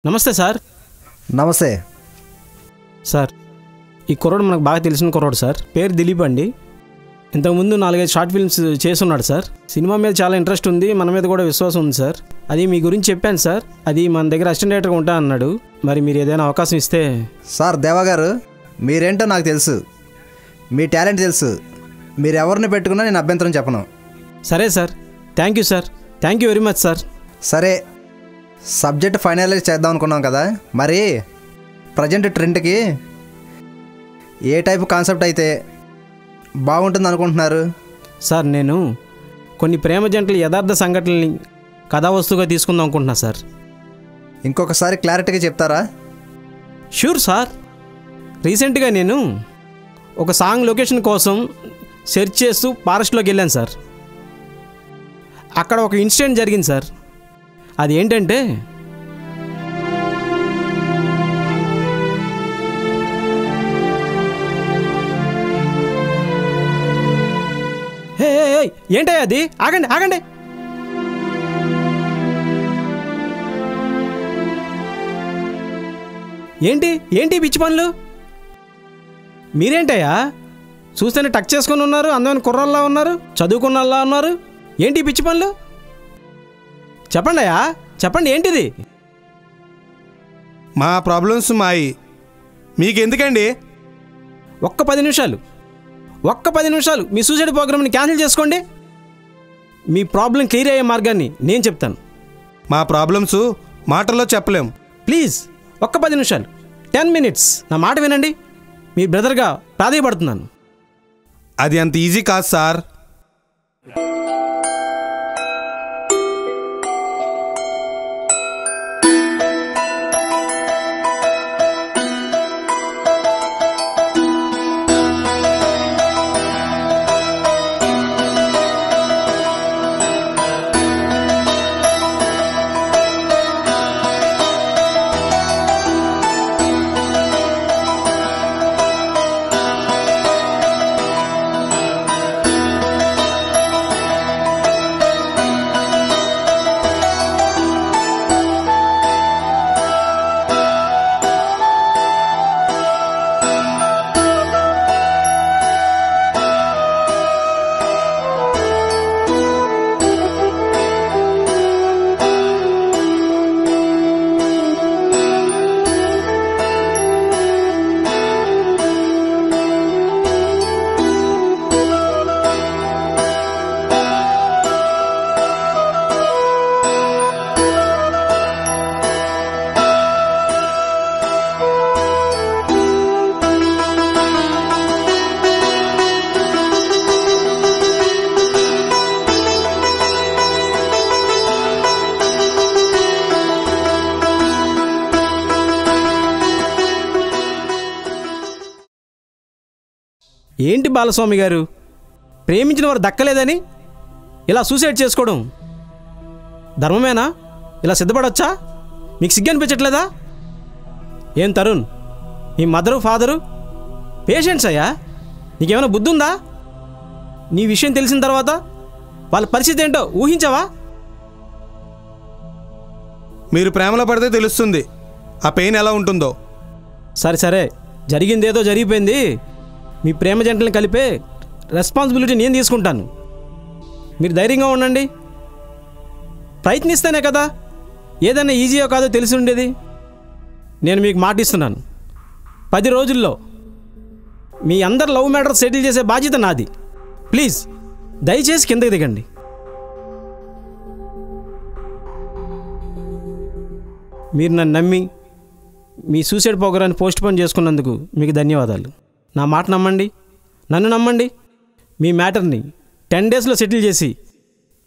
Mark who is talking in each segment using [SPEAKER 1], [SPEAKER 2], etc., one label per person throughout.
[SPEAKER 1] నమస్తే సార్.
[SPEAKER 2] నమస్తే
[SPEAKER 1] సార్, ఈ కుర్రోడు మనకు బాగా తెలిసిన కుర్రోడు సార్. పేరు దిలీప్ అండి. ఇంతకుముందు 4-5 షార్ట్ ఫిల్మ్స్ చేస్తున్నాడు సార్. సినిమా మీద చాలా ఇంట్రెస్ట్ ఉంది, మన మీద కూడా విశ్వాసం ఉంది సార్. అది మీ గురించి చెప్పాను సార్. అది మన దగ్గర అసిస్టెంట్ డైరెక్టర్గా ఉంటా అన్నాడు. మరి మీరు ఏదైనా అవకాశం ఇస్తే.
[SPEAKER 2] సార్ దేవా గారు, మీరేంటో నాకు తెలుసు, మీ టాలెంట్ తెలుసు. మీరు ఎవరిని పెట్టుకున్నా నేను అభ్యంతరం చెప్పను.
[SPEAKER 1] సరే sir, thank you sir. Thank you very much sir.
[SPEAKER 2] సరే, సబ్జెక్ట్ ఫైనలైజ్ చేద్దాం అనుకున్నాం కదా, మరి ప్రజెంట్ ట్రెండ్కి ఏ టైప్ కాన్సెప్ట్ అయితే బాగుంటుంది అనుకుంటున్నారు?
[SPEAKER 1] సార్, నేను కొన్ని ప్రేమ జంటల యథార్థ సంఘటనల్ని కథావస్తుగా తీసుకుందాం అనుకుంటున్నా సార్.
[SPEAKER 2] ఇంకొకసారి క్లారిటీగా చెప్తారా?
[SPEAKER 1] Sure sir. రీసెంట్గా నేను ఒక సాంగ్ లొకేషన్ కోసం సెర్చ్ చేస్తూ ఫారెస్ట్లోకి వెళ్ళాను సార్. అక్కడ ఒక ఇన్సిడెంట్ జరిగింది సార్. అది ఏంటంటే, ఏంటయ్యా అది? ఆగండి ఆగండి. ఏంటి ఏంటి పిచ్చి పనులు? మీరేంటయ్యా చూస్తేనే టచ్ చేసుకొని ఉన్నారు, అందమైన కుర్రల్లా ఉన్నారు, చదువుకున్నల్లా ఉన్నారు. ఏంటి పిచ్చి పనులు? చెప్పండి అయ్యా, చెప్పండి ఏంటిది?
[SPEAKER 3] మా ప్రాబ్లమ్స్ మాయి, మీకెందుకండి?
[SPEAKER 1] ఒక్క 10 నిమిషాలు మీ సూసైడ్ ప్రోగ్రామ్ని క్యాన్సిల్ చేసుకోండి. మీ ప్రాబ్లం క్లియర్ అయ్యే మార్గాన్ని నేను చెప్తాను.
[SPEAKER 3] మా ప్రాబ్లమ్స్ మాటల్లో చెప్పలేం.
[SPEAKER 1] ప్లీజ్ ఒక్క 10 నిమిషాలు, 10 మినిట్స్ నా మాట వినండి. మీ బ్రదర్గా ప్రాధాయపడుతున్నాను.
[SPEAKER 3] అది అంత ఈజీ కాదు సార్.
[SPEAKER 1] ఏంటి బాలస్వామి గారు, ప్రేమించిన వారు దక్కలేదని ఇలా సూసైడ్ చేసుకోవడం ధర్మమేనా? ఇలా సిద్ధపడొచ్చా? మీకు సిగ్గు అనిపించట్లేదా? ఏం తరుణ్, మీ మదరు ఫాదరు పేషెంట్స్ అయ్యా, నీకేమైనా బుద్ధి ఉందా? నీ విషయం తెలిసిన తర్వాత వాళ్ళ పరిస్థితి ఏంటో ఊహించావా?
[SPEAKER 3] మీరు ప్రేమలో పడితే తెలుస్తుంది ఆ పెయిన్ ఎలా ఉంటుందో.
[SPEAKER 1] సరే, జరిగిందేదో జరిగిపోయింది. మీ ప్రేమ జంటలను కలిపే రెస్పాన్సిబిలిటీ నేను తీసుకుంటాను. మీరు ధైర్యంగా ఉండండి. ప్రయత్నిస్తేనే కదా ఏదైనా ఈజీయో కాదో తెలిసి ఉండేది. నేను మీకు మాట ఇస్తున్నాను, 10 రోజుల్లో మీ అందరు లవ్ మ్యాటర్ సెటిల్ చేసే బాధ్యత నాది. ప్లీజ్ దయచేసి కిందకి దిగండి. మీరు నన్ను నమ్మి మీ సూసైడ్ ప్రోగ్రాన్ని పోస్ట్పోన్ చేసుకున్నందుకు మీకు ధన్యవాదాలు. నా మాట నమ్మండి, నన్ను నమ్మండి. మీ మ్యాటర్ని 10 డేస్లో సెటిల్ చేసి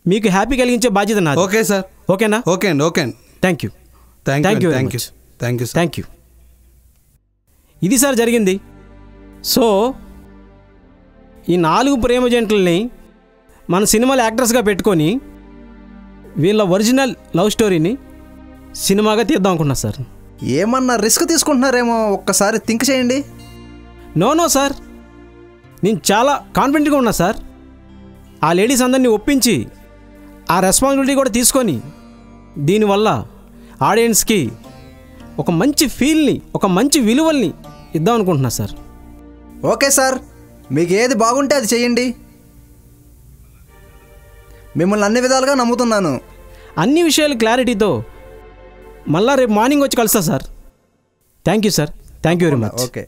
[SPEAKER 1] మీకు హ్యాపీ కలిగించే బాధ్యత నాది.
[SPEAKER 3] Okay sir.
[SPEAKER 1] ఓకేనా?
[SPEAKER 3] ఓకే అండి. ఓకే అండి.
[SPEAKER 1] Thank you. ఇది సార్ జరిగింది. సో ఈ 4 ప్రేమ జంటల్ని మన సినిమాలో యాక్టర్స్గా పెట్టుకొని వీళ్ళ ఒరిజినల్ లవ్ స్టోరీని సినిమాగా తీద్దాం అనుకున్నా సార్.
[SPEAKER 2] ఏమన్నా రిస్క్ తీసుకుంటున్నారేమో, ఒక్కసారి థింక్ చేయండి.
[SPEAKER 1] నో సార్, నేను చాలా కాన్ఫిడెంట్గా ఉన్నా సార్. ఆ లేడీస్ అందరినీ ఒప్పించి ఆ రెస్పాన్సిబిలిటీ కూడా తీసుకొని దీనివల్ల ఆడియన్స్కి ఒక మంచి ఫీల్ని, ఒక మంచి విలువల్ని ఇద్దాం అనుకుంటున్నా సార్.
[SPEAKER 2] ఓకే సార్, మీకు ఏది బాగుంటే అది చెయ్యండి. మిమ్మల్ని అన్ని విధాలుగా నమ్ముతున్నాను.
[SPEAKER 1] అన్ని విషయాలు క్లారిటీతో మళ్ళా రేపు మార్నింగ్ వచ్చి కలుస్తా sir. Thank you sir, thank you very much.
[SPEAKER 2] Okay.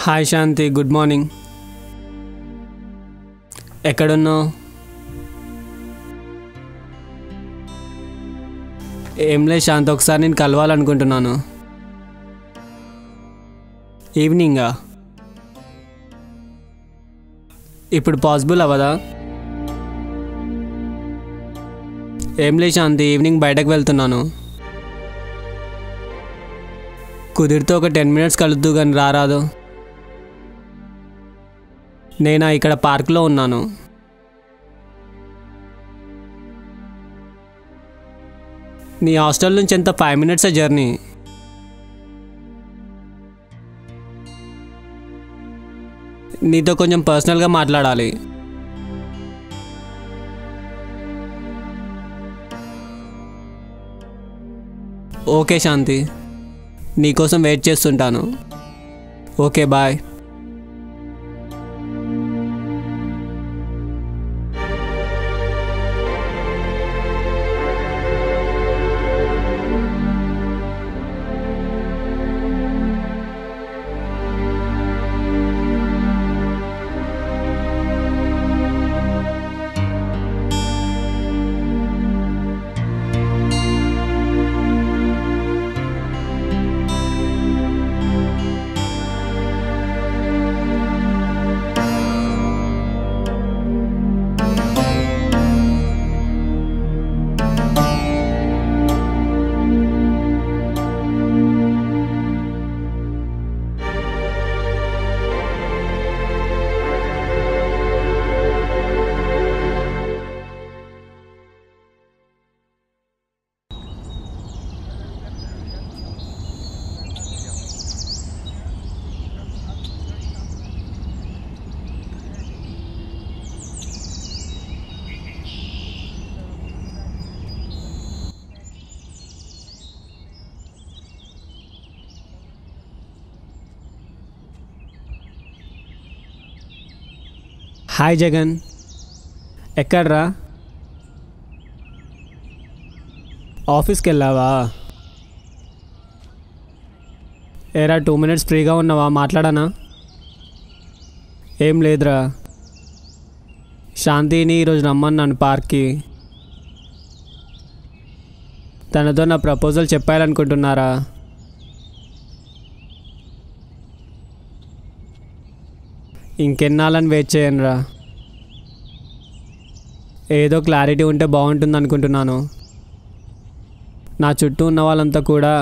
[SPEAKER 4] Hi Shanti, good morning. ఎక్కడున్నావు? ఏం లేదు శాంతి, ఒకసారి నేను కలవాలనుకుంటున్నాను. ఈవినింగా? ఇప్పుడు పాసిబుల్ అవ్వదా? ఏం లేదు శాంతి, ఈవినింగ్ బయటకు వెళ్తున్నాను. కుదిరితే ఒక 10 minutes కలుద్దు కానీ రారాదు. నేను ఇక్కడ పార్క్లో ఉన్నాను. నీ హాస్టల్ నుంచి ఎంత 5 minutes జర్నీ. నీతో కొంచెం పర్సనల్గా మాట్లాడాలి. ఓకే శాంతి, నీకోసం వెయిట్ చేస్తుంటాను. Okay, bye. హాయ్ జగన్, ఎక్కడ్రా? ఆఫీస్కి వెళ్ళావా? ఏరా 2 minutes ఫ్రీగా ఉన్నావా? మాట్లాడానా? ఏం లేదురా, శాంతిని ఈరోజు రమ్మన్నాను పార్క్కి. తనతో నా ప్రపోజల్ చెప్పాలనుకుంటున్నారా? ఇంకెన్నాళ్ళని వెయిట్ చేయనురా. ఏదో క్లారిటీ ఉంటే బాగుంటుంది అనుకుంటున్నాను. నా చుట్టూ ఉన్న వాళ్ళంతా కూడా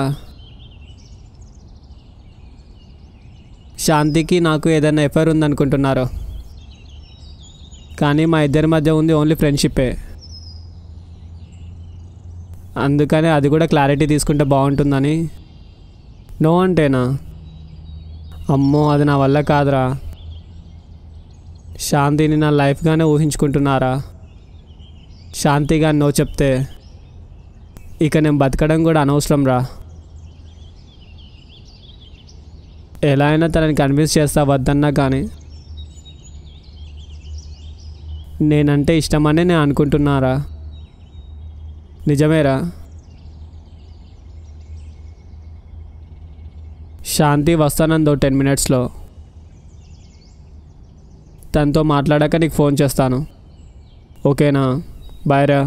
[SPEAKER 4] శాంతికి నాకు ఏదైనా ఎఫైర్ ఉందనుకుంటున్నారు. కానీ మా ఇద్దరి మధ్య ఉంది ఓన్లీ ఫ్రెండ్షిప్పే. అందుకని అది కూడా క్లారిటీ తీసుకుంటే బాగుంటుందని. నో అంటేనా? అమ్మో, అది నా వల్ల కాదురా. శాంతిని నా లైఫ్గానే ఊహించుకుంటున్నారా? శాంతిగా నో చెప్తే ఇక నేను బతకడం కూడా అనవసరం రా. ఎలా అయినా తనని కన్విన్స్ చేస్తా వద్దన్నా కానీ నేనంటే ఇష్టమని నేను అనుకుంటున్నారా? నిజమేరా. శాంతి వస్తానందో 10 minutesలో. తనతో మాట్లాడాక నీకు ఫోన్ చేస్తాను. ఓకేనా? బాయ్ రా.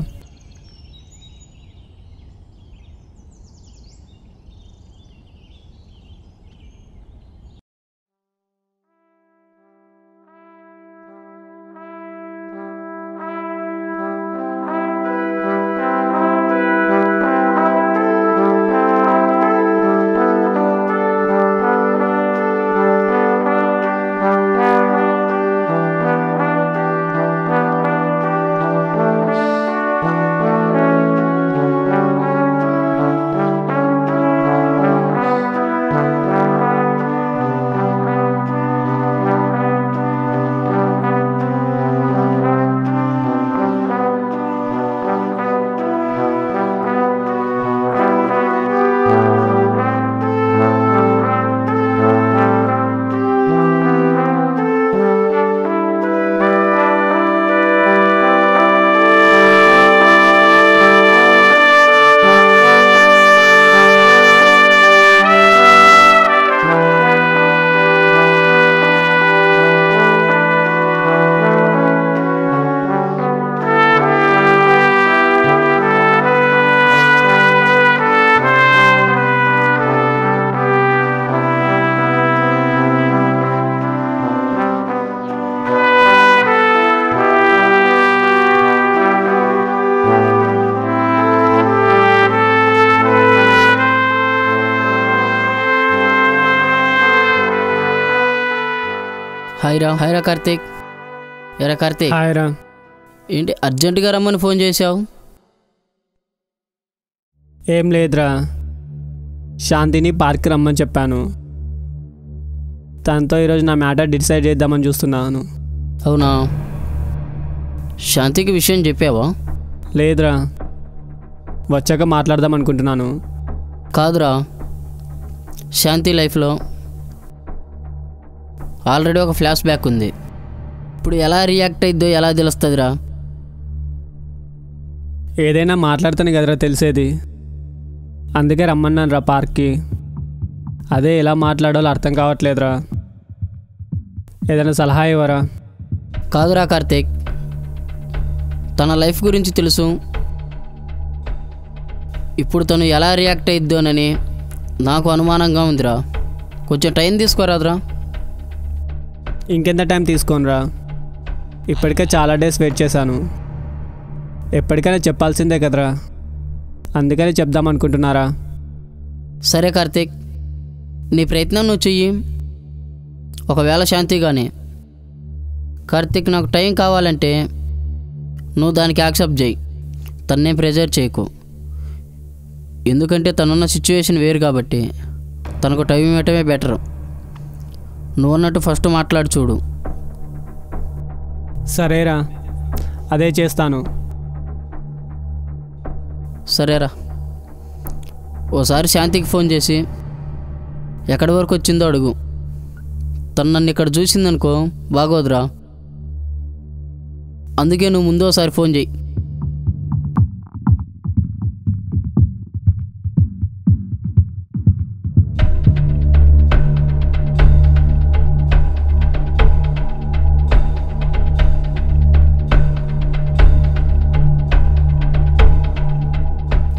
[SPEAKER 5] హాయ్ రా కార్తీక్. ఎరా కార్తీక్,
[SPEAKER 4] హాయ్ రా.
[SPEAKER 5] ఏంటి అర్జెంటుగా రమ్మని ఫోన్ చేసావు?
[SPEAKER 4] ఏం లేదురా, శాంతిని పార్క్కి రమ్మని చెప్పాను. తనతో ఈరోజు నా మ్యాటర్ డిసైడ్ చేద్దామని చూస్తున్నాను.
[SPEAKER 5] అవునా? శాంతికి విషయం చెప్పావా?
[SPEAKER 4] లేదురా, వచ్చాక మాట్లాడదాం అనుకుంటున్నాను.
[SPEAKER 5] కాదురా, శాంతి లైఫ్లో ఆల్రెడీ ఒక ఫ్లాష్ బ్యాక్ ఉంది. ఇప్పుడు ఎలా రియాక్ట్ అయిద్దో ఎలా తెలుస్తుందిరా?
[SPEAKER 4] ఏదైనా మాట్లాడితేనే కదరా తెలిసేది. అందుకే రమ్మన్నాను రా పార్క్కి. అదే ఎలా మాట్లాడాలో అర్థం కావట్లేదురా. ఏదైనా సలహా ఇవ్వరా?
[SPEAKER 5] కాదురా కార్తీక్, తన లైఫ్ గురించి తెలుసు. ఇప్పుడు తను ఎలా రియాక్ట్ అయిద్దోనని నాకు అనుమానంగా ఉందిరా. కొంచెం టైం తీసుకోరాదురా.
[SPEAKER 4] ఇంకెంత టైం తీసుకోనరా? ఇప్పటికే చాలా డేస్ వెయిట్ చేశాను. ఎప్పటికైనా చెప్పాల్సిందే కదరా, అందుకని చెప్దాం అనుకుంటున్నారా?
[SPEAKER 5] సరే కార్తీక్, నీ ప్రయత్నం నువ్వు చెయ్యి. ఒకవేళ శాంతిగానే కార్తీక్ నాకు టైం కావాలంటే నువ్వు దానికి యాక్సెప్ట్ చేయి. తన్నే ప్రెజర్ చేయకు. ఎందుకంటే తనున్న సిచ్యువేషన్ వేరు కాబట్టి తనకు టైం ఇవ్వటమే బెటర్. నువ్వు అన్నట్టు ఫస్ట్ మాట్లాడి చూడు.
[SPEAKER 4] సరేరా, అదే చేస్తాను.
[SPEAKER 5] సరేరా, ఓసారి శాంతికి ఫోన్ చేసి ఎక్కడి వరకు వచ్చిందో అడుగు. తను నన్ను ఇక్కడ చూసిందనుకో బాగోదురా. అందుకే నువ్వు ముందు ఒకసారి ఫోన్ చేయి.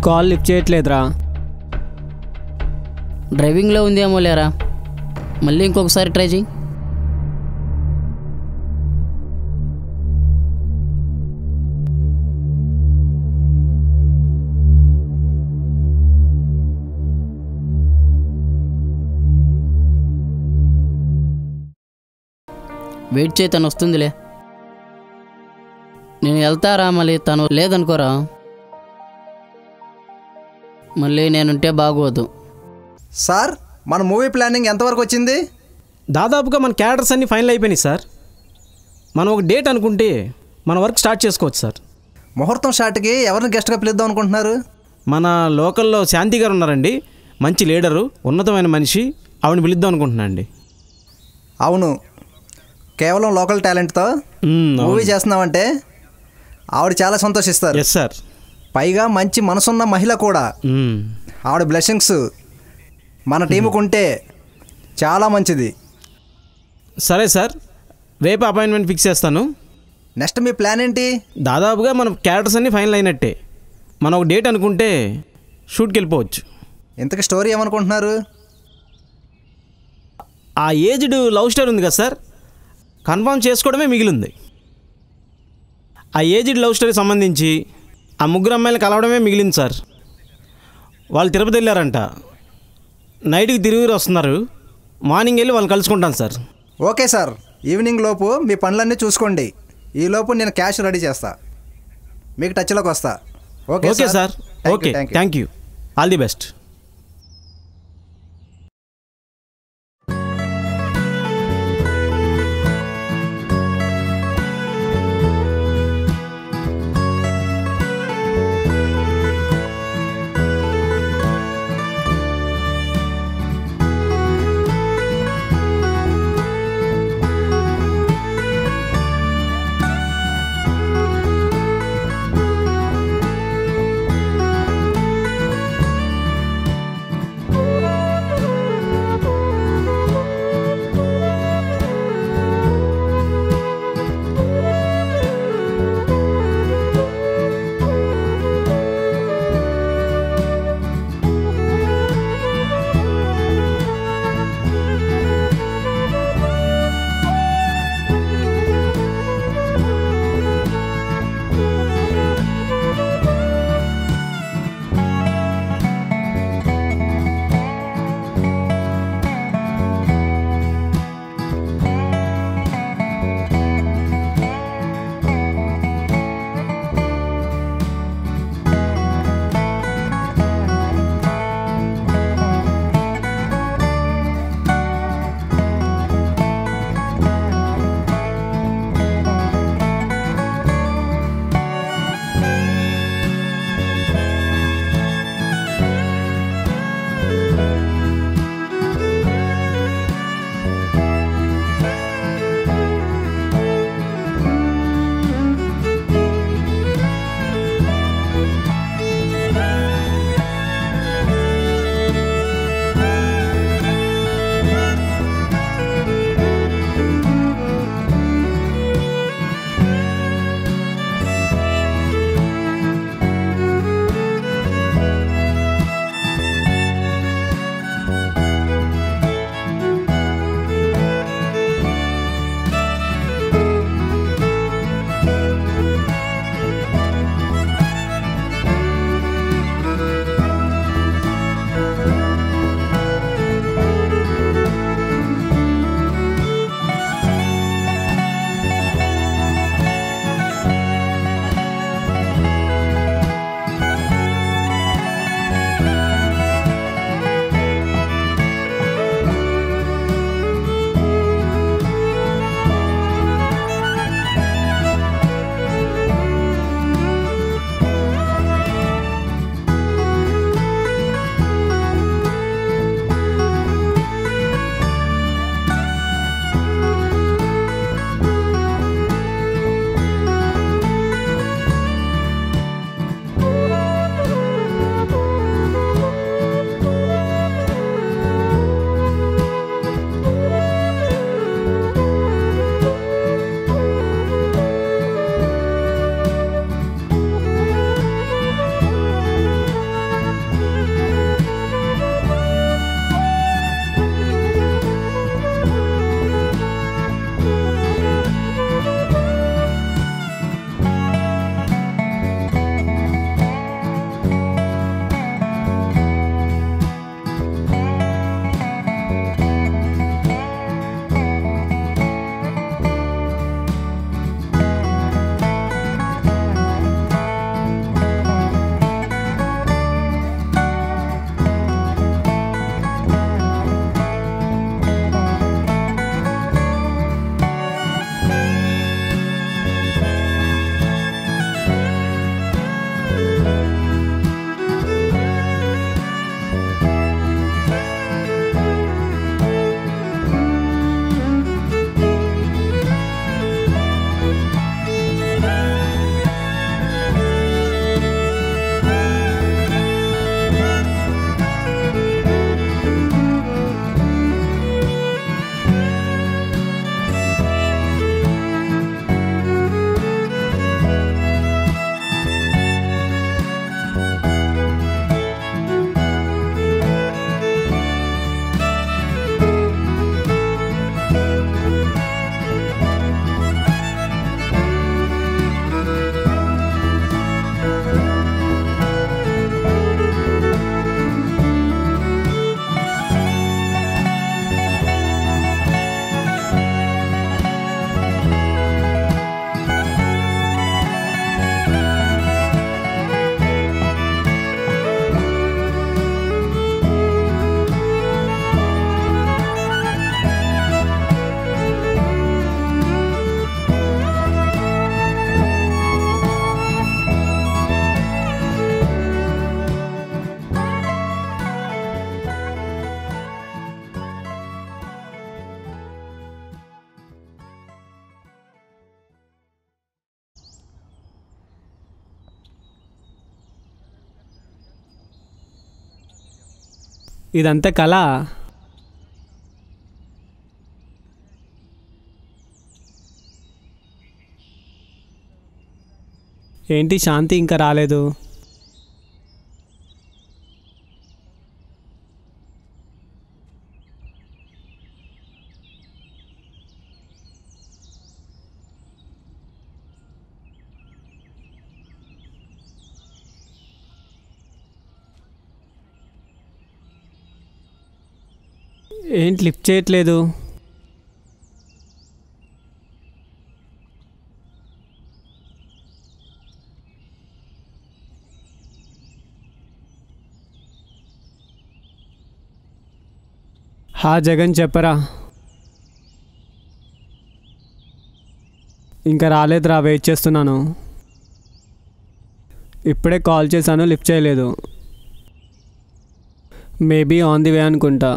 [SPEAKER 4] Call lift చేయట్లేదురా.
[SPEAKER 5] డ్రైవింగ్లో ఉందేమో లేరా, మళ్ళీ ఇంకొకసారి ట్రై చేయి. వెయిట్ చేయి, తను వస్తుందిలే. నేను వెళ్తారా, మళ్ళీ తను లేదనుకోరా. మళ్ళీ నేనుంటే బాగోదు.
[SPEAKER 2] సార్ మన మూవీ ప్లానింగ్ ఎంతవరకు వచ్చింది?
[SPEAKER 1] దాదాపుగా మన క్యారెక్టర్స్ అన్నీ ఫైనల్ అయిపోయినాయి సార్. మనం ఒక డేట్ అనుకుంటే మన వర్క్ స్టార్ట్ చేసుకోవచ్చు సార్.
[SPEAKER 2] ముహూర్తం షాట్కి ఎవరిని గెస్ట్గా పిలుద్దాం అనుకుంటున్నారు?
[SPEAKER 1] మన లోకల్లో శాంతి గారు ఉన్నారండి, మంచి లీడరు, ఉన్నతమైన మనిషి. ఆవిడని పిలుద్దాం అనుకుంటున్నా అండి.
[SPEAKER 2] అవును, కేవలం లోకల్ టాలెంట్తో మూవీ చేస్తున్నామంటే ఆవిడ చాలా సంతోషిస్తారు.
[SPEAKER 1] Yes sir.
[SPEAKER 2] పైగా మంచి మనసున్న మహిళ కూడా. ఆవిడ బ్లెస్సింగ్స్ మన టీముకు ఉంటే చాలా మంచిది.
[SPEAKER 1] సరే సార్, రేపు అపాయింట్మెంట్ ఫిక్స్ చేస్తాను.
[SPEAKER 2] నెక్స్ట్ మీ ప్లాన్ ఏంటి?
[SPEAKER 1] దాదాపుగా మన క్యారెక్టర్స్ అన్నీ ఫైనల్ అయినట్టే. మనం ఒక డేట్ అనుకుంటే షూట్కి వెళ్ళిపోవచ్చు.
[SPEAKER 2] ఇంతకు స్టోరీ ఏమనుకుంటున్నారు?
[SPEAKER 1] ఆ ఏజ్డ్ లవ్ స్టోరీ ఉంది కదా సార్, కన్ఫర్మ్ చేసుకోవడమే మిగిలింది. ఆ ఏజ్డ్ లవ్ స్టోరీ సంబంధించి ఆ ముగ్గురు అమ్మాయిలు కలవడమే మిగిలింది సార్. వాళ్ళు తిరుపతి వెళ్ళారంట, నైట్కి తిరిగి వస్తున్నారు. మార్నింగ్ వెళ్ళి వాళ్ళు కలుసుకుంటాను సార్.
[SPEAKER 2] ఓకే సార్, ఈవినింగ్ లోపు మీ పనులన్నీ చూసుకోండి. ఈ లోపు నేను క్యాష్ రెడీ చేస్తా, మీకు టచ్లోకి వస్తా.
[SPEAKER 1] Okay sir. Okay, thank you. All the best.
[SPEAKER 4] ఇదంతా కళ. ఏంటి శాంతి ఇంకా రాలేదు? ఏంటి లిఫ్ట్ చేయట్లేదు? హా జగన్ చెప్పరా. ఇంకా రాలేదురా, వెయిట్ చేస్తున్నాను. ఇప్పుడే కాల్ చేశాను, లిఫ్ట్ చేయలేదు. మేబీ ఆన్ ది వే అనుకుంటా.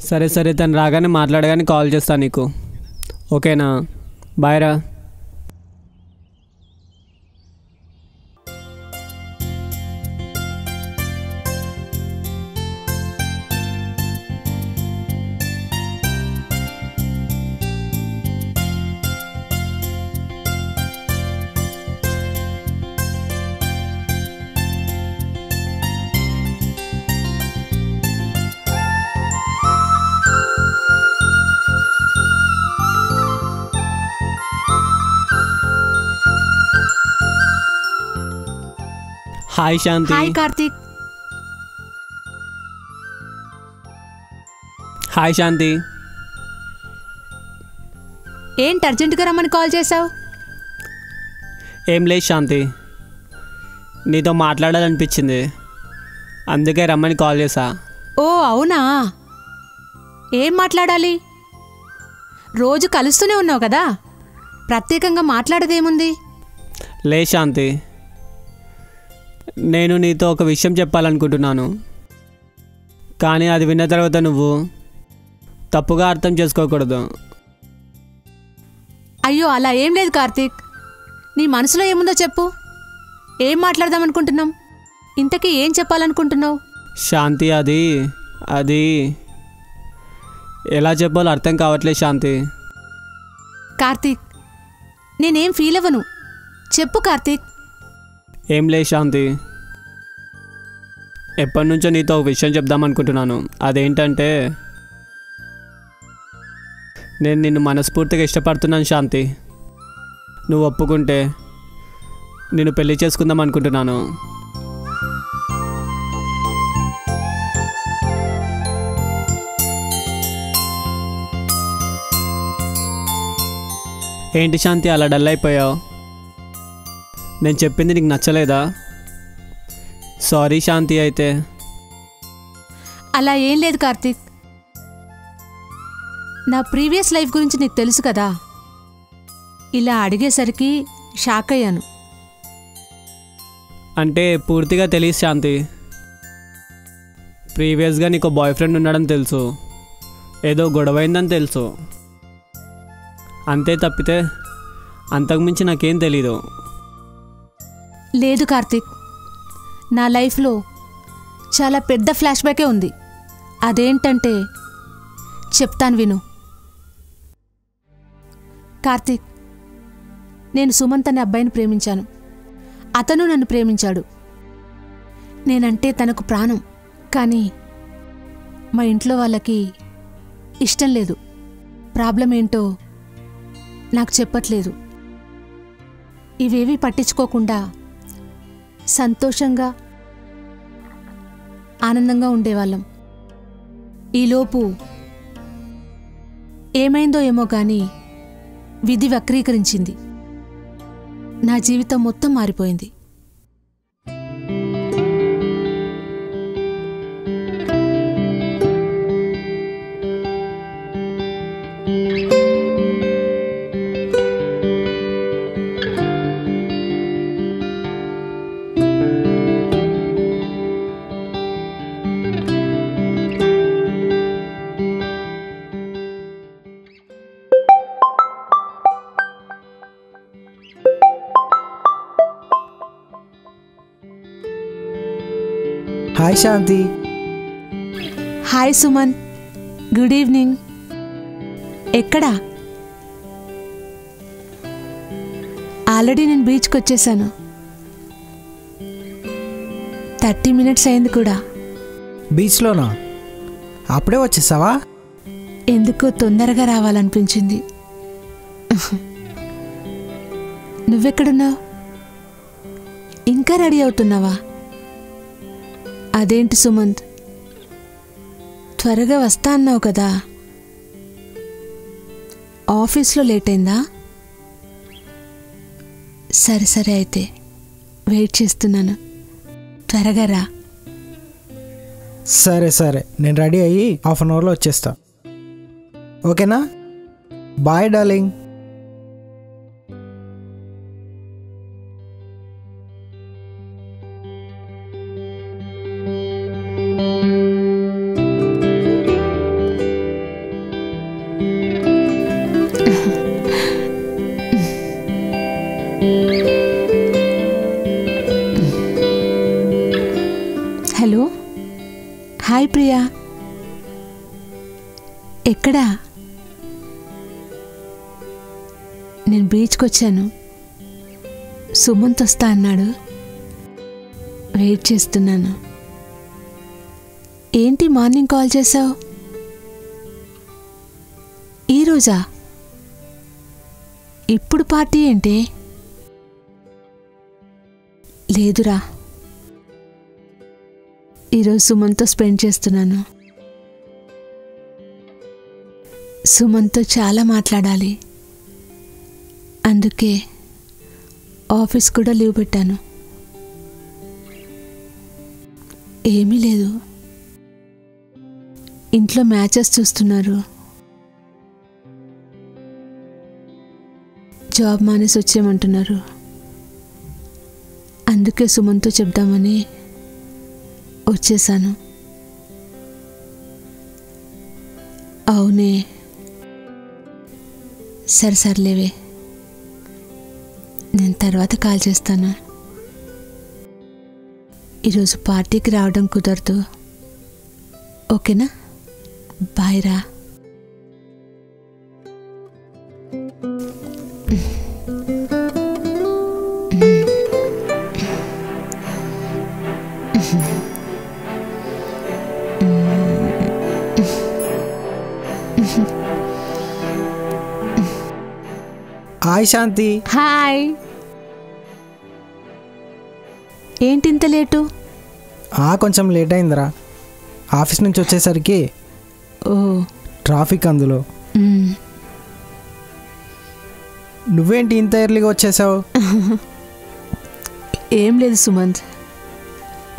[SPEAKER 4] సరే సరే, తను రాగానే మాట్లాడగానే కాల్ చేస్తాను నీకు. ఓకేనా? బాయ్ రా. Hi Shanti.
[SPEAKER 6] Hi Karthik.
[SPEAKER 4] Hi శాంతి.
[SPEAKER 6] ఏంటి అర్జెంటుగా రమ్మని కాల్ చేసావు?
[SPEAKER 4] ఏం లేదు శాంతి, నీతో మాట్లాడాలనిపించింది, అందుకే రమ్మని కాల్ చేశా.
[SPEAKER 6] ఓ అవునా, ఏం మాట్లాడాలి? రోజు కలుస్తూనే ఉన్నావు కదా, ప్రత్యేకంగా మాట్లాడదేముంది?
[SPEAKER 4] లే శాంతి, నేను నీతో ఒక విషయం చెప్పాలనుకుంటున్నాను, కానీ అది విన్న తర్వాత నువ్వు తప్పుగా అర్థం చేసుకోకూడదు.
[SPEAKER 6] అయ్యో అలా ఏం లేదు కార్తీక్, నీ మనసులో ఏముందో చెప్పు. ఏం మాట్లాడదాం అనుకుంటున్నాం? ఇంతకీ ఏం చెప్పాలనుకుంటున్నావు?
[SPEAKER 4] శాంతి, అది ఎలా చెప్పాలో అర్థం కావట్లేదు శాంతి.
[SPEAKER 6] కార్తీక్, నేనేం ఫీల్ అవ్వను, చెప్పు కార్తీక్.
[SPEAKER 4] ఏం లేదు శాంతి, ఎప్పటి నుంచో నీతో ఒక విషయం చెప్దామనుకుంటున్నాను. అదేంటంటే, నేను నిన్ను మనస్ఫూర్తిగా ఇష్టపడుతున్నాను శాంతి. నువ్వు ఒప్పుకుంటే నిన్ను పెళ్లి చేసుకుందాం అనుకుంటున్నాను. ఏంటి శాంతి అలా డల్ అయిపోయావు? నేను చెప్పింది నీకు నచ్చలేదా? సారీ శాంతి. అయితే
[SPEAKER 6] అలా ఏం లేదు కార్తీక్, నా ప్రీవియస్ లైఫ్ గురించి నీకు తెలుసు కదా, ఇలా అడిగేసరికి షాక్ అయ్యాను.
[SPEAKER 4] అంటే పూర్తిగా తెలియదు శాంతి. ప్రీవియస్గా నీకు బాయ్ ఫ్రెండ్ ఉన్నాడని తెలుసు, ఏదో గొడవైందని తెలుసు, అంతే తప్పితే అంతకుమించి నాకేం తెలీదు.
[SPEAKER 6] లేదు కార్తీక్, నా లైఫ్లో చాలా పెద్ద ఫ్లాష్ బ్యాకే ఉంది. అదేంటంటే చెప్తాను విను. కార్తీక్, నేను సుమంత్ అనే అబ్బాయిని ప్రేమించాను. అతను నన్ను ప్రేమించాడు. నేనంటే తనకు ప్రాణం. కానీ మా ఇంట్లో వాళ్ళకి ఇష్టం లేదు. ప్రాబ్లం ఏంటో నాకు చెప్పట్లేదు. ఇవేవి పట్టించుకోకుండా సంతోషంగా ఆనందంగా ఉండేవాళ్ళం. ఈలోపు ఏమైందో ఏమో కానీ విధి వక్రీకరించింది. నా జీవితం మొత్తం మారిపోయింది.
[SPEAKER 2] Hi Shanti.
[SPEAKER 6] Hi Suman, good evening. ఎక్కడా? ఆల్రెడీ నేను బీచ్కి వచ్చేసాను. 30 మినిట్స్ అయింది కూడా.
[SPEAKER 2] బీచ్లోనా? అప్పుడే వచ్చేసావా?
[SPEAKER 6] ఎందుకో తొందరగా రావాలనిపించింది. నువ్వెక్కడున్నావు? ఇంకా రెడీ అవుతున్నావా? అదేంటి సుమంత్, త్వరగా వస్తా అన్నావు కదా. ఆఫీస్లో లేట్ అయిందా? సరే సరే, అయితే వెయిట్ చేస్తున్నాను, త్వరగా రా.
[SPEAKER 2] సరే సరే, నేను రెడీ అయ్యి హాఫ్ అన్ అవర్లో వచ్చేస్తా. ఓకేనా? Bye darling.
[SPEAKER 6] Hello, hi Priya. ఎక్కడా? నేను బీచ్కి వచ్చాను. సుమంత్ వస్తా అన్నాడు, వెయిట్ చేస్తున్నాను. ఏంటి మార్నింగ్ కాల్ చేసావు? ఈరోజా? ఇప్పుడు పార్టీ ఏంటి? లేదురా, ఈరోజు సుమన్తో స్పెండ్ చేస్తున్నాను. సుమన్తో చాలా మాట్లాడాలి, అందుకే ఆఫీస్ కూడా లీవ్ పెట్టాను. ఏమీ లేదు, ఇంట్లో మ్యాచెస్ చూస్తున్నారు. జాబ్ మానేసి వచ్చేయమంటున్నారు. అందుకే సుమన్తో చెప్దామని వచ్చేసాను. అవునే, సరే సర్లేవే, నేను తర్వాత కాల్ చేస్తాను. ఈరోజు పార్టీకి రావడం కుదరదు, ఓకేనా? బాయ్ రా.
[SPEAKER 2] హాయ్ శాంతి.
[SPEAKER 6] హాయ్. ఏంటి ఇంత లేటు?
[SPEAKER 2] కొంచెం లేట్ అయిందిరా, ఆఫీస్ నుంచి వచ్చేసరికి
[SPEAKER 6] ఓ
[SPEAKER 2] ట్రాఫిక్ అందులో. నువ్వేంటి ఇంత ఎర్లీగా వచ్చేసావు?
[SPEAKER 6] ఏం లేదు సుమంత్,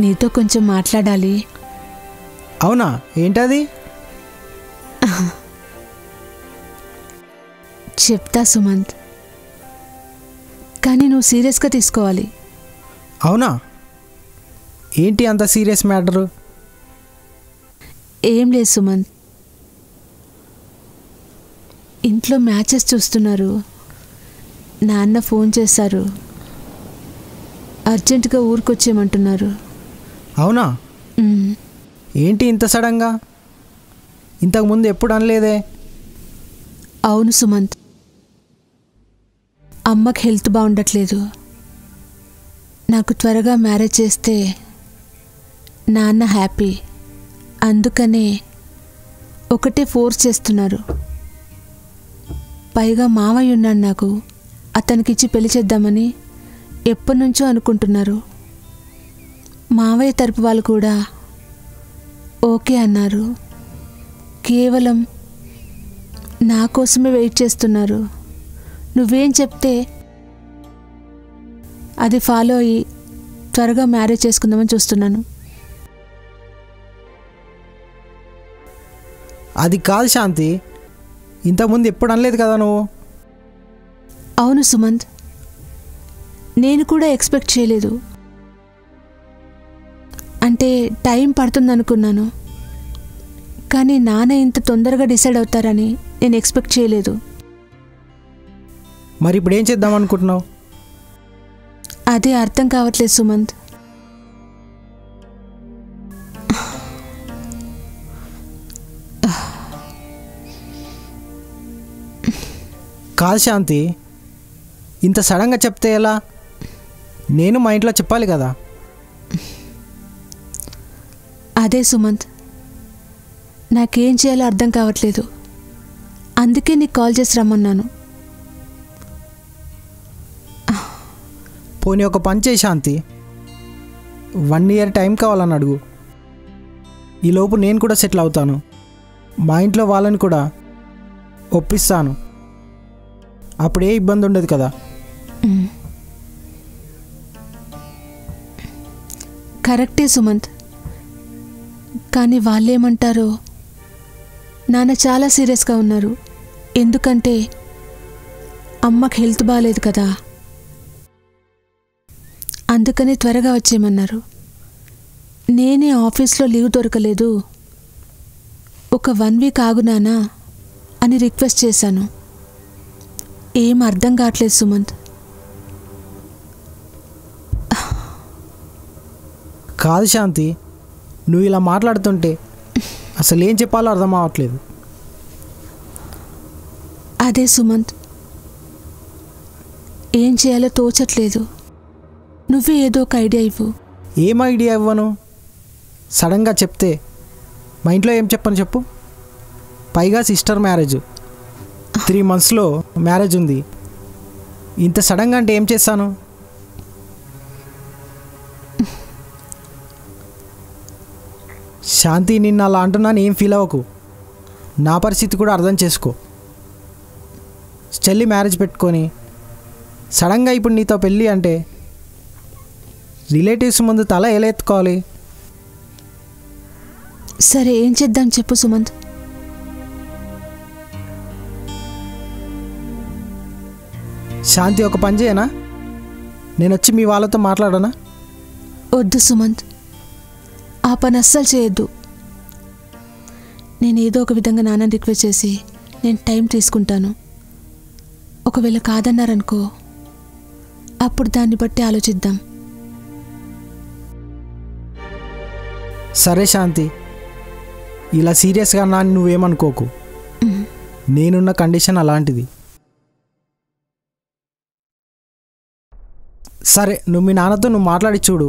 [SPEAKER 6] నీతో కొంచెం మాట్లాడాలి.
[SPEAKER 2] అవునా, ఏంటది?
[SPEAKER 6] చెప్తా సుమంత్, కానీ నువ్వు సీరియస్గా తీసుకోవాలి.
[SPEAKER 2] అవునా, ఏంటి అంత సీరియస్ మ్యాటరు?
[SPEAKER 6] ఏం లేదు సుమంత్, ఇంట్లో మ్యాచెస్ చూస్తున్నారు. నాన్న ఫోన్ చేశారు, అర్జెంటుగా ఊరికొచ్చేయమంటున్నారు.
[SPEAKER 2] అవునా, ఏంటి ఇంత సడన్గా? ఇంతకుముందు ఎప్పుడు అనలేదే.
[SPEAKER 6] అవును సుమంత్, అమ్మకి హెల్త్ బాగుండట్లేదు. నాకు త్వరగా మ్యారేజ్ చేస్తే నాన్న హ్యాపీ, అందుకనే ఒకటే ఫోర్స్ చేస్తున్నారు. పైగా మామయ్య ఉన్నాడు నాకు, అతనికిచ్చి పెళ్లి చేద్దామని ఎప్పటి నుంచో అనుకుంటున్నారు. మావయ్య తరపు వాళ్ళు కూడా ఓకే అన్నారు. కేవలం నా కోసమే వెయిట్ చేస్తున్నారు. నువ్వేం చెప్తే అది ఫాలో అయ్యి త్వరగా మ్యారేజ్ చేసుకుందామని చూస్తున్నాను.
[SPEAKER 2] అది కాదు శాంతి, ఇంతకుముందు ఎప్పుడు అనలేదు కదా నువ్వు.
[SPEAKER 6] అవును సుమంత్, నేను కూడా ఎక్స్పెక్ట్ చేయలేదు. అంటే టైం పడుతుందనుకున్నాను, కానీ నాన్న ఇంత తొందరగా డిసైడ్ అవుతారని నేను ఎక్స్పెక్ట్ చేయలేదు.
[SPEAKER 2] మరి ఇప్పుడు ఏం చేద్దాం అనుకుంటున్నావు?
[SPEAKER 6] అదే అర్థం కావట్లేదు సుమంత్.
[SPEAKER 2] కాదు శాంతి, ఇంత సడన్గా చెప్తే ఎలా? నేను మా ఇంట్లో చెప్పాలి కదా.
[SPEAKER 6] అదే సుమంత్, నాకేం చేయాలో అర్థం కావట్లేదు. అందుకే నీకు కాల్ చేసి రమ్మన్నాను.
[SPEAKER 2] పోనీ ఒక పని చేయి శాంతి, 1 year టైం కావాలని అడుగు. ఈలోపు నేను కూడా సెటిల్ అవుతాను. మా ఇంట్లో వాళ్ళని కూడా ఒప్పిస్తాను. అప్పుడు ఏ ఇబ్బంది ఉండదు కదా.
[SPEAKER 6] కరెక్టే సుమంత్, కానీ వాళ్ళేమంటారో. నాన్న చాలా సీరియస్గా ఉన్నారు. ఎందుకంటే అమ్మకి హెల్త్ బాగాలేదు కదా, అందుకని త్వరగా వచ్చేయమన్నారు. నేనే ఆఫీస్లో లీవ్ దొరకలేదు, ఒక 1 week ఆగు నానా అని రిక్వెస్ట్ చేశాను. ఏం అర్థం కావట్లేదు సుమంత్.
[SPEAKER 2] కాదు శాంతి, నువ్వు ఇలా మాట్లాడుతుంటే అసలు ఏం చెప్పాలో అర్థం అవ్వట్లేదు.
[SPEAKER 6] అదే సుమంత్, ఏం చేయాలో తోచట్లేదు. నువ్వే ఏదో ఒక ఐడియా ఇవ్వు.
[SPEAKER 2] ఏం ఐడియా ఇవ్వను? సడన్గా చెప్తే మా ఇంట్లో ఏం చెప్పను చెప్పు. పైగా సిస్టర్ మ్యారేజ్, 3 monthsలో మ్యారేజ్ ఉంది. ఇంత సడన్గా అంటే ఏం చేస్తాను? శాంతి, నిన్ను అలా అంటున్నాను, ఏం ఫీల్ అవ్వకు. నా పరిస్థితి కూడా అర్థం చేసుకో. చెల్లి మ్యారేజ్ పెట్టుకొని సడన్గా ఇప్పుడు నీతో పెళ్ళి అంటే రిలేటివ్స్ ముందు తల ఎలా ఎత్తుకోవాలి?
[SPEAKER 6] సరే, ఏం చేద్దాం చెప్పు సుమంత్.
[SPEAKER 2] శాంతి, ఒక పని చేయనా? నేను వచ్చి మీ వాళ్ళతో మాట్లాడనా?
[SPEAKER 6] వద్దు సుమంత్, ఆ పని అస్సలు చేయొద్దు. నేను ఏదో ఒక విధంగా నాన్నని రిక్వెస్ట్ చేసి నేను టైం తీసుకుంటాను. ఒకవేళ కాదన్నారనుకో, అప్పుడు దాన్ని బట్టి ఆలోచిద్దాం.
[SPEAKER 2] సరే శాంతి, ఇలా సీరియస్గా నా నువ్వేమనుకోకు. నేనున్న కండిషన్ అలాంటిది. సరే, నువ్వు మీ నాన్నతో నువ్వు మాట్లాడి చూడు.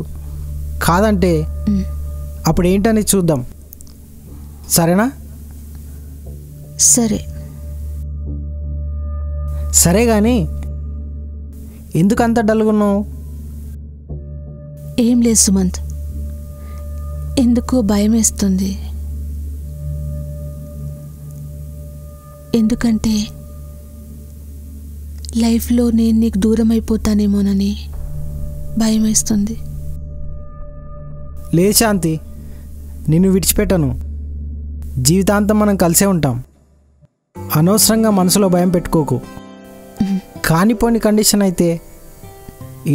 [SPEAKER 2] కాదంటే అప్పుడు ఏంటని చూద్దాం. సరేనా?
[SPEAKER 6] సరే.
[SPEAKER 2] సరే కానీ ఎందుకు అంత డల్గున్నావు?
[SPEAKER 6] ఏం లేదు సుమంత్, ఎందుకో భయం వేస్తుంది. ఎందుకంటే లైఫ్లో నేను నీకు దూరం అయిపోతానేమోనని భయం వేస్తుంది.
[SPEAKER 2] లేదు శాంతి, నిన్ను విడిచిపెట్టను. జీవితాంతం మనం కలిసే ఉంటాం. అనవసరంగా మనసులో భయం పెట్టుకోకు. కానిపోని కండిషన్ అయితే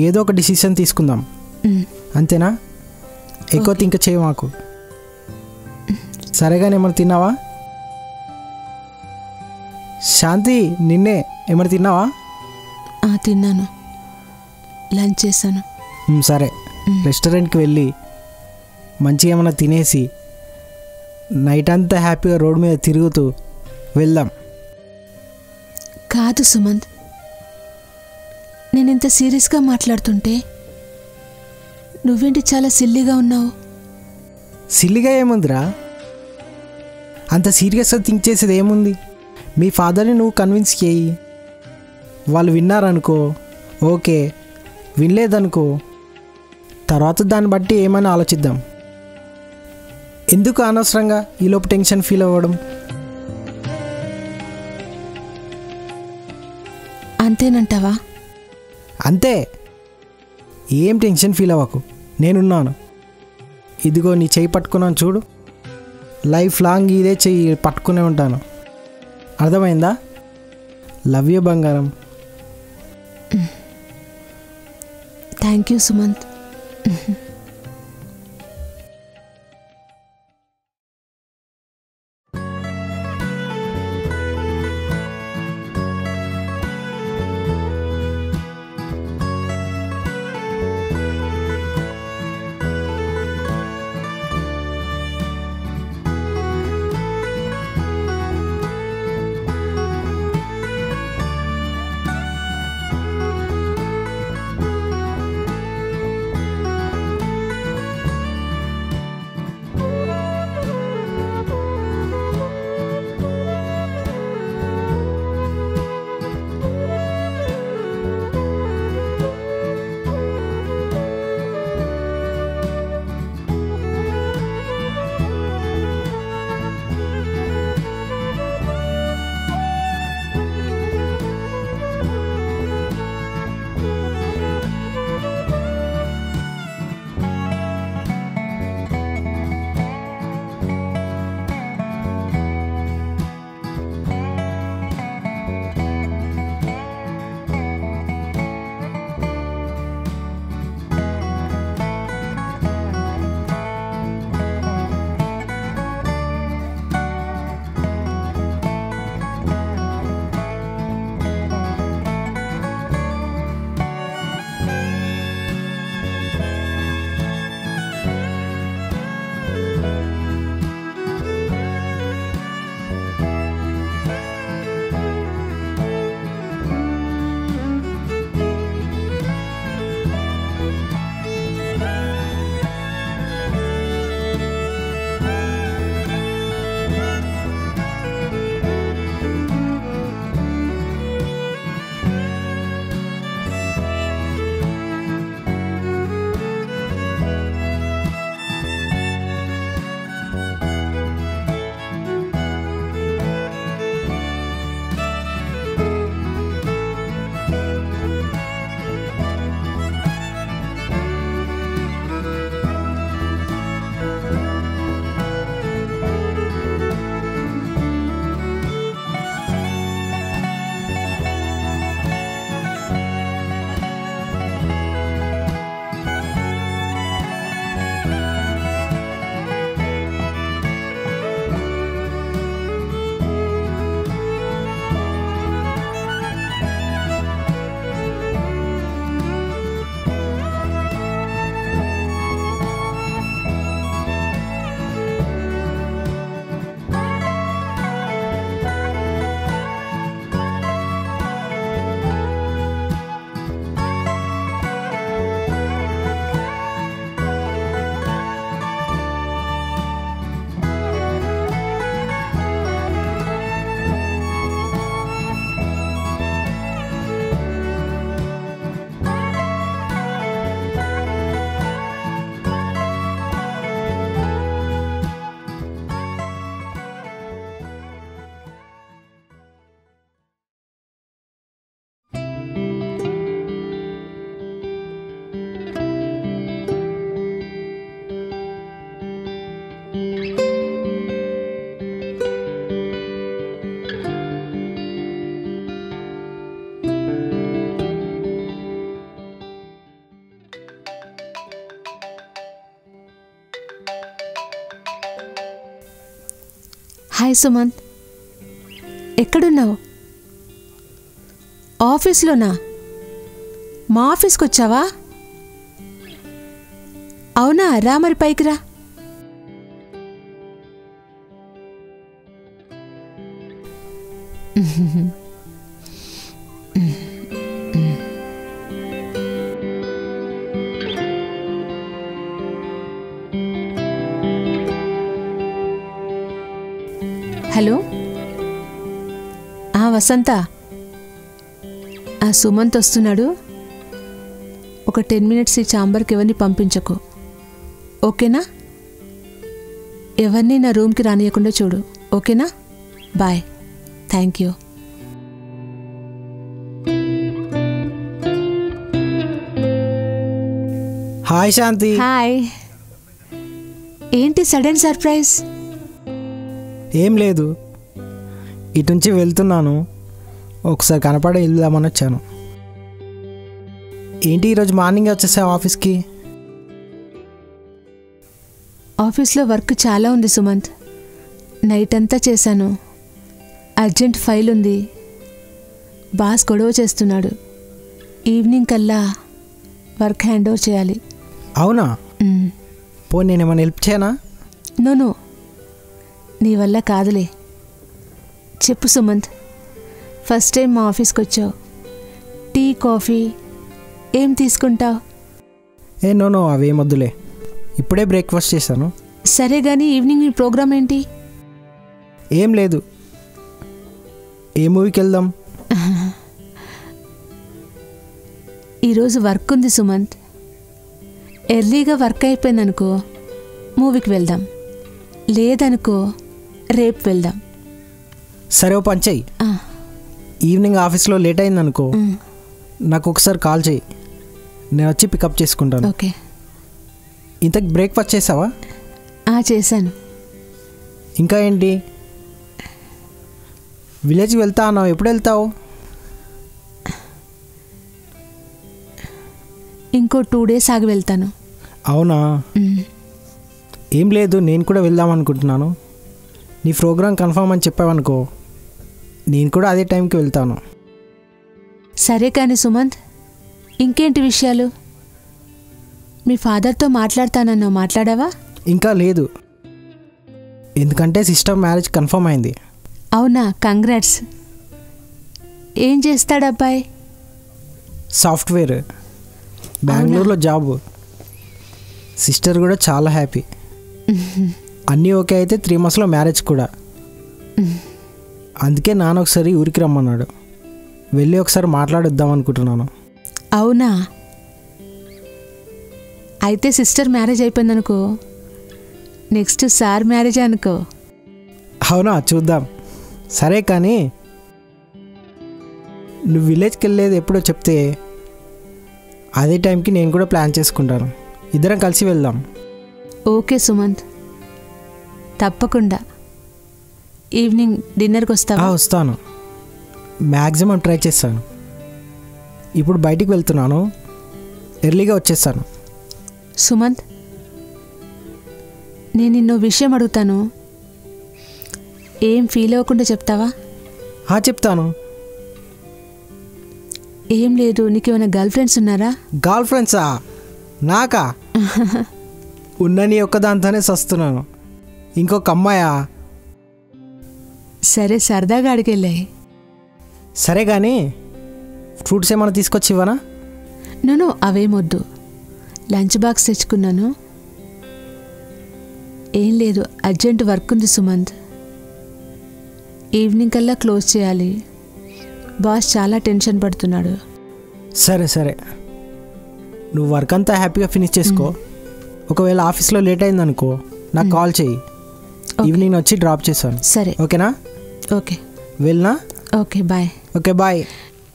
[SPEAKER 2] ఏదో ఒక డిసిషన్ తీసుకుందాం, అంతేనా? ఎక్కువ థింక్ చేయ మాకు. సరేగానే ఏమైనా తిన్నావా? శాంతి, నిన్నే ఏమైనా తిన్నావా?
[SPEAKER 6] తిన్నాను, లంచ్ చేశాను.
[SPEAKER 2] సరే, రెస్టారెంట్కి వెళ్ళి మంచిగా ఏమైనా తినేసి నైట్ అంతా హ్యాపీగా రోడ్ మీద తిరుగుతూ వెళ్దాం.
[SPEAKER 6] కాదు సుమంత్, నేను ఇంత సీరియస్గా మాట్లాడుతుంటే నువ్వేంటి చాలా సిల్లీగా ఉన్నావు?
[SPEAKER 2] సిల్లిగా ఏముందిరా? అంత సీరియస్గా థింక్ చేసేది ఏముంది? మీ ఫాదర్ని నువ్వు కన్విన్స్ చేయి. వాళ్ళు విన్నారనుకో ఓకే, వినలేదనుకో తర్వాత దాన్ని బట్టి ఏమైనా ఆలోచిద్దాం. ఎందుకు అనవసరంగా ఈలోపు టెన్షన్ ఫీల్ అవ్వడం?
[SPEAKER 6] అంతేనంటావా?
[SPEAKER 2] అంతే, ఏం టెన్షన్ ఫీల్ అవ్వకు, నేనున్నాను. ఇదిగో నీ చెయ్యి పట్టుకున్నాను చూడు, లైఫ్ లాంగ్ ఇదే చెయ్యి పట్టుకునే ఉంటాను. అర్థమైందా? లవ్ యూ బంగారం.
[SPEAKER 6] Thank you Sumanth. Hi Sumanth, ఎక్కడున్నావు? ఆఫీస్లోనా? మా ఆఫీస్కి వచ్చావా? అవునా, రా మరి పైకి రా. హలో, వసంత, సుమంత్ వస్తున్నాడు. ఒక 10 minutes ఈ ఛాంబర్కి ఎవరిని పంపించకు, ఓకేనా? ఎవరిని నా రూమ్కి రానియకుండా చూడు, ఓకేనా? Bye. Thank you.
[SPEAKER 2] Hi Shanti.
[SPEAKER 6] Hi. ఏంటి సడన్ సర్ప్రైజ్?
[SPEAKER 2] ఏం లేదు, ఇటు నుంచి వెళ్తున్నాను, ఒకసారి కనపడే వెళ్దామని వచ్చాను. ఏంటి ఈరోజు మార్నింగ్ వచ్చేసావు ఆఫీస్కి?
[SPEAKER 6] ఆఫీస్లో వర్క్ చాలా ఉంది సుమంత్. నైట్ అంతా చేశాను. అర్జెంట్ ఫైల్ ఉంది. బాస్ గొడవ చేస్తున్నాడు. ఈవినింగ్ కల్లా వర్క్ హ్యాండ్ ఓవర్ చేయాలి.
[SPEAKER 2] అవునా? పో, నేను ఏమైనా హెల్ప్ చేయనా?
[SPEAKER 6] నో, నీ వల్ల కాదులే. చెప్పు సుమంత్, ఫస్ట్ టైం మా ఆఫీస్కి వచ్చావు. టీ, కాఫీ ఏం తీసుకుంటావు?
[SPEAKER 2] నో అవేమొద్దులే, ఇప్పుడే బ్రేక్ఫాస్ట్ చేశాను.
[SPEAKER 6] సరే కానీ ఈవినింగ్ నీ ప్రోగ్రామ్ ఏంటి?
[SPEAKER 2] ఏం లేదు, ఏ మూవీకి వెళ్దాం?
[SPEAKER 6] ఈరోజు వర్క్ ఉంది సుమంత్. ఎర్లీగా వర్క్ అయిపోయిందనుకో మూవీకి వెళ్దాం, లేదనుకో రేపు వెళ్దాం.
[SPEAKER 2] సరే, ఓ పని చెయ్యి. ఈవినింగ్ ఆఫీస్లో లేట్ అయిందనుకో నాకు ఒకసారి కాల్ చెయ్యి, నేను వచ్చి పికప్ చేసుకుంటాను.
[SPEAKER 6] ఓకే.
[SPEAKER 2] ఇంతకు బ్రేక్ఫాస్ట్ చేసావా?
[SPEAKER 6] చేశాను.
[SPEAKER 2] ఇంకా ఏంటి? విలేజ్కి వెళ్తా అన్నావు, ఎప్పుడు వెళ్తావు?
[SPEAKER 6] ఇంకో 2 days ఆగి వెళ్తాను.
[SPEAKER 2] అవునా? ఏం లేదు, నేను కూడా వెళ్దాం అనుకుంటున్నాను. నీ ప్రోగ్రామ్ కన్ఫర్మ్ అని చెప్పావనుకో, నేను కూడా అదే టైంకి వెళ్తాను.
[SPEAKER 6] సరే కానీ సుమంత్, ఇంకేంటి విషయాలు? మీ ఫాదర్తో మాట్లాడతానన్నావు, మాట్లాడావా?
[SPEAKER 2] ఇంకా లేదు, ఎందుకంటే సిస్టర్ మ్యారేజ్ కన్ఫర్మ్ అయింది.
[SPEAKER 6] అవునా? కంగ్రాట్స్. ఏం చేస్తాడు అబ్బాయి?
[SPEAKER 2] సాఫ్ట్వేర్, బెంగళూరులో జాబ్. సిస్టర్ కూడా చాలా హ్యాపీ. అన్నీ ఓకే అయితే 3 monthsలో మ్యారేజ్ కూడా. అందుకే నాన్న ఒకసారి ఊరికి రమ్మన్నాడు, వెళ్ళి ఒకసారి మాట్లాడొద్దాం అనుకుంటున్నాను.
[SPEAKER 6] అవునా? అయితే సిస్టర్ మ్యారేజ్ అయిపోయిందనుకో, నెక్స్ట్ సార్ మ్యారేజ్ అనుకో.
[SPEAKER 2] అవునా? చూద్దాం. సరే కానీ నువ్వు విలేజ్కి వెళ్ళేది ఎప్పుడో చెప్తే అదే టైంకి నేను కూడా ప్లాన్ చేసుకుంటాను, ఇద్దరం కలిసి వెళ్దాం.
[SPEAKER 6] ఓకే సుమంత్, తప్పకుండా. ఈవినింగ్ డిన్నర్కి వస్తావా?
[SPEAKER 2] వస్తాను, మ్యాక్సిమం ట్రై చేస్తాను. ఇప్పుడు బయటికి వెళ్తున్నాను, ఎర్లీగా వచ్చేస్తాను.
[SPEAKER 6] సుమంత్, నేను నిన్నో విషయం అడుగుతాను, ఏం ఫీల్ అవ్వకుండా చెప్తావా?
[SPEAKER 2] చెప్తాను.
[SPEAKER 6] ఏం లేదు, నీకేమైనా గర్ల్ ఫ్రెండ్స్ ఉన్నారా?
[SPEAKER 2] గర్ల్ ఫ్రెండ్సా? నాకా? ఉన్నని ఒక్కదాంతోనే సస్తున్నాను, ఇంకొక అమ్మాయా?
[SPEAKER 6] సరే, సరదాగా అడిగెళ్ళాయి.
[SPEAKER 2] సరే కానీ ఫ్రూట్స్ ఏమైనా తీసుకొచ్చి ఇవ్వనా?
[SPEAKER 6] నో, అవేమొద్దు. లంచ్ బాక్స్ తెచ్చుకున్నాను. ఏం లేదు, అర్జెంట్ వర్క్ ఉంది సుమంత్. ఈవినింగ్ కల్లా క్లోజ్ చేయాలి. బాస్ చాలా టెన్షన్ పడుతున్నాడు.
[SPEAKER 2] సరే సరే, నువ్వు వర్క్ అంతా హ్యాపీగా ఫినిష్ చేసుకో. ఒకవేళ ఆఫీస్లో లేట్ అయిందనుకో నాకు కాల్ చేయి, ఈవినింగ్ వచ్చి డ్రాప్ చేశాను.
[SPEAKER 6] సరే,
[SPEAKER 2] ఓకేనా?
[SPEAKER 6] ఓకే.
[SPEAKER 2] వెళ్ళనా?
[SPEAKER 6] Okay, bye.
[SPEAKER 2] Okay, bye.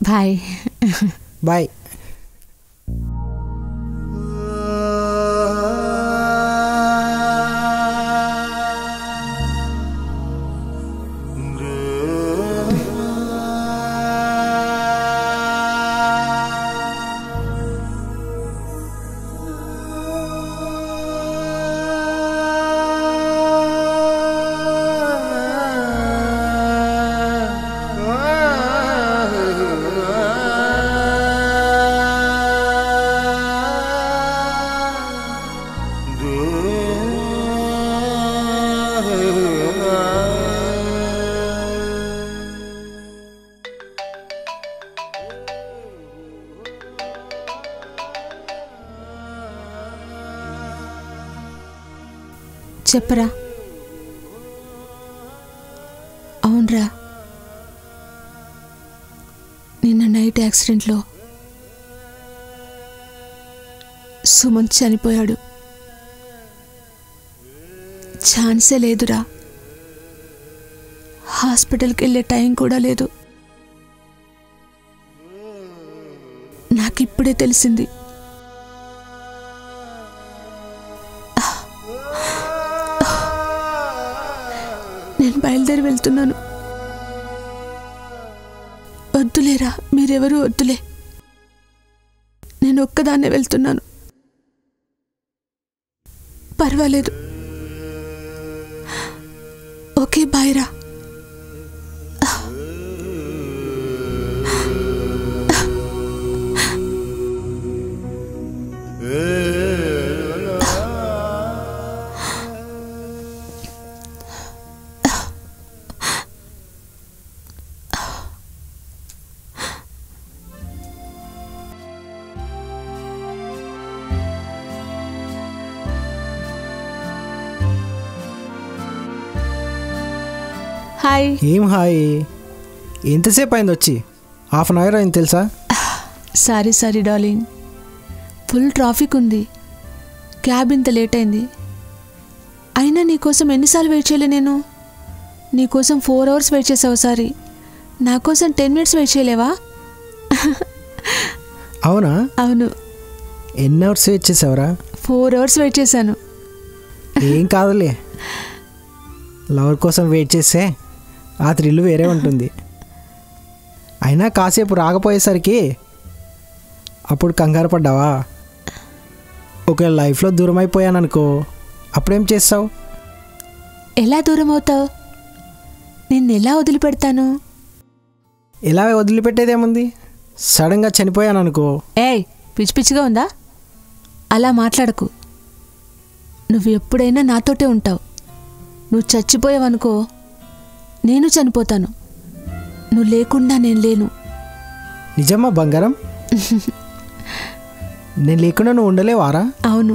[SPEAKER 6] Bye.
[SPEAKER 2] Bye.
[SPEAKER 6] చెప్పరా. అవునరా, నిన్న నైట్ యాక్సిడెంట్లో సుమంత్ చనిపోయాడు. ఛాన్సే లేదురా. హాస్పిటల్కి వెళ్ళే టైం కూడా లేదు. నాకిప్పుడే తెలిసింది. నేను బయలుదేరి వెళ్తున్నాను. వద్దులేరా, మీరెవరూ వద్దులే. నేను ఒక్కదాన్నే వెళ్తున్నాను. పర్వాలేదు. ఓకే, బాయ్ రా. హాయ్.
[SPEAKER 2] ఏం హాయ్? ఎంతసేపు అయింది వచ్చి? హాఫ్ అన్ అవర్ అయింది తెలుసా?
[SPEAKER 6] సారీ డార్లింగ్, ఫుల్ ట్రాఫిక్ ఉంది. క్యాబ్ ఇంత లేట్ అయింది. అయినా నీకోసం ఎన్నిసార్లు వెయిట్ చేయలే నేను? నీకోసం 4 hours వెయిట్ చేసావు ఒకసారి. నా కోసం 10 minutes వెయిట్ చేయలేవా?
[SPEAKER 2] అవునా?
[SPEAKER 6] అవును.
[SPEAKER 2] ఎన్ని అవర్స్ వెయిట్ చేసావురా?
[SPEAKER 6] 4 hours వెయిట్ చేశాను.
[SPEAKER 2] ఏం కాదులే, లవర్ కోసం వెయిట్ చేస్తే ఆ థ్రిల్ వేరే ఉంటుంది. అయినా కాసేపు రాకపోయేసరికి అప్పుడు కంగారు పడ్డావా? ఒకవేళ లైఫ్లో దూరం అయిపోయాను అనుకో, అప్పుడేం చేస్తావు?
[SPEAKER 6] ఎలా దూరం అవుతావు? నిన్ను ఎలా వదిలిపెడతాను?
[SPEAKER 2] ఎలా వదిలిపెట్టేదేముంది? సడన్గా చనిపోయాను అనుకో.
[SPEAKER 6] ఏయ్, పిచ్చి పిచ్చిగా ఉందా? అలా మాట్లాడకు. నువ్వు ఎప్పుడైనా నాతోటే ఉంటావు. నువ్వు చచ్చిపోయావనుకో, నేను చనిపోతాను. నువ్వు లేకుండా నేను లేను.
[SPEAKER 2] నిజమా బంగారం? నేను లేకుండా నువ్వు ఉండలేవారా?
[SPEAKER 6] అవును,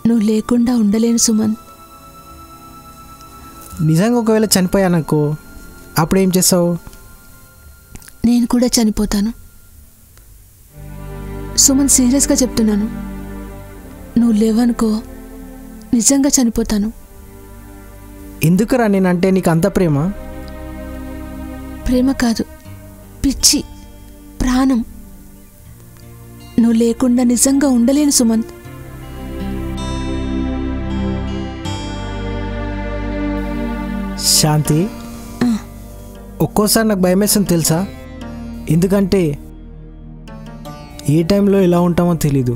[SPEAKER 6] నువ్వు లేకుండా ఉండలేను సుమన్.
[SPEAKER 2] నిజంగా ఒకవేళ చనిపోయాననుకో, అప్పుడేం చేస్తావు?
[SPEAKER 6] నేను కూడా చనిపోతాను సుమన్, సీరియస్గా చెప్తున్నాను. నువ్వు లేవనుకో, నిజంగా చనిపోతాను.
[SPEAKER 2] ఎందుకురా నేనంటే నీకు అంత ప్రేమ?
[SPEAKER 6] ప్రేమ కాదు, పిచ్చి, ప్రాణం. నువ్వు లేకుండా నిజంగా ఉండలేను సుమంత్.
[SPEAKER 2] శాంతి, ఒక్కోసారి నాకు భయమేస్తుంది తెలుసా? ఎందుకంటే ఏ టైంలో ఎలా ఉంటామో తెలీదు.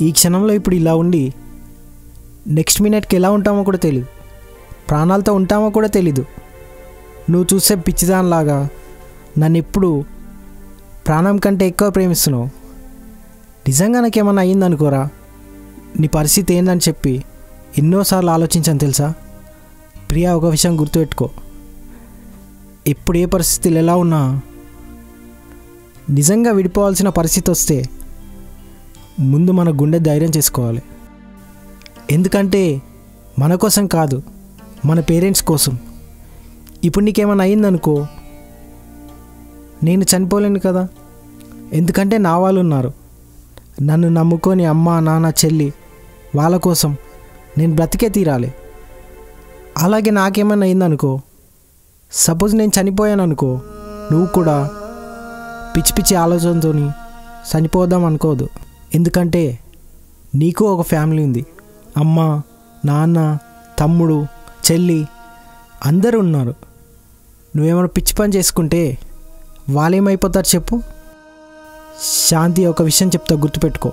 [SPEAKER 2] ఈ క్షణంలో ఇప్పుడు ఇలా ఉండి నెక్స్ట్ మినిట్కి ఎలా ఉంటామో కూడా తెలీదు. ప్రాణాలతో ఉంటామో కూడా తెలీదు. నువ్వు చూసే పిచ్చిదానిలాగా నన్ను ఎప్పుడు ప్రాణం కంటే ఎక్కువ ప్రేమిస్తున్నావు. నిజంగా నాకేమన్నా అయ్యిందనుకోరా, నీ పరిస్థితి ఏందని చెప్పి ఎన్నోసార్లు ఆలోచించాను తెలుసా? ప్రియా, ఒక విషయం గుర్తుపెట్టుకో. ఎప్పుడు ఏ పరిస్థితులు ఎలా ఉన్నా, నిజంగా విడిపోవాల్సిన పరిస్థితి వస్తే ముందు మన గుండె ధైర్యం చేసుకోవాలి. ఎందుకంటే మన కోసం కాదు, మన పేరెంట్స్ కోసం. ఇప్పుడు నీకేమైనా అయ్యిందనుకో, నేను చనిపోలేను కదా. ఎందుకంటే నా వాళ్ళు ఉన్నారు, నన్ను నమ్ముకొని అమ్మ, నాన్న, చెల్లి, వాళ్ళ కోసం నేను బ్రతికే తీరాలి. అలాగే నాకేమైనా అయిందనుకో, సపోజ్ నేను చనిపోయాను అనుకో, నువ్వు కూడా పిచ్చి పిచ్చి ఆలోచనతో చనిపోదాం అనుకోదు. ఎందుకంటే నీకు ఒక ఫ్యామిలీ ఉంది. అమ్మ, నాన్న, తమ్ముడు, చెల్లి అందరూ ఉన్నారు. నువ్వేమైనా పిచ్చి పని చేసుకుంటే వాళ్ళేమైపోతారు చెప్పు? శాంతి, ఒక విషయం చెప్తా, గుర్తుపెట్టుకో.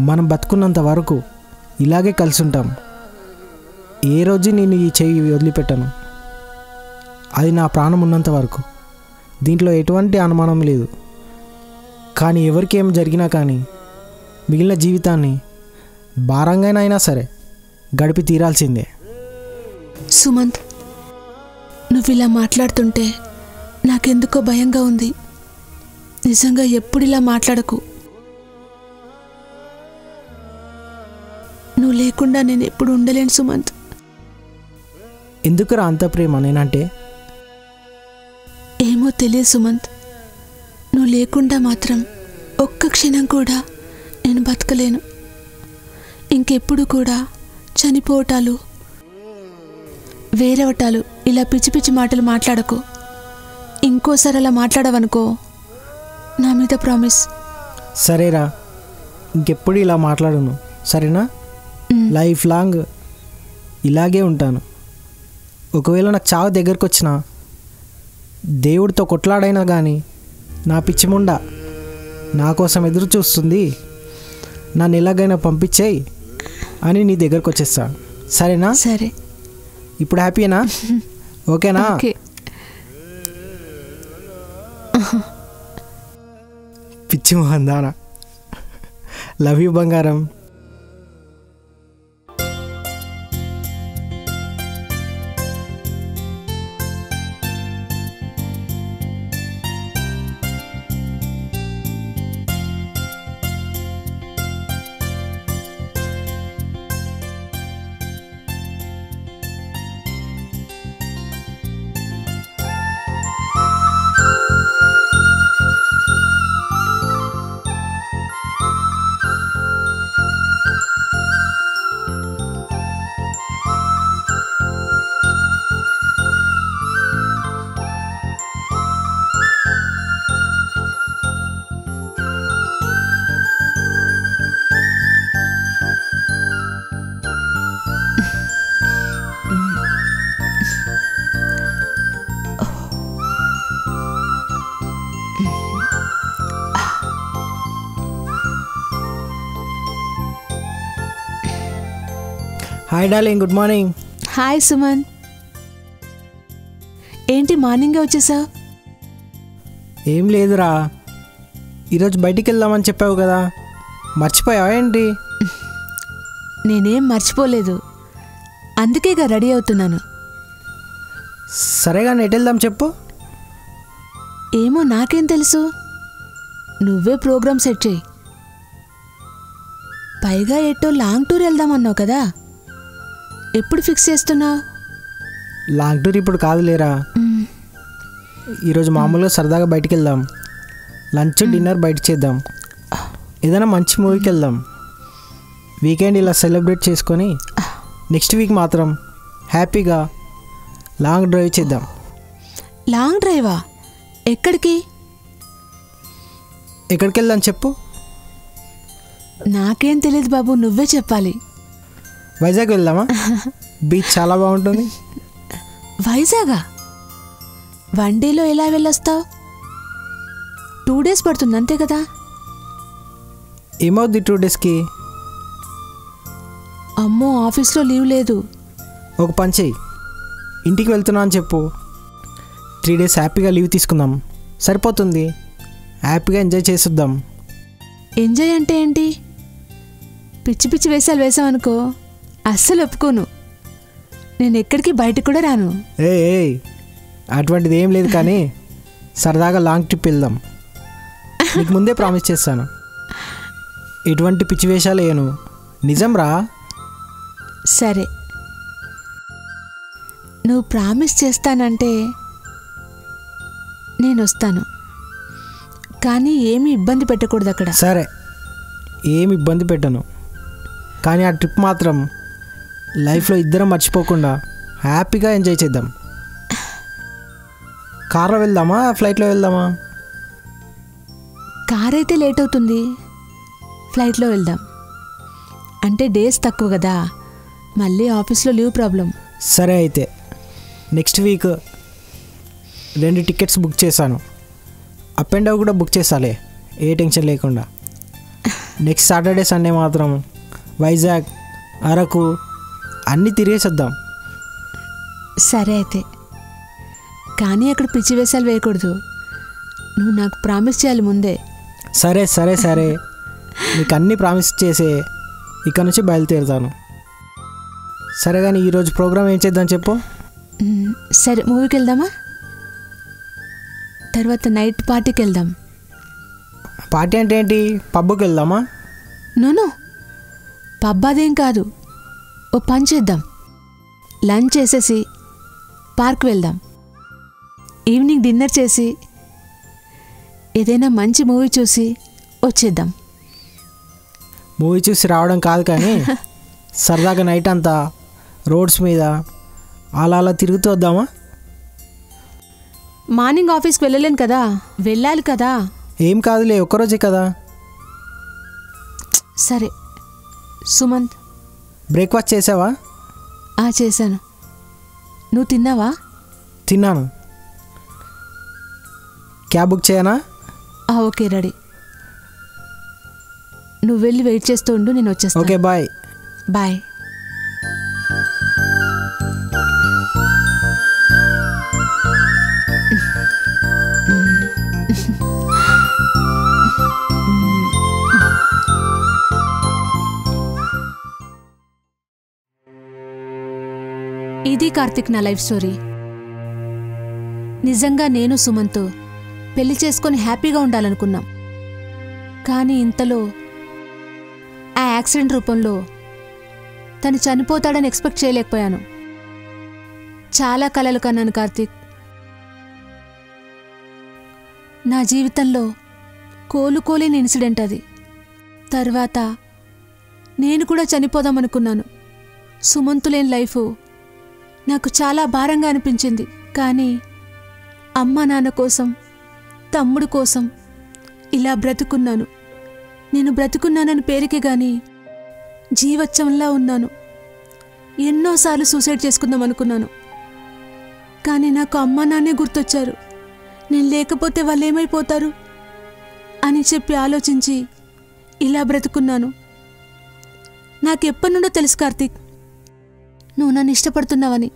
[SPEAKER 2] మనం బతుకున్నంత వరకు ఇలాగే కలిసి ఉంటాం. ఏ రోజు నేను ఈ చెయ్యి వదిలిపెట్టాను. అది నా ప్రాణం ఉన్నంత వరకు. దీంట్లో ఎటువంటి అనుమానం లేదు. కానీ ఎవరికి ఏం జరిగినా కానీ మిగిలిన జీవితాన్ని భారంగానైనా సరే గడిపి తీరాల్సిందే.
[SPEAKER 6] సుమంత్, నువ్వు ఇలా మాట్లాడుతుంటే నాకెందుకో భయంగా ఉంది. నిజంగా ఎప్పుడు ఇలా మాట్లాడకు. నువ్వు లేకుండా నేను ఎప్పుడు ఉండలేను సుమంత్.
[SPEAKER 2] ఎందుకురా అంత ప్రేమ నేనంటే?
[SPEAKER 6] ఏమో తెలియదు సుమంత్, నువ్వు లేకుండా మాత్రం ఒక్క క్షణం కూడా నేను బతకలేను. ఇంకెప్పుడు కూడా చనిపోవటాలు, వేరేవటాలు, ఇలా పిచ్చి పిచ్చి మాటలు మాట్లాడకు. ఇంకోసారి అలా మాట్లాడవనుకో, నా మీద ప్రామిస్.
[SPEAKER 2] సరేరా, ఇంకెప్పుడు ఇలా మాట్లాడను, సరేనా? లైఫ్ లాంగ్ ఇలాగే ఉంటాను. ఒకవేళ నాకు చావు దగ్గరకు వచ్చినా, దేవుడితో కొట్లాడైనా కానీ నా పిచ్చిముండ నా కోసం ఎదురు చూస్తుంది, నన్ను ఎలాగైనా పంపించేయి అని నీ దగ్గరకు వచ్చేస్తా, సరేనా?
[SPEAKER 6] సరే.
[SPEAKER 2] ఇప్పుడు హ్యాపీనా? ఓకేనా?
[SPEAKER 6] ఓకే.
[SPEAKER 2] పిచ్చి మొహం దానా. లవ్ యూ బంగారం. Hi darling, good morning.
[SPEAKER 6] Hi Suman, ఏంటి మార్నింగే వచ్చేసావు?
[SPEAKER 2] ఏం లేదురా, ఈరోజు బయటికి వెళ్దామని చెప్పావు కదా, మర్చిపోయావా ఏంటి?
[SPEAKER 6] నేనేం మర్చిపోలేదు, అందుకేగా రెడీ అవుతున్నాను.
[SPEAKER 2] సరేగా, ఎటు వెళ్దాం చెప్పు.
[SPEAKER 6] ఏమో నాకేం తెలుసు, నువ్వే ప్రోగ్రామ్ సెట్ చేయి. పైగా ఎటో లాంగ్ టూర్ వెళ్దామన్నావు కదా, ఎప్పుడు ఫిక్స్ చేస్తున్నావు?
[SPEAKER 2] లాంగ్ టూర్ ఇప్పుడు కాదులేరా, ఈరోజు మామూలుగా సరదాగా బయటికి వెళ్దాం, లంచ్ డిన్నర్ బయట చేద్దాం, ఏదైనా మంచి మూవీకి వెళ్దాం. వీకెండ్ ఇలా సెలబ్రేట్ చేసుకొని నెక్స్ట్ వీక్ మాత్రం హ్యాపీగా లాంగ్ డ్రైవ్ చేద్దాం.
[SPEAKER 6] లాంగ్ డ్రైవా? ఎక్కడికి?
[SPEAKER 2] ఎక్కడికి వెళ్దాం చెప్పు.
[SPEAKER 6] నాకేం తెలియదు బాబు, నువ్వే చెప్పాలి.
[SPEAKER 2] వైజాగ్ వెళ్దామా? బీచ్ చాలా బాగుంటుంది.
[SPEAKER 6] వైజాగా? వన్ డేలో ఎలా వెళ్ళొస్తావు? 2 days పడుతుంది అంతే కదా?
[SPEAKER 2] ఏమవుద్ది 2 daysకి?
[SPEAKER 6] అమ్మో, ఆఫీస్లో లీవ్ లేదు.
[SPEAKER 2] ఒక పని చెయ్యి, ఇంటికి వెళ్తున్నా అని చెప్పు, 3 days హ్యాపీగా లీవ్ తీసుకుందాం, సరిపోతుంది. హ్యాపీగా ఎంజాయ్ చేసిద్దాం.
[SPEAKER 6] ఎంజాయ్ అంటే ఏంటి? పిచ్చి పిచ్చి వేషాలు వేసామనుకో అస్సలు ఒప్పుకోను. నేను ఎక్కడికి బయటకు కూడా రాను.
[SPEAKER 2] ఏ అటువంటిది ఏం లేదు, కానీ సరదాగా లాంగ్ ట్రిప్ వెళ్దాం. నీకు ముందే ప్రామిస్ చేస్తాను, ఎటువంటి పిచ్చి వేషాలు వేయను, నిజం రా.
[SPEAKER 6] సరే, నువ్వు ప్రామిస్ చేస్తానంటే నేను వస్తాను, కానీ ఏమీ ఇబ్బంది పెట్టకూడదు అక్కడ.
[SPEAKER 2] సరే, ఏమి ఇబ్బంది పెట్టను, కానీ ఆ ట్రిప్ మాత్రం లైఫ్లో ఇద్దరం మర్చిపోకుండా హ్యాపీగా ఎంజాయ్ చేద్దాం. కార్లో వెళ్దామా, ఫ్లైట్లో వెళ్దామా?
[SPEAKER 6] కార్ అయితే లేట్ అవుతుంది, ఫ్లైట్లో వెళ్దాం. అంటే డేస్ తక్కువ కదా, మళ్ళీ ఆఫీస్లో లీవ్ ప్రాబ్లం.
[SPEAKER 2] సరే అయితే, నెక్స్ట్ వీక్ 2 tickets బుక్ చేశాను, అప్ అండ్ డౌన్ కూడా బుక్ చేసాలే, ఏ టెన్షన్ లేకుండా. నెక్స్ట్ సాటర్డే సండే మాత్రం వైజాగ్, అరకు అన్నీ తిరిగేసేద్దాం.
[SPEAKER 6] సరే అయితే, కానీ అక్కడ పిచ్చి వేషాలు వేయకూడదు. నువ్వు నాకు ప్రామిస్ చేయాలి ముందే.
[SPEAKER 2] సరే సరే సరే, నీకు అన్నీ ప్రామిస్ చేసే ఇక్కడ నుంచి బయలుదేరుతాను. సరే, కానీ ఈరోజు ప్రోగ్రామ్ ఏం చేద్దాం చెప్పు.
[SPEAKER 6] సరే, మూవీకి వెళ్దామా? తర్వాత నైట్ పార్టీకి వెళ్దాం.
[SPEAKER 2] పార్టీ అంటే ఏంటి? పబ్కి వెళ్దామా?
[SPEAKER 6] నో, పబ్ అదేం కాదు, ఓ పని చేద్దాం, లంచ్ చేసేసి పార్క్ వెళ్దాం. ఈవినింగ్ డిన్నర్ చేసి ఏదైనా మంచి మూవీ చూసి వచ్చేద్దాం.
[SPEAKER 2] మూవీ చూసి రావడం కాదు కానీ సరదాగా నైట్ అంతా రోడ్స్ మీద అలా అలా తిరుగుతూ వద్దామా?
[SPEAKER 6] మార్నింగ్ ఆఫీస్కి వెళ్ళలేను కదా, వెళ్ళాలి కదా.
[SPEAKER 2] ఏం కాదులే, ఒక్కరోజే కదా.
[SPEAKER 6] సరే సుమంత్.
[SPEAKER 2] బ్రేక్ఫాస్ట్ చేసావా?
[SPEAKER 6] చేశాను. నువ్వు తిన్నావా?
[SPEAKER 2] తిన్నాను. క్యాబ్ బుక్ చేయనా?
[SPEAKER 6] Okay, ready. నువ్వు వెళ్ళి వెయిట్ చేస్తూ ఉండు, నేను వచ్చేస్తాను.
[SPEAKER 2] Okay, bye.
[SPEAKER 6] బాయ్. ఇది కార్తిక్ నా లైఫ్ స్టోరీ. నిజంగా నేను సుమంత్ పెళ్లి చేసుకొని హ్యాపీగా ఉండాలనుకున్నాం. కానీ ఇంతలో ఆ యాక్సిడెంట్ రూపంలో తను చనిపోతాడని ఎక్స్పెక్ట్ చేయలేకపోయాను. చాలా కలలు కన్నాను కార్తిక్. నా జీవితంలో కోలుకోలేని ఇన్సిడెంట్ అది. తర్వాత నేను కూడా చనిపోదామనుకున్నాను. సుమంతు లేని లైఫ్ నాకు చాలా భారంగా అనిపించింది. కానీ అమ్మ నాన్న కోసం, తమ్ముడు కోసం ఇలా బ్రతుకున్నాను. నేను బ్రతుకున్నానని పేరుకే గాని జీవచ్చంలా ఉన్నాను. ఎన్నోసార్లు సూసైడ్ చేసుకుందాం అనుకున్నాను. కానీ నాకు అమ్మ నాన్నే గుర్తొచ్చారు. నేను లేకపోతే వాళ్ళు ఏమైపోతారు అని చెప్పి ఆలోచించి ఇలా బ్రతుకున్నాను. నాకెప్పటి నుండో తెలుసు కార్తీక్, నువ్వు నన్ను ఇష్టపడుతున్నావని.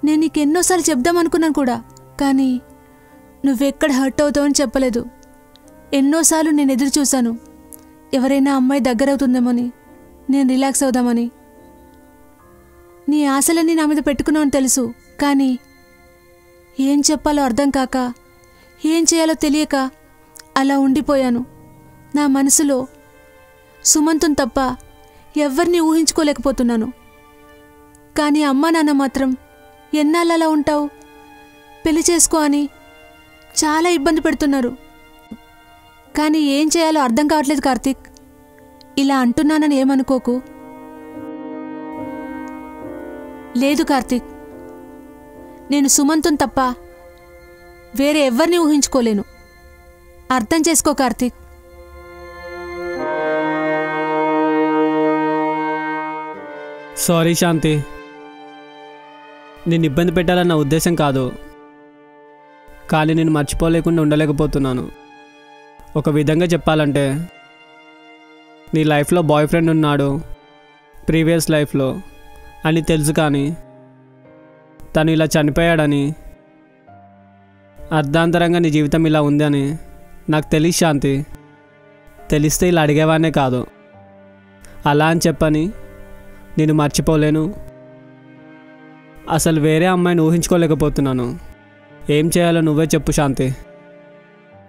[SPEAKER 6] నేను నీకు ఎన్నోసార్లు చెప్దామనుకున్నాను కూడా, కానీ నువ్వెక్కడ హర్ట్ అవుతావని చెప్పలేదు. ఎన్నోసార్లు నేను ఎదురు చూశాను, ఎవరైనా అమ్మాయి దగ్గరవుతుందేమోని, నేను రిలాక్స్ అవుదామని. నీ ఆశలన్నీ నా మీద పెట్టుకున్నావని తెలుసు. కానీ ఏం చెప్పాలో అర్థం కాక, ఏం చేయాలో తెలియక అలా ఉండిపోయాను. నా మనసులో సుమంతుని తప్ప ఎవరిని ఊహించుకోలేకపోతున్నాను. కానీ అమ్మా నాన్న మాత్రం ఎన్నాళ్ళు అలా ఉంటావు, పెళ్లి చేసుకో అని చాలా ఇబ్బంది పెడుతున్నారు. కానీ ఏం చేయాలో అర్థం కావట్లేదు కార్తీక్. ఇలా అంటున్నానని ఏమనుకోకు. లేదు కార్తీక్, నేను సుమంతుని తప్ప వేరే ఎవరిని ఊహించుకోలేను. అర్థం చేసుకో కార్తీక్.
[SPEAKER 4] సారీ శాంతి, నేను ఇబ్బంది పెట్టాలన్న ఉద్దేశం కాదు. కానీ నేను మర్చిపోలేకుండా ఉండలేకపోతున్నాను. ఒక విధంగా చెప్పాలంటే, నీ లైఫ్లో బాయ్ ఫ్రెండ్ ఉన్నాడు ప్రీవియస్ లైఫ్లో అని తెలుసు. కానీ తను ఇలా చనిపోయాడని, అర్ధాంతరంగా నీ జీవితం ఇలా ఉందని నాకు తెలియదు శాంతి. తెలిస్తే ఇలా అడిగేవానే కాదు. అలా అని చెప్పని నేను మర్చిపోలేను. అసలు వేరే అమ్మాయిని ఊహించుకోలేకపోతున్నాను. ఏం చేయాలో నువ్వే చెప్పు శాంతి.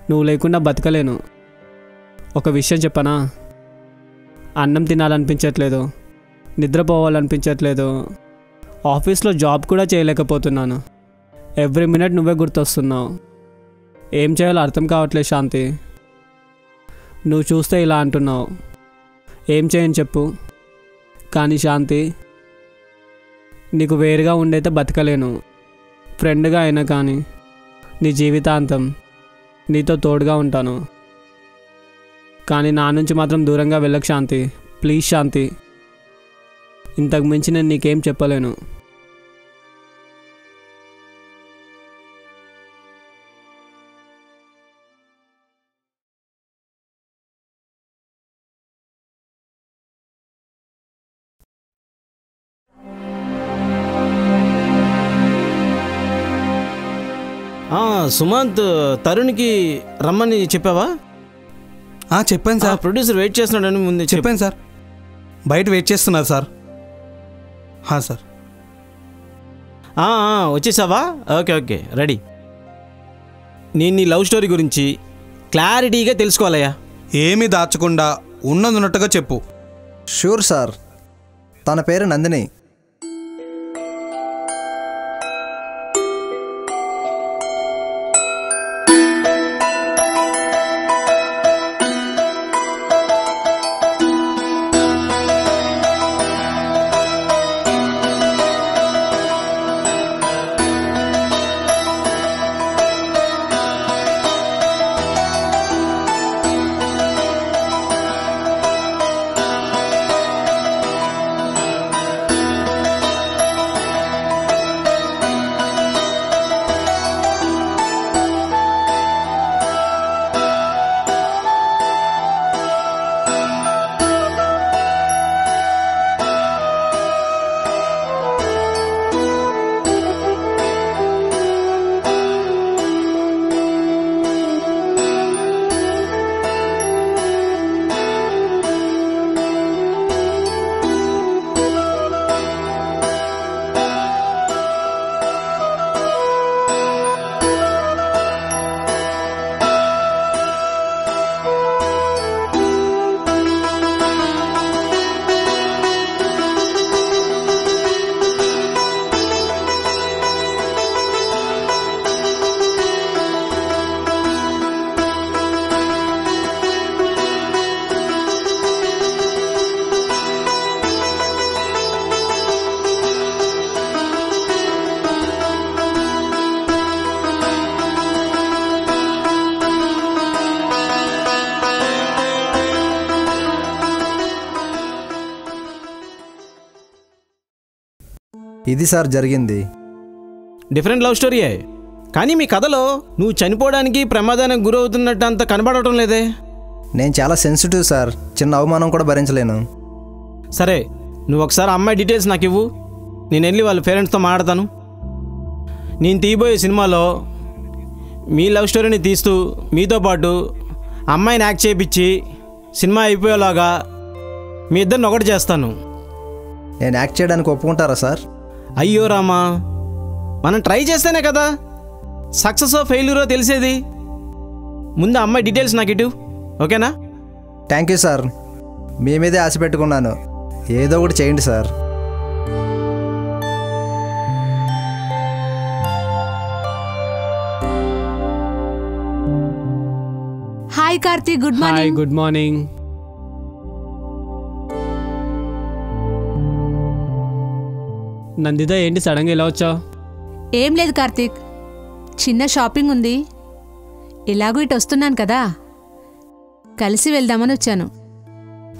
[SPEAKER 4] నువ్వు లేకుండా బతకలేను. ఒక విషయం చెప్పనా, అన్నం తినాలనిపించట్లేదు, నిద్రపోవాలనిపించట్లేదు, ఆఫీస్లో జాబ్ కూడా చేయలేకపోతున్నాను. ఎవ్రీ మినిట్ నువ్వే గుర్తొస్తున్నావు. ఏం చేయాలో అర్థం కావట్లేదు శాంతి. నువ్వు చూస్తే ఇలా అంటున్నావు, ఏం చేయని చెప్పు. కానీ శాంతి, నీకు వేరుగా ఉండైతే బతకలేను. ఫ్రెండ్గా అయినా కానీ నీ జీవితాంతం నీతో తోడుగా ఉంటాను. కానీ నా నుంచి మాత్రం దూరంగా వెళ్ళకు శాంతి. ప్లీజ్ శాంతి, ఇంతకు మించి నేను నీకేం చెప్పలేను.
[SPEAKER 1] సుమంత్ తరుణ్కి రమ్మని చెప్పావా?
[SPEAKER 3] చెప్పాను సార్.
[SPEAKER 1] ప్రొడ్యూసర్ వెయిట్ చేస్తున్నాడని ముందు
[SPEAKER 3] చెప్పాను సార్. బయట వెయిట్ చేస్తున్నారు సార్. సార్
[SPEAKER 1] వచ్చేసావా? Okay okay, ready. నేను నీ లవ్ స్టోరీ గురించి క్లారిటీగా తెలుసుకోవాలయ్యా.
[SPEAKER 3] ఏమీ దాచకుండా ఉన్నదన్నట్టుగా చెప్పు.
[SPEAKER 7] Sure sir. తన పేరు నందిని. ఇది సార్ జరిగింది.
[SPEAKER 1] డిఫరెంట్ లవ్ స్టోరీయే, కానీ మీ కథలో నువ్వు చనిపోవడానికి ప్రమాదానికి గురవుతున్నట్టు అంత కనబడటం లేదే.
[SPEAKER 7] నేను చాలా సెన్సిటివ్ సార్, చిన్న అవమానం కూడా భరించలేను.
[SPEAKER 1] సరే, నువ్వు ఒకసారి అమ్మాయి డీటెయిల్స్ నాకు ఇవ్వు, నేను వెళ్ళి వాళ్ళ పేరెంట్స్తో మాట్లాడతాను. నేను తీయబోయే సినిమాలో మీ లవ్ స్టోరీని తీస్తూ మీతో పాటు అమ్మాయిని యాక్ట్ చేయించి సినిమా అయిపోయేలాగా మీ ఇద్దరిని ఒకటి చేస్తాను.
[SPEAKER 7] నేను యాక్ట్ చేయడానికి ఒప్పుకుంటారా సార్?
[SPEAKER 1] అయ్యో రామా, మనం ట్రై చేస్తేనే కదా సక్సెస్ ఫెయిల్యూరో తెలిసేది. ముందు అమ్మాయి డీటెయిల్స్ నాకు ఇటు, ఓకేనా?
[SPEAKER 7] థ్యాంక్ యూ సార్, మీ మీదే ఆశ పెట్టుకున్నాను, ఏదో ఒకటి చేయండి sir.
[SPEAKER 6] Hi Karthik, good
[SPEAKER 4] hi,
[SPEAKER 6] morning.
[SPEAKER 4] Good morning. Nandita, ఏంటి సడన్గా ఇలా వచ్చావు?
[SPEAKER 6] ఏం లేదు కార్తీక్, చిన్న షాపింగ్ ఉంది, ఇలాగూ ఇటు వస్తున్నాను కదా, కలిసి వెళ్దామని వచ్చాను.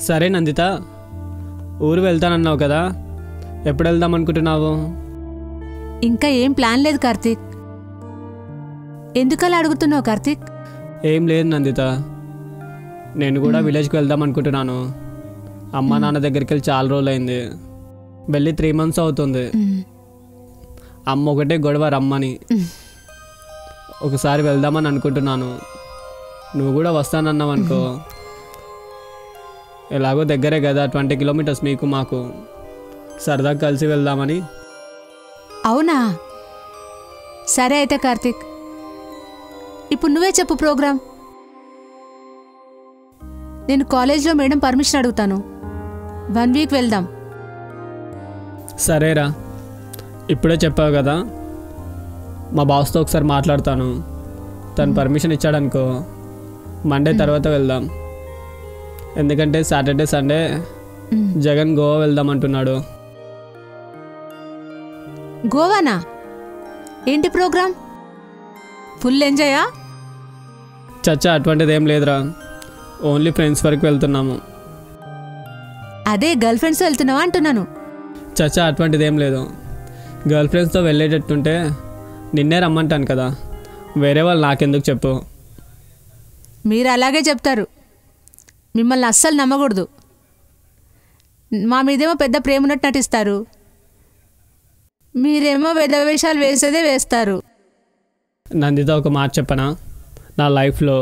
[SPEAKER 4] సరే నందిత, ఊరు వెళ్తానన్నావు కదా, ఎప్పుడు వెళ్దాం అనుకుంటున్నావు?
[SPEAKER 6] ఇంకా ఏం ప్లాన్ లేదు కార్తీక్. ఎందుకలా అడుగుతున్నావు కార్తీక్?
[SPEAKER 4] ఏం లేదు నందిత, నేను కూడా విలేజ్కి వెళ్దాం అనుకుంటున్నాను. అమ్మ నాన్న దగ్గరికి వెళ్ళి చాలా రోజులైంది, వెళ్ళి 3 months అవుతుంది. అమ్మ ఒకటే గొడవ రమ్మని. ఒకసారి వెళ్దామని అనుకుంటున్నాను, నువ్వు కూడా వస్తానన్నావు అనుకో. ఎలాగో దగ్గరే కదా, 20 kilometers మీకు మాకు, సరదాగా కలిసి వెళ్దామని.
[SPEAKER 6] అవునా? సరే అయితే కార్తీక్, ఇప్పుడు నువ్వే చెప్పు ప్రోగ్రామ్. నేను కాలేజ్లో మేడం పర్మిషన్ అడుగుతాను, 1 week వెళ్దాం.
[SPEAKER 4] సరేరా, ఇప్పుడే చెప్పావు కదా, మా బాస్తో ఒకసారి మాట్లాడతాను, తను పర్మిషన్ ఇచ్చాడనుకో మండే తర్వాత వెళ్దాం. ఎందుకంటే సాటర్డే సండే జగన్ గోవా వెళ్దాం అంటున్నాడు.
[SPEAKER 6] గోవానా? ఏంటి ప్రోగ్రామ్? ఫుల్ ఎంజాయా?
[SPEAKER 4] చచ్చా, అటువంటిది ఏం లేదురా, ఓన్లీ ఫ్రెండ్స్ వరకు వెళ్తున్నాము.
[SPEAKER 6] అదే గర్ల్ ఫ్రెండ్స్ వెళ్తున్నావా అంటున్నాను.
[SPEAKER 4] చచ్చా, అటువంటిది ఏం లేదు. గర్ల్ ఫ్రెండ్స్తో వెళ్ళేటట్టుంటే నిన్నే రమ్మంటాను కదా, వేరే వాళ్ళు నాకెందుకు చెప్పు.
[SPEAKER 6] మీరు అలాగే చెప్తారు, మిమ్మల్ని అస్సలు నమ్మకూడదు. మా మీదేమో పెద్ద ప్రేమ ఉన్నట్టు నటిస్తారు, మీరేమో పెద్ద వేషాలు వేసేదే వేస్తారు.
[SPEAKER 4] నందిత, ఒక మాట చెప్పనా, నా లైఫ్లో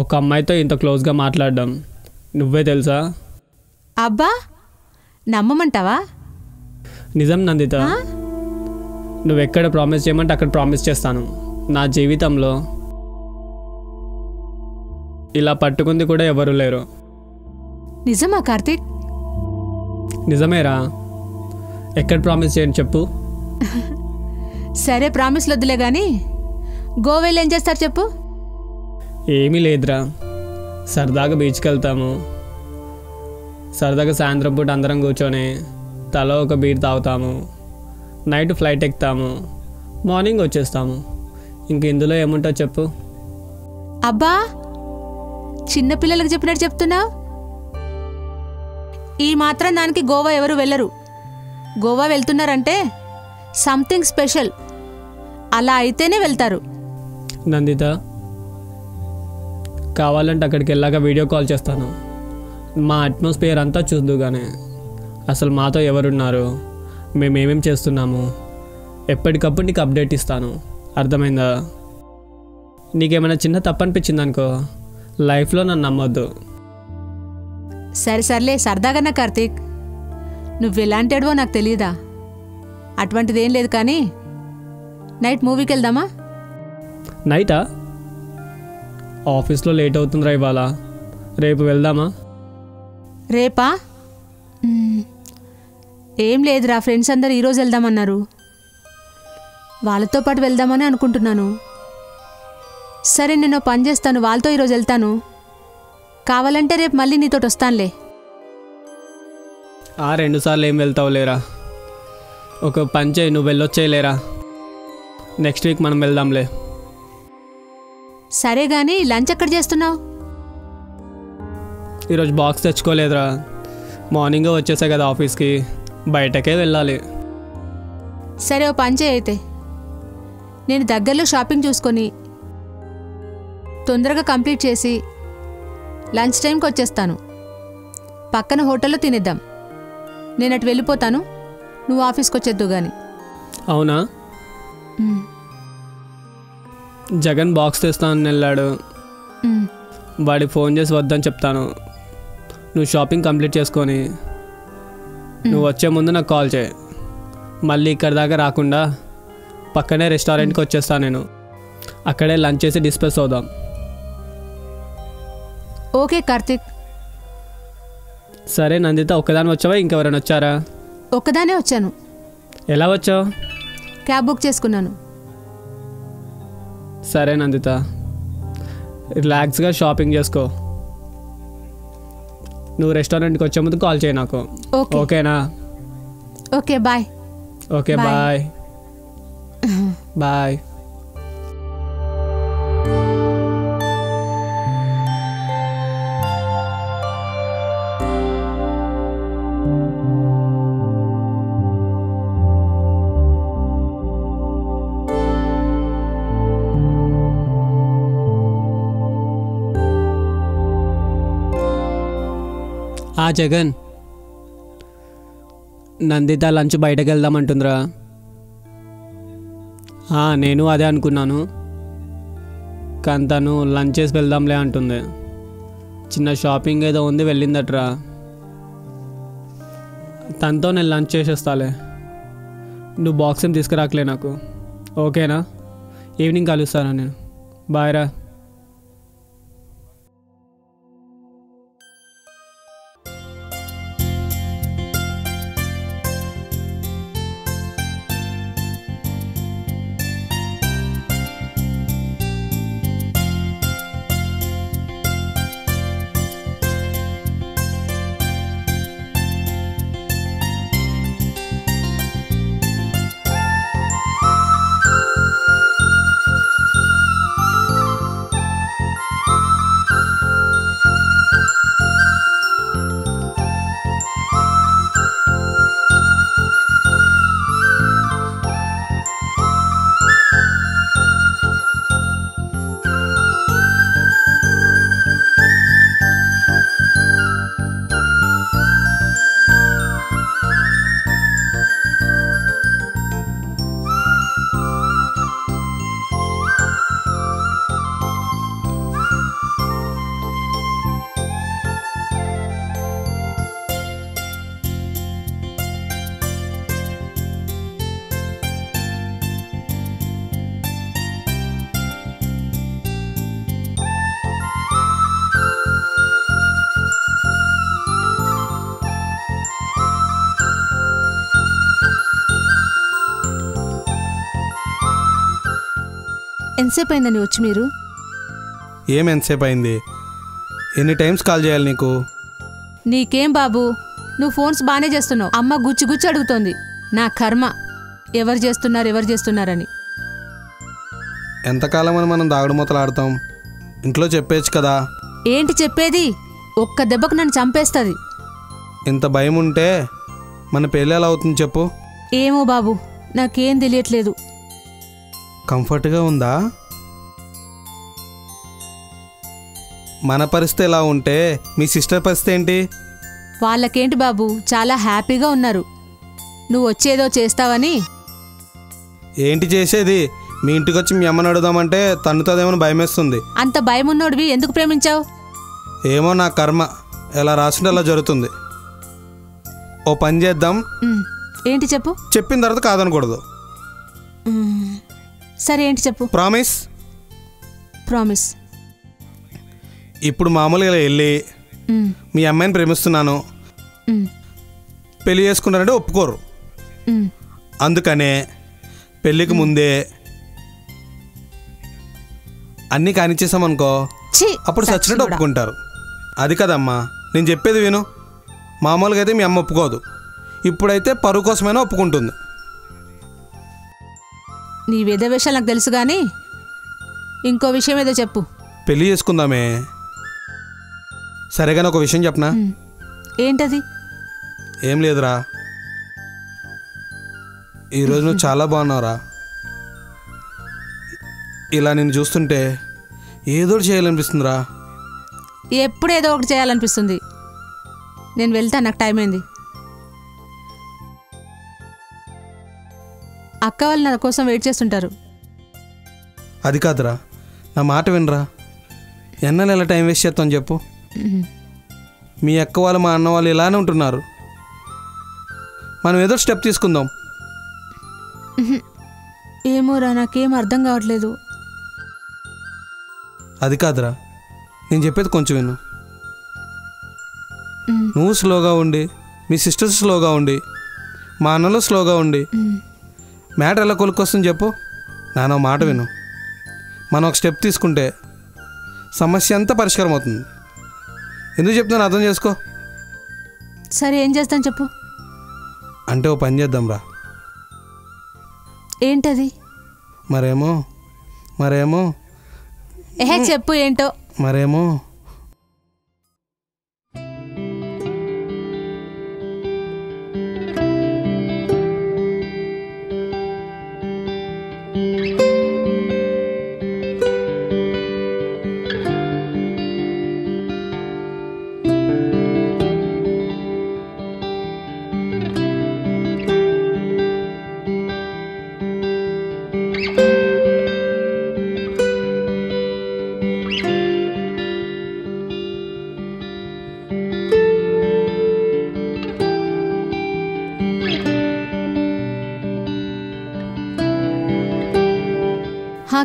[SPEAKER 4] ఒక అమ్మాయితో ఇంత క్లోజ్గా మాట్లాడడం నువ్వే తెలుసా?
[SPEAKER 6] అబ్బా, నమ్మమంటావా?
[SPEAKER 4] నిజం నందిత, నువ్వెక్కడ ప్రామిస్ చేయమంటే అక్కడ ప్రామిస్ చేస్తాను. నా జీవితంలో ఇలా పట్టుకుంది కూడా ఎవరు లేరు.
[SPEAKER 6] నిజమా కార్తీక్?
[SPEAKER 4] నిజమేరా, ఎక్కడ ప్రామిస్ చేయండి చెప్పు.
[SPEAKER 6] సరే ప్రామిస్లు వద్దులే కానీ గోవా వెళ్ళి ఏం చేస్తారు చెప్పు.
[SPEAKER 4] ఏమీ లేదురా, సరదాగా బీచ్కి వెళ్తాము. సరదాగా సాయంత్రం పూట అందరం కూర్చొని తలో ఒక బీర్ తాగుతాము. నైట్ ఫ్లైట్ ఎక్కుతాము, మార్నింగ్ వచ్చేస్తాము. ఇంక ఇందులో ఏముంటుందో చెప్పు.
[SPEAKER 6] అబ్బా, చిన్నపిల్లలకు చెప్పినట్టు చెప్తున్నావు. ఈ మాత్రం దానికి గోవా ఎవరు వెళ్ళరు. గోవా వెళ్తున్నారంటే సంథింగ్ స్పెషల్. అలా అయితేనే వెళ్తారు.
[SPEAKER 4] నందిత, కావాలంటే అక్కడికి వెళ్ళాక వీడియో కాల్ చేస్తాను. మా అట్మాస్ఫియర్ అంతా చూద్దు కానీ అసలు మాతో ఎవరున్నారు, మేమేమేం చేస్తున్నాము, ఎప్పటికప్పుడు నీకు అప్డేట్ ఇస్తాను. అర్థమైందా? నీకేమైనా చిన్న తప్పు అనిపించింది అనుకో, లైఫ్లో నన్ను నమ్మొద్దు.
[SPEAKER 6] సరే సర్లే, సరదాగా కార్తీక్. నువ్వు ఎలాంటివో నాకు తెలియదా? అటువంటిదేం లేదు కానీ నైట్ మూవీకి వెళ్దామా?
[SPEAKER 4] నైటా? ఆఫీస్లో లేట్ అవుతుందిరా ఇవాళ. రేపు వెళ్దామా?
[SPEAKER 6] రేపా? ఏం లేదురా, ఫ్రెండ్స్ అందరు ఈరోజు వెళ్దామన్నారు. వాళ్ళతో పాటు వెళ్దామని అనుకుంటున్నాను. సరే, నేను పని చేస్తాను, వాళ్ళతో ఈరోజు వెళ్తాను. కావాలంటే రేపు మళ్ళీ నీతోటి వస్తానులే.
[SPEAKER 4] 2 సార్లు ఏం వెళ్తావు లేరా. ఒక పని చేయి, నువ్వు వెళ్ళొచ్చేయలేరా. నెక్స్ట్ వీక్ మనం వెళ్దాంలే.
[SPEAKER 6] సరే కానీ లంచ్ ఎక్కడ చేస్తున్నావు?
[SPEAKER 4] ఈరోజు బాక్స్ తెచ్చుకోలేదురా. మార్నింగే వచ్చేసా కదా ఆఫీస్కి, బయటకే వెళ్ళాలి.
[SPEAKER 6] సరే, ఓ పని చేయి అయితే. నేను దగ్గరలో షాపింగ్ చూసుకొని తొందరగా కంప్లీట్ చేసి లంచ్ టైంకి వచ్చేస్తాను. పక్కన హోటల్లో తినేద్దాం. నేను అటు వెళ్ళిపోతాను, నువ్వు ఆఫీస్కి వచ్చేద్దు కానీ.
[SPEAKER 4] అవునా? జగన్ బాక్స్ తెస్తానని వెళ్ళాడు. వాడికి ఫోన్ చేసి వద్దని చెప్తాను. నువ్వు షాపింగ్ కంప్లీట్ చేసుకొని నువ్వు వచ్చే ముందు నాకు కాల్ చేయి. మళ్ళీ ఇక్కడ దాకా రాకుండా పక్కనే రెస్టారెంట్కి వచ్చేస్తాను నేను. అక్కడే లంచ్ చేసి డిస్కస్ అవుదాం.
[SPEAKER 6] ఓకే కార్తీక్.
[SPEAKER 4] సరే నందిత, ఒక్కదాని వచ్చావా, ఇంకెవరైనా వచ్చారా?
[SPEAKER 6] ఒక్కదానే వచ్చాను.
[SPEAKER 4] ఎలా వచ్చావు?
[SPEAKER 6] క్యాబ్ బుక్ చేసుకున్నాను.
[SPEAKER 4] సరే నందిత, రిలాక్స్గా షాపింగ్ చేసుకో. నువ్వు రెస్టారెంట్కి వచ్చే ముందు కాల్ చేయి నాకు. ఓకేనా?
[SPEAKER 6] Okay, bye.
[SPEAKER 4] Okay, bye bye. Jagan, Nandita lunch బయటకు వెళ్దామంటుందిరా. నేను అదే అనుకున్నాను, కానీ తను లంచ్ చేసి వెళ్దాంలే అంటుంది. చిన్న షాపింగ్ ఏదో ఉంది, వెళ్ళిందట్రా. తనతో నేను లంచ్ చేసేస్తాలే. నువ్వు బాక్స్ ఏం తీసుకురాకలే నాకు, ఓకేనా? ఈవినింగ్ కలుస్తాను నేను. బాయ్ రా.
[SPEAKER 6] ఎంతసేపు అయిందని వచ్చి మీరు?
[SPEAKER 3] ఏం ఎంతసేపు అయింది? ఎన్ని టైమ్స్ కాల్ చేయాలి నీకు?
[SPEAKER 6] నీకేం బాబు, నువ్వు ఫోన్స్ బాగానే చేస్తున్నావు. అమ్మ గుచ్చి గుచ్చి అడుగుతోంది. నా కర్మ, ఎవరు చేస్తున్నారని.
[SPEAKER 3] ఎంతకాలం అని మనం దాగుడు మూతలు ఆడతాం? ఇంట్లో చెప్పేచ్చు కదా.
[SPEAKER 6] ఏంటి చెప్పేది? ఒక్క దెబ్బకు నన్ను చంపేస్తుంది.
[SPEAKER 3] ఇంత భయం ఉంటే మన పెళ్ళి ఎలా అవుతుంది చెప్పు?
[SPEAKER 6] ఏమో బాబు, నాకేం తెలియట్లేదు.
[SPEAKER 3] కంఫర్ట్గా ఉందా? మన పరిస్థితి ఎలా ఉంటే మీ సిస్టర్ పరిస్థితి ఏంటి?
[SPEAKER 6] వాళ్ళకేంటి బాబు, చాలా హ్యాపీగా ఉన్నారు. నువ్వు వచ్చేదో చేస్తావని.
[SPEAKER 3] ఏంటి చేసేది? మీ ఇంటికి వచ్చి మీ అమ్మని అడుగుదామంటే తన్నుతుందేమో భయమేస్తుంది.
[SPEAKER 6] అంత భయం ఉన్నోడివి ఎందుకు ప్రేమించావు?
[SPEAKER 3] ఏమో నా కర్మ, ఎలా రాసింటే అలా జరుగుతుంది. ఓ పని చేద్దాం.
[SPEAKER 6] ఏంటి చెప్పు.
[SPEAKER 3] చెప్పిన తర్వాత కాదనకూడదు.
[SPEAKER 6] సరే ఏంటి చెప్పు.
[SPEAKER 3] ప్రామిస్.
[SPEAKER 6] ప్రామిస్.
[SPEAKER 3] ఇప్పుడు మామూలుగా వెళ్ళి మీ అమ్మాయిని ప్రేమిస్తున్నాను, పెళ్లి చేసుకున్నారంటే ఒప్పుకోరు. అందుకనే పెళ్ళికి ముందే అన్నీ కానిచ్చేసామనుకో, అప్పుడు సచ్చినట్టు ఒప్పుకుంటారు. అది కదమ్మా నేను చెప్పేది విను. మామూలుగా అయితే మీ అమ్మ ఒప్పుకోదు, ఇప్పుడైతే పరువు కోసమైనా ఒప్పుకుంటుంది.
[SPEAKER 6] నీ వేద విషయాలు నాకు తెలుసు కానీ ఇంకో విషయం ఏదో చెప్పు.
[SPEAKER 3] పెళ్ళి చేసుకుందామే. సరేగాని ఒక విషయం చెప్పనా?
[SPEAKER 6] ఏంటది?
[SPEAKER 3] ఏం లేదురా, ఈరోజు నువ్వు చాలా బాగున్నావురా. ఇలా నేను చూస్తుంటే ఏదో చేయాలనిపిస్తుందిరా.
[SPEAKER 6] ఎప్పుడు ఏదో ఒకటి చేయాలనిపిస్తుంది. నేను వెళ్తాను, నాకు టైం అయింది. అక్క వాళ్ళు నా కోసం వెయిట్ చేస్తుంటారు.
[SPEAKER 3] అది కాదురా, నా మాట వినరా. ఎన్నెల ఎలా టైం వేస్ట్ చేస్తాను చెప్పు? మీ అక్క వాళ్ళు మా అన్న వాళ్ళు ఇలానే ఉంటున్నారు. మనం ఏదో స్టెప్ తీసుకుందాం.
[SPEAKER 6] ఏమోరా, నాకేం అర్థం కావట్లేదు.
[SPEAKER 3] అది కాదురా, నేను చెప్పేది కొంచెం విను. నువ్వు స్లోగా ఉండి, మీ సిస్టర్స్ స్లోగా ఉండి, మా అన్నలో స్లోగా ఉండి మ్యాటర్ ఎలా కొలుక్కొస్తుంది చెప్పు? నాన్న మాట విను. మనం ఒక స్టెప్ తీసుకుంటే సమస్య అంతా పరిష్కారం అవుతుంది. ఎందుకు చెప్తాను అర్థం చేసుకో.
[SPEAKER 6] సరే ఏం చేస్తాను చెప్పు.
[SPEAKER 3] అంటే ఓ పని చేద్దాం రా.
[SPEAKER 6] ఏంటది?
[SPEAKER 3] మరేమో
[SPEAKER 6] చెప్పు ఏంటో.
[SPEAKER 3] మరేమో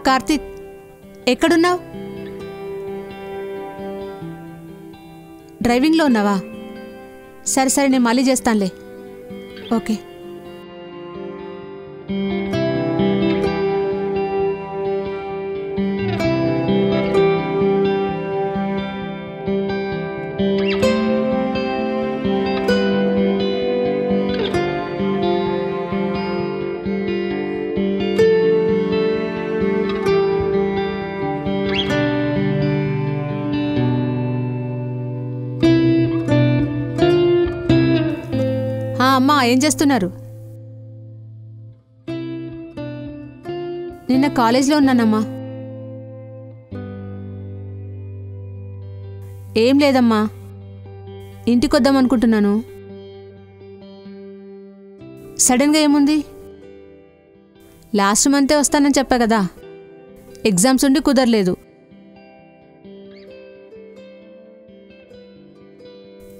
[SPEAKER 6] కార్తీక్, ఎక్కడున్నావు? డ్రైవింగ్లో ఉన్నావా? సరే నేను మళ్ళీ చేస్తానులే. ఓకే. అమ్మా, ఏం చేస్తున్నారు? నిన్న కాలేజ్లో ఉన్నానమ్మా. ఏం లేదమ్మా, ఇంటికి వద్దాం అనుకుంటున్నాను. సడన్గా ఏముంది? లాస్ట్ మంతే వస్తానని చెప్పా కదా, ఎగ్జామ్స్ ఉండి కుదరలేదు.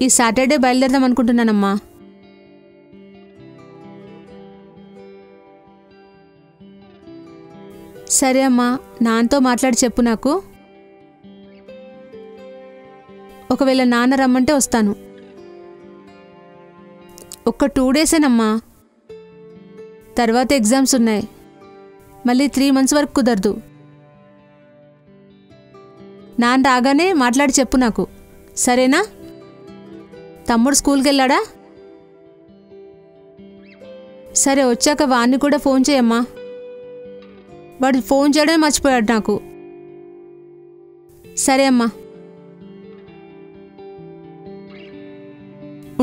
[SPEAKER 6] ఈ సాటర్డే బయలుదేరదాం అనుకుంటున్నానమ్మా. సరే అమ్మా, నాన్నతో మాట్లాడి చెప్పు నాకు. ఒకవేళ నాన్న రమ్మంటే వస్తాను. ఒక 2 డేసేనమ్మా, తర్వాత ఎగ్జామ్స్ ఉన్నాయి. మళ్ళీ 3 months వరకు కుదరదు. నాన్న రాగానే మాట్లాడి చెప్పు నాకు, సరేనా? తమ్ముడు స్కూల్కి వెళ్ళాడా? సరే, వచ్చాక వాడిని కూడా ఫోన్ చేయమ్మా. వాడు ఫోన్ చేయడమే మర్చిపోయాడు నాకు. సరే అమ్మా,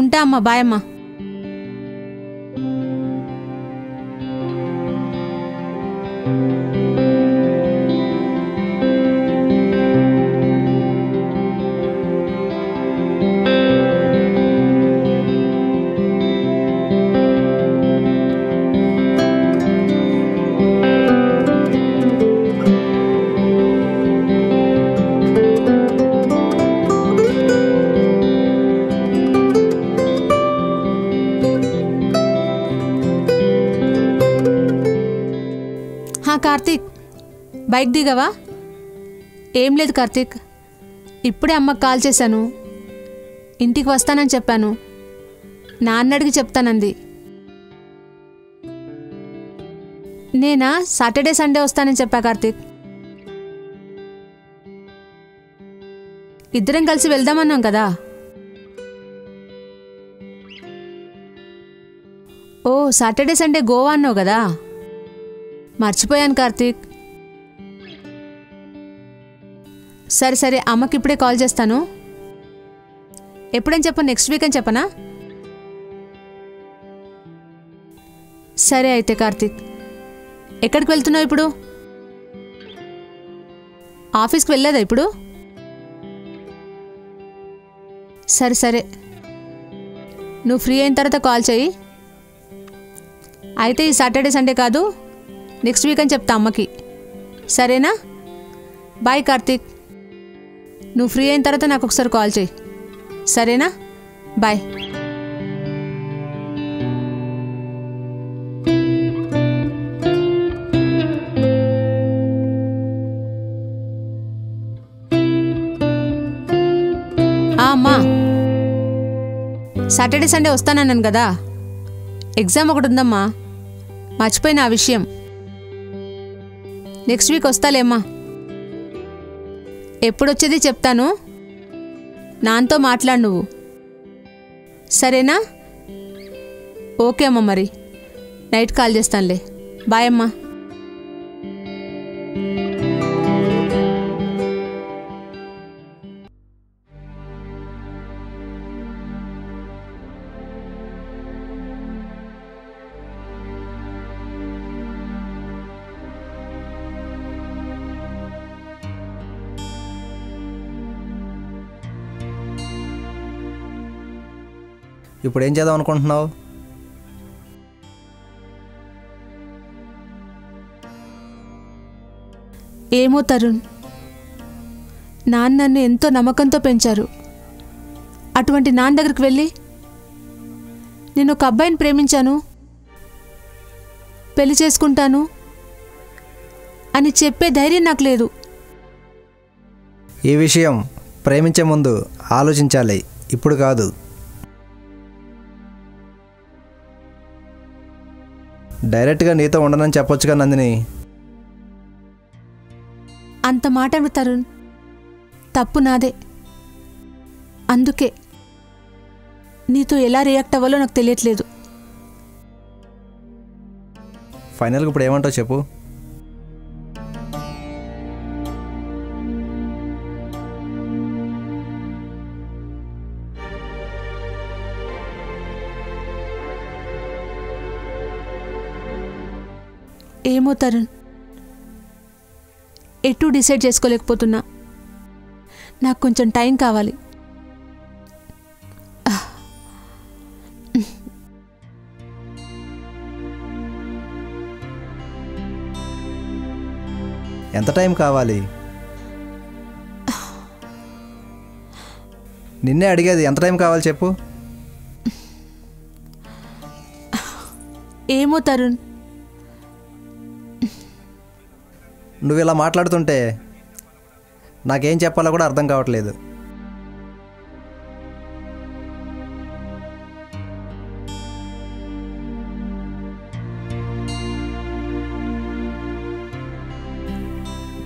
[SPEAKER 6] ఉంటా అమ్మా, బాయ్ అమ్మా. కార్తీక్, బైక్ దిగవా? ఏం లేదు కార్తీక్, ఇప్పుడే అమ్మకు కాల్ చేశాను. ఇంటికి వస్తానని చెప్పాను. నాన్న అడిగి చెప్తానంది. నేనా సాటర్డే సండే వస్తానని చెప్పా కార్తీక్. ఇద్దరం కలిసి వెళ్దామన్నాం కదా. ఓ, సాటర్డే సండే గోవా అన్నావు కదా, మర్చిపోయాను కార్తీక్. సరే సరే, అమ్మకి ఇప్పుడే కాల్ చేస్తాను. ఎప్పుడని చెప్పను? నెక్స్ట్ వీక్ అని చెప్పనా? సరే అయితే కార్తీక్, ఎక్కడికి వెళ్తున్నావు ఇప్పుడు? ఆఫీస్కి వెళ్ళలేదా ఇప్పుడు? సరే సరే, నువ్వు ఫ్రీ అయిన తర్వాత కాల్ చెయ్యి. అయితే ఈ సాటర్డే సండే కాదు, నెక్స్ట్ వీక్ అని చెప్తా అమ్మకి, సరేనా? బాయ్ కార్తీక్, నువ్వు ఫ్రీ అయిన తర్వాత నాకు ఒకసారి కాల్ చేయి, సరేనా? బాయ్. అమ్మా, సాటర్డే సండే వస్తానన్నాను కదా, ఎగ్జామ్ ఒకటి ఉందమ్మా, మర్చిపోయిన ఆ విషయం. Next week వస్తాలేమ్మా. ఎప్పుడొచ్చేది చెప్తాను, నాన్నతో మాట్లాడు నువ్వు, సరేనా? ఓకే అమ్మ, మరి నైట్ కాల్ చేస్తానులే. బాయ్ అమ్మా.
[SPEAKER 7] ఇప్పుడు ఏం చేద్దాం అనుకుంటున్నావు?
[SPEAKER 6] ఏమో తరుణ్, నాన్న నన్ను ఎంతో నమ్మకంతో పెంచారు. అటువంటి నాన్న దగ్గరికి వెళ్ళి నేను ఒక అబ్బాయిని ప్రేమించాను, పెళ్లి చేసుకుంటాను అని చెప్పే ధైర్యం నాకు లేదు.
[SPEAKER 7] ఈ విషయం ప్రేమించే ముందు ఆలోచించాలి, ఇప్పుడు కాదు. డైరెక్ట్గా నీతో ఉండనని చెప్పొచ్చుగా నందిని.
[SPEAKER 6] అంత మాట తరుణ్, తప్పు నాదే. అందుకే నీతో ఎలా రియాక్ట్ అవ్వాలో నాకు తెలియట్లేదు.
[SPEAKER 7] ఫైనల్గా ఇప్పుడు ఏమంటావు చెప్పు.
[SPEAKER 6] ఏమో తరుణ్, ఎటు డిసైడ్ చేసుకోలేకపోతున్నా. నాకు కొంచెం టైం కావాలి.
[SPEAKER 7] ఎంత టైం కావాలి? నిన్నే అడిగేది, ఎంత టైం కావాలి చెప్పు.
[SPEAKER 6] ఏమో తరుణ్,
[SPEAKER 7] నువ్వు ఇలా మాట్లాడుతుంటే నాకేం చెప్పాలో కూడా అర్థం కావట్లేదు.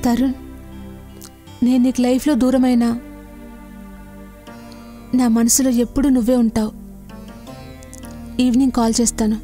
[SPEAKER 6] తరుణ్, నేను నీకు లైఫ్లో దూరమైనా నా మనసులో ఎప్పుడు నువ్వే ఉంటావు. ఈవినింగ్ కాల్ చేస్తాను.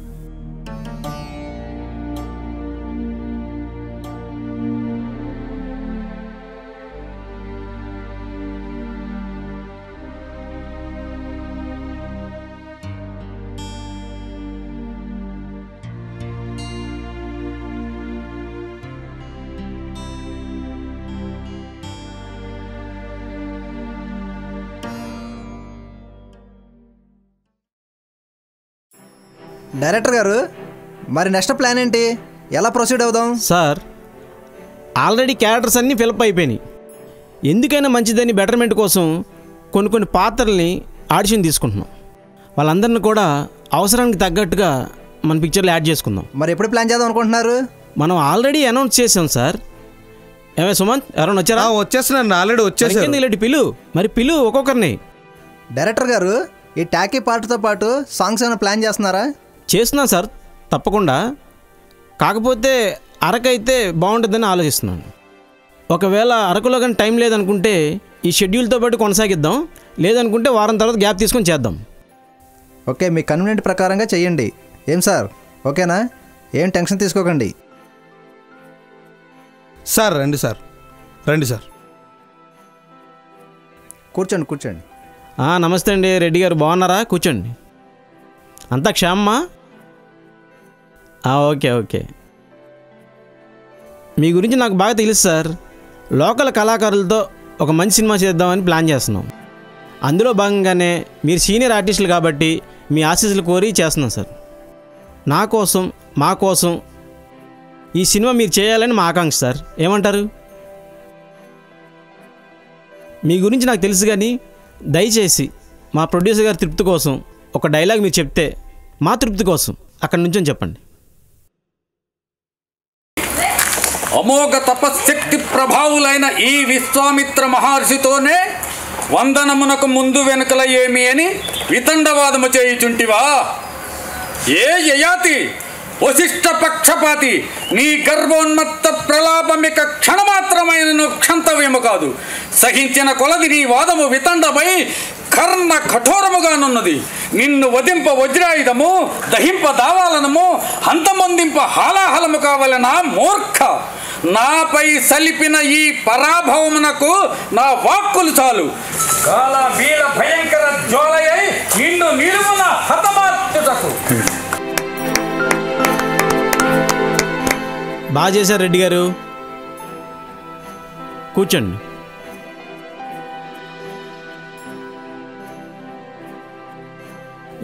[SPEAKER 7] డైరెక్టర్ గారు, మరి నెక్స్ట్ ప్లాన్ ఏంటి? ఎలా ప్రొసీడ్ అవుదాం?
[SPEAKER 1] సార్ ఆల్రెడీ క్యారెక్టర్స్ అన్నీ ఫిలప్ అయిపోయినాయి. ఎందుకైనా మంచిదని బెటర్మెంట్ కోసం కొన్ని పాత్రల్ని ఆడిషన్ తీసుకుంటున్నాం. వాళ్ళందరిని కూడా అవసరానికి తగ్గట్టుగా మన పిక్చర్లో యాడ్ చేసుకుందాం.
[SPEAKER 7] మరి ఎప్పుడు ప్లాన్ చేద్దాం అనుకుంటున్నారు?
[SPEAKER 1] మనం ఆల్రెడీ అనౌన్స్ చేసాం సార్. ఏమే సుమంత్, ఎవరైనా వచ్చారా?
[SPEAKER 3] వచ్చేస్తున్నాను, ఆల్రెడీ వచ్చేసాను.
[SPEAKER 1] ఇలాంటి పిలు ఒక్కొక్కరిని.
[SPEAKER 7] డైరెక్టర్ గారు, ఈ టాకీ పాటతో పాటు సాంగ్స్ ఏమైనా ప్లాన్ చేస్తున్నారా?
[SPEAKER 1] చేస్తున్నాను సార్, తప్పకుండా. కాకపోతే అరకైతే బాగుంటుందని ఆలోచిస్తున్నాను. ఒకవేళ అరకులో కానీ టైం లేదనుకుంటే ఈ షెడ్యూల్తో పాటు కొనసాగిద్దాం, లేదనుకుంటే వారం తర్వాత గ్యాప్ తీసుకొని చేద్దాం.
[SPEAKER 7] ఓకే, మీ కన్వీనియంట్ ప్రకారంగా చెయ్యండి. ఏం సార్, ఓకేనా? ఏం టెన్షన్ తీసుకోకండి.
[SPEAKER 3] సార్ రండి సార్, రండి సార్.
[SPEAKER 7] కూర్చోండి.
[SPEAKER 1] నమస్తే అండి రెడ్డి గారు, బాగున్నారా? కూర్చోండి. అంతా క్షేమమా? ఓకే. మీ గురించి నాకు బాగా తెలుసు సార్. లోకల్ కళాకారులతో ఒక మంచి సినిమా చేద్దామని ప్లాన్ చేస్తున్నాం. అందులో భాగంగానే మీరు సీనియర్ ఆర్టిస్టులు కాబట్టి మీ ఆశీస్సులు కోరి చేస్తున్నాం సార్. నా కోసం, మా కోసం ఈ సినిమా మీరు చేయాలని మా ఆకాంక్ష సార్. ఏమంటారు? మీ గురించి నాకు తెలుసు, కానీ దయచేసి మా ప్రొడ్యూసర్ గారి తృప్తి కోసం ఒక డైలాగ్ మీరు చెప్తే మా తృప్తి కోసం అక్కడి నుంచొని చెప్పండి.
[SPEAKER 8] అమోఘ తపశక్తి ప్రభావులైన ఈ విశ్వామిత్ర మహర్షితోనే వందనమునకు ముందు వెనుకల ఏమి అని వితండవాదము చేయుచుంటివా? ఏ యయాతి వశిష్ఠ పక్షపాతి, నీ గర్భోన్మత్త ప్రలాపమిక క్షణమాత్రమైన క్షంతవ్యము కాదు. సహించిన కొలది నీ వాదము వితండమై కర్ణ కఠోరముగానున్నది. నిన్ను వధింప వజ్రాయుధము, దహింప దావాలనము, హంతమొందింప హాలాహలము కావాలనా మూర్ఖ. నాపై సలిపిన ఈ పరాభవమునకు నా వాక్కులు చాలు. కాల వీర భయంకర జ్వాలయై నిన్ను నిలువున హతమార్చుటకు.
[SPEAKER 1] బాగా చేశారు రెడ్డి గారు, కూర్చోండి.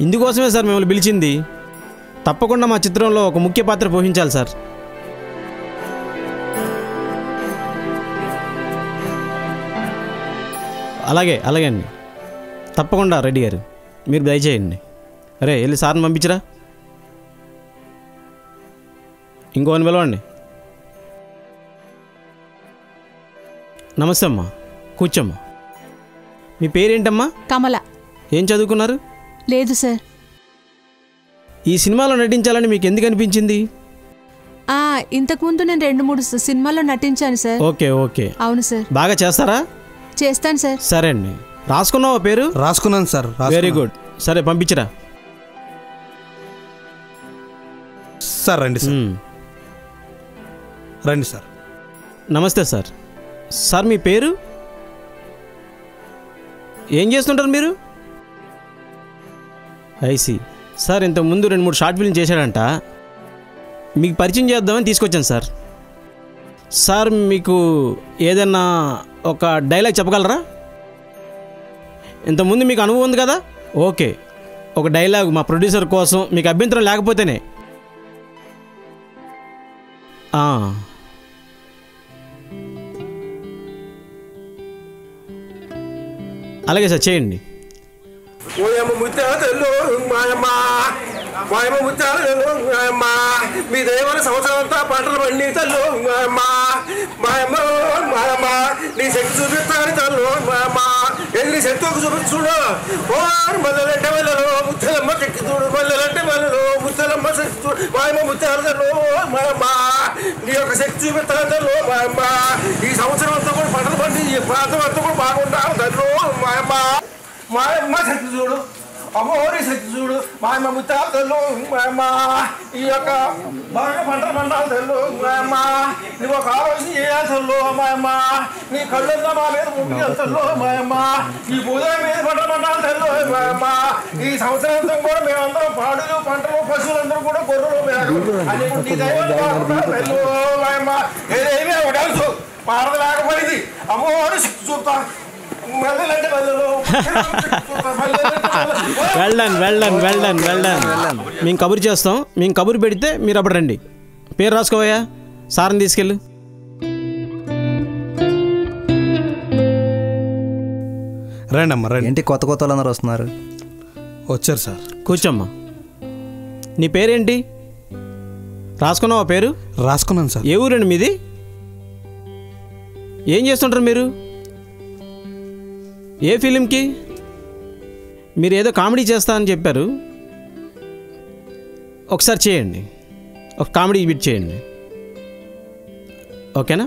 [SPEAKER 1] ఇందుకోసమే సార్ మిమ్మల్ని పిలిచింది. తప్పకుండా మా చిత్రంలో ఒక ముఖ్య పాత్ర పోషించాలి సార్. అలాగే అండి, తప్పకుండా రెడ్డి గారు, మీరు దయచేయండి. అరే వెళ్ళి సార్ని పంపించరా. ఇంకోని పిలవండి. నమస్తే అమ్మా, కూర్చోమ్మా. మీ పేరేంటమ్మా?
[SPEAKER 6] కమల.
[SPEAKER 1] ఏం చదువుకున్నారు?
[SPEAKER 6] లేదు సార్.
[SPEAKER 1] ఈ సినిమాలో నటించాలని మీకు ఎందుకు అనిపించింది?
[SPEAKER 6] ఇంతకుముందు నేను 2-3 సినిమాల్లో నటించాను సార్.
[SPEAKER 1] ఓకే.
[SPEAKER 6] అవును సార్.
[SPEAKER 1] బాగా చేస్తారా?
[SPEAKER 6] చేస్తాను సార్.
[SPEAKER 1] సరే అండి. రాసుకున్నావా పేరు?
[SPEAKER 3] రాసుకున్నాను సార్.
[SPEAKER 1] Very good. సరే పంపించరా.
[SPEAKER 3] సార్ రండి సార్. రండి సార్.
[SPEAKER 1] నమస్తే సార్. సార్ మీ పేరు? ఏం చేస్తుంటారు మీరు? ఐసి. సార్ ఇంతకుముందు 2-3 షార్ట్ ఫిల్మ్ చేశాడంట, మీకు పరిచయం చేద్దామని తీసుకొచ్చాను సార్. సార్ మీకు ఏదన్నా ఒక డైలాగ్ చెప్పగలరా? ఇంతకుముందు మీకు అనుభవం ఉంది కదా. ఓకే, ఒక డైలాగ్ మా ప్రొడ్యూసర్ కోసం, మీకు అభ్యంతరం లేకపోతేనే. అలాగే సార్, చేయండి.
[SPEAKER 9] మీ దేవన సంవత్సరం అంతా పంటలు పండించల్లు మాయమ్మ, మాయమ్మ మాయమ్మ, నీ శక్తి చూపిస్తాను చల్లు మాయమ్మ, ఎదిరి శక్తికి చూపించి చూడు. ఓ మల్లెలంటే మల్లెలు ముత్తలమ్మ చెక్కి చూడు. మల్లెలంటే మల్లెలు ముత్తలమ్మ శక్తి చూడు. మాయమ్మ ముత్తాలు మాయమ్మ నీ యొక్క శక్తి చూపిస్తాను మాయమ్మ. ఈ సంవత్సరం అంతా కూడా పంటలు పండి ఈ ప్రాంతం అంతా కూడా బాగుంటాను తల్లు మాయమ్మ. మాయమ్మ శక్తి చూడు. అమ్మోరి శక్తి చూడు. మాయమ్మ ముత్తాలు తల్లు మాయమ్మ. ఈ యొక్క బాగా పంటలు పండాలి తల్లు మాయమ్మ. నువ్వు ఒక ఆలోచన చేయాలి తల్లు మాయమ్మ. నీ కళ్ళంతా మా మీద ముగ్గురు తల్లు మాయమ్మ. ఈ భూదేవి మీద పంటలు పండాలి తల్లు మాయమ్మ. ఈ సంవత్సరాంతం కూడా మేమందరం పాడులు పంటలు పశువులందరూ కూడా గొర్రెలు మేకలు అని నీ దైవాలు బాగుంటారు తల్లు మాయమ్మ. ఏదేమీ ఒకటి పారదలేకపోయింది. అమ్మోరి శక్తి చూపుతా.
[SPEAKER 1] వెళ్ళండి వెళ్ళండి వెళ్ళండి వెళ్ళండి. మేము కబురు చేస్తాం. మేము కబురు పెడితే మీరు అప్పుడు రండి. పేరు రాసుకోవయ్యా, సార్ని తీసుకెళ్ళు.
[SPEAKER 3] రండి అమ్మ రండి.
[SPEAKER 7] ఏంటి కొత్త కొత్త వాళ్ళందరూ వస్తున్నారు?
[SPEAKER 3] వచ్చారు సార్.
[SPEAKER 1] కూర్చోమ్మా. నీ పేరేంటి? రాసుకున్నావా పేరు?
[SPEAKER 3] రాసుకున్నాను సార్.
[SPEAKER 1] ఏ ఊరండి మీది? ఏం చేస్తుంటారు మీరు? ఏ ఫిలింకి? మీరు ఏదో కామెడీ చేస్తా అని చెప్పారు, ఒకసారి చేయండి. ఒక కామెడీ బిట్ చేయండి, ఓకేనా?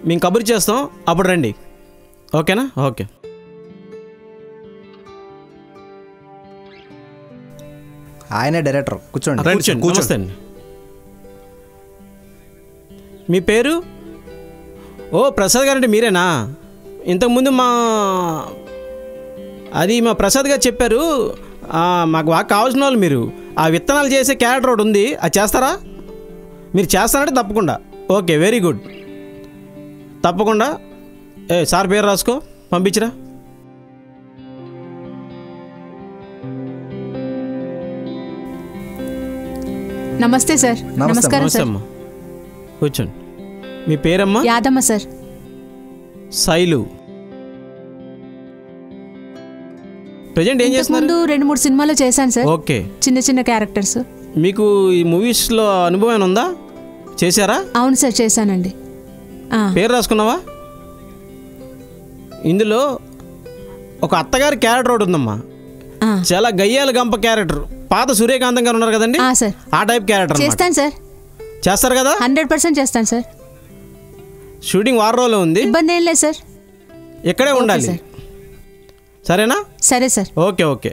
[SPEAKER 1] మేము కబురు చేస్తాం, అప్పుడు రండి, ఓకేనా? ఓకే.
[SPEAKER 7] ఆయనే డైరెక్టర్. కూర్చోండి.
[SPEAKER 1] కూర్చోండి. నమస్తే అండి. మీ పేరు? ఓ ప్రసాద్ గారు అంటే మీరేనా? ఇంతకుముందు మా ప్రసాద్ గారు చెప్పారు. మాకు బాగా కావాల్సిన వాళ్ళు మీరు. ఆ విత్తనాలు చేసే క్యారెక్టర్ ఒకటి ఉంది, అది చేస్తారా? మీరు చేస్తారంటే తప్పకుండా. Okay, very good. తప్పకుండా. సార్ పేరు రాసుకో, పంపించరా.
[SPEAKER 6] నమస్తే సార్. నమస్కారం సార్.
[SPEAKER 1] అమ్మా, కూర్చోండి. మీ పేరమ్మా?
[SPEAKER 6] యాదమ్మ సార్.
[SPEAKER 1] శైలు. ప్రజెంట్ ఏం చేస్తున్నారు?
[SPEAKER 6] 2-3 సినిమాలు చేశాను సార్.
[SPEAKER 1] ఓకే.
[SPEAKER 6] చిన్న చిన్న క్యారెక్టర్స్.
[SPEAKER 1] మీకు ఈ మూవీస్లో అనుభవం ఉందా? చేశారా?
[SPEAKER 6] అవును సార్, చేశానండి.
[SPEAKER 1] పేరు రాసుకున్నావా? ఇందులో ఒక అత్తగారి క్యారెక్టర్ ఒకటి ఉందమ్మా, చాలా గయ్యాల గంప క్యారెక్టర్. పాత సూర్యకాంతం గారు ఉన్నారు కదండి, ఆ టైప్ క్యారెక్టర్
[SPEAKER 6] చేస్తాను సార్.
[SPEAKER 1] చేస్తారు కదా?
[SPEAKER 6] 100% చేస్తాను సార్.
[SPEAKER 1] షూటింగ్ 6 రోజులు ఉంది.
[SPEAKER 6] ఇబ్బంది ఏం లేదు సార్.
[SPEAKER 1] ఇక్కడే ఉండాలి, సరేనా?
[SPEAKER 6] సరే సార్.
[SPEAKER 1] ఓకే ఓకే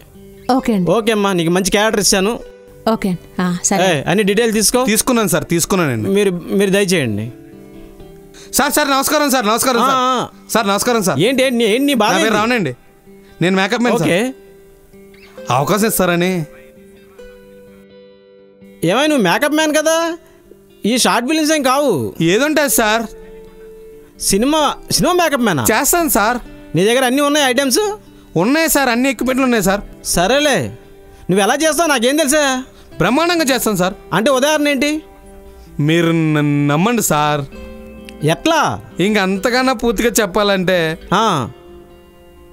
[SPEAKER 6] ఓకే అండి.
[SPEAKER 1] ఓకే అమ్మా, నీకు మంచి క్యారెక్టర్ ఇచ్చాను.
[SPEAKER 6] ఓకే సరే.
[SPEAKER 1] అన్ని డీటెయిల్స్
[SPEAKER 3] తీసుకున్నాను సార్. తీసుకున్నానండి.
[SPEAKER 1] మీరు దయచేయండి.
[SPEAKER 3] సార్ నమస్కారం సార్. నమస్కారం సార్. నమస్కారం సార్.
[SPEAKER 1] ఏంటి బాగా
[SPEAKER 3] రావనండి, నేను మేకప్ మ్యాన్.
[SPEAKER 1] ఓకే,
[SPEAKER 3] అవకాశం ఇస్తారని.
[SPEAKER 1] ఏమై నువ్వు మేకప్ మ్యాన్ కదా, ఈ షార్ట్ ఫిలిమ్స్ ఏం కావు.
[SPEAKER 3] ఏదుంటుంది సార్?
[SPEAKER 1] సినిమా మేకప్ మ్యాన్
[SPEAKER 3] చేస్తాను సార్.
[SPEAKER 1] నీ దగ్గర అన్నీ ఉన్నాయి ఐటమ్స్?
[SPEAKER 3] ఉన్నాయి సార్, అన్ని ఎక్విప్మెంట్లు ఉన్నాయి సార్.
[SPEAKER 1] సరేలే, నువ్వు ఎలా చేస్తావు నాకేం తెలుసా?
[SPEAKER 3] బ్రహ్మాండంగా చేస్తాను సార్.
[SPEAKER 1] అంటే ఉదాహరణ ఏంటి?
[SPEAKER 3] మీరు నమ్మండి సార్.
[SPEAKER 1] ఎట్లా?
[SPEAKER 3] ఇంక అంతకన్నా పూర్తిగా చెప్పాలంటే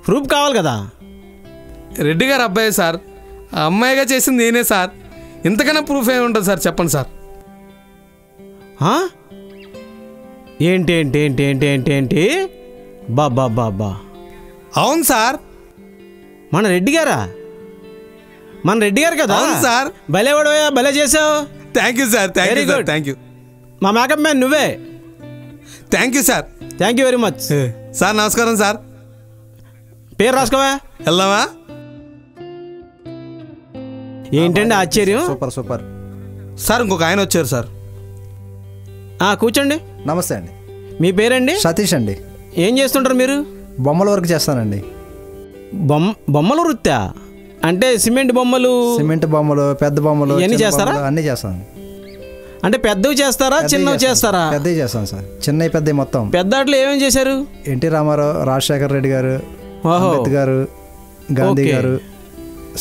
[SPEAKER 1] ప్రూఫ్ కావాలి కదా.
[SPEAKER 3] రెడ్డి గారు అబ్బాయి సార్, ఆ అమ్మాయిగా చేసింది నేనే సార్. ఇంతకన్నా ప్రూఫ్ ఏమి ఉంటుంది సార్, చెప్పండి సార్.
[SPEAKER 1] ఏంటి ఏంటి ఏంటి ఏంటి ఏంటి ఏంటి బాబా?
[SPEAKER 3] అవును సార్.
[SPEAKER 1] మన రెడ్డి గారా? మన రెడ్డి గారు కదా?
[SPEAKER 3] అవును సార్.
[SPEAKER 1] భలేవాడోయా, భలే చేసావు.
[SPEAKER 3] Thank you sir. Thank you, thank you.
[SPEAKER 1] మా మేకప్ మ్యాన్ నువ్వే.
[SPEAKER 3] Thank you sir.
[SPEAKER 1] Thank you very much
[SPEAKER 3] sir. నమస్కారం సార్.
[SPEAKER 1] పేరు రాసుకోవా?
[SPEAKER 3] వెళ్దామా?
[SPEAKER 1] ఏంటండి ఆశ్చర్యం?
[SPEAKER 7] Super super
[SPEAKER 3] sir. ఇంకొక ఆయన వచ్చారు సార్.
[SPEAKER 1] కూర్చోండి.
[SPEAKER 7] నమస్తే అండి.
[SPEAKER 1] మీ పేరండి?
[SPEAKER 7] సతీష్ అండి.
[SPEAKER 1] ఏం చేస్తుంటారు మీరు?
[SPEAKER 7] బొమ్మల వర్క్ చేస్తానండి.
[SPEAKER 1] బొమ్మలు వృత్తా? అంటే సిమెంట్ బొమ్మలు,
[SPEAKER 7] పెద్ద బొమ్మలు
[SPEAKER 1] అన్నీ చేస్తారా?
[SPEAKER 7] అన్నీ చేస్తాను.
[SPEAKER 1] అంటే పెద్దవి చేస్తారా, చిన్నవి చేస్తారా?
[SPEAKER 7] పెద్దవి చేస్తాను సార్. చిన్నవి పెద్దవి మొత్తం.
[SPEAKER 1] పెద్దట్లో ఏమేమి చేశారు?
[SPEAKER 7] ఎన్టీ రామారావు, రాజశేఖర్ రెడ్డి గారు, అంబేద్కర్ గారు, గాంధీ గారు,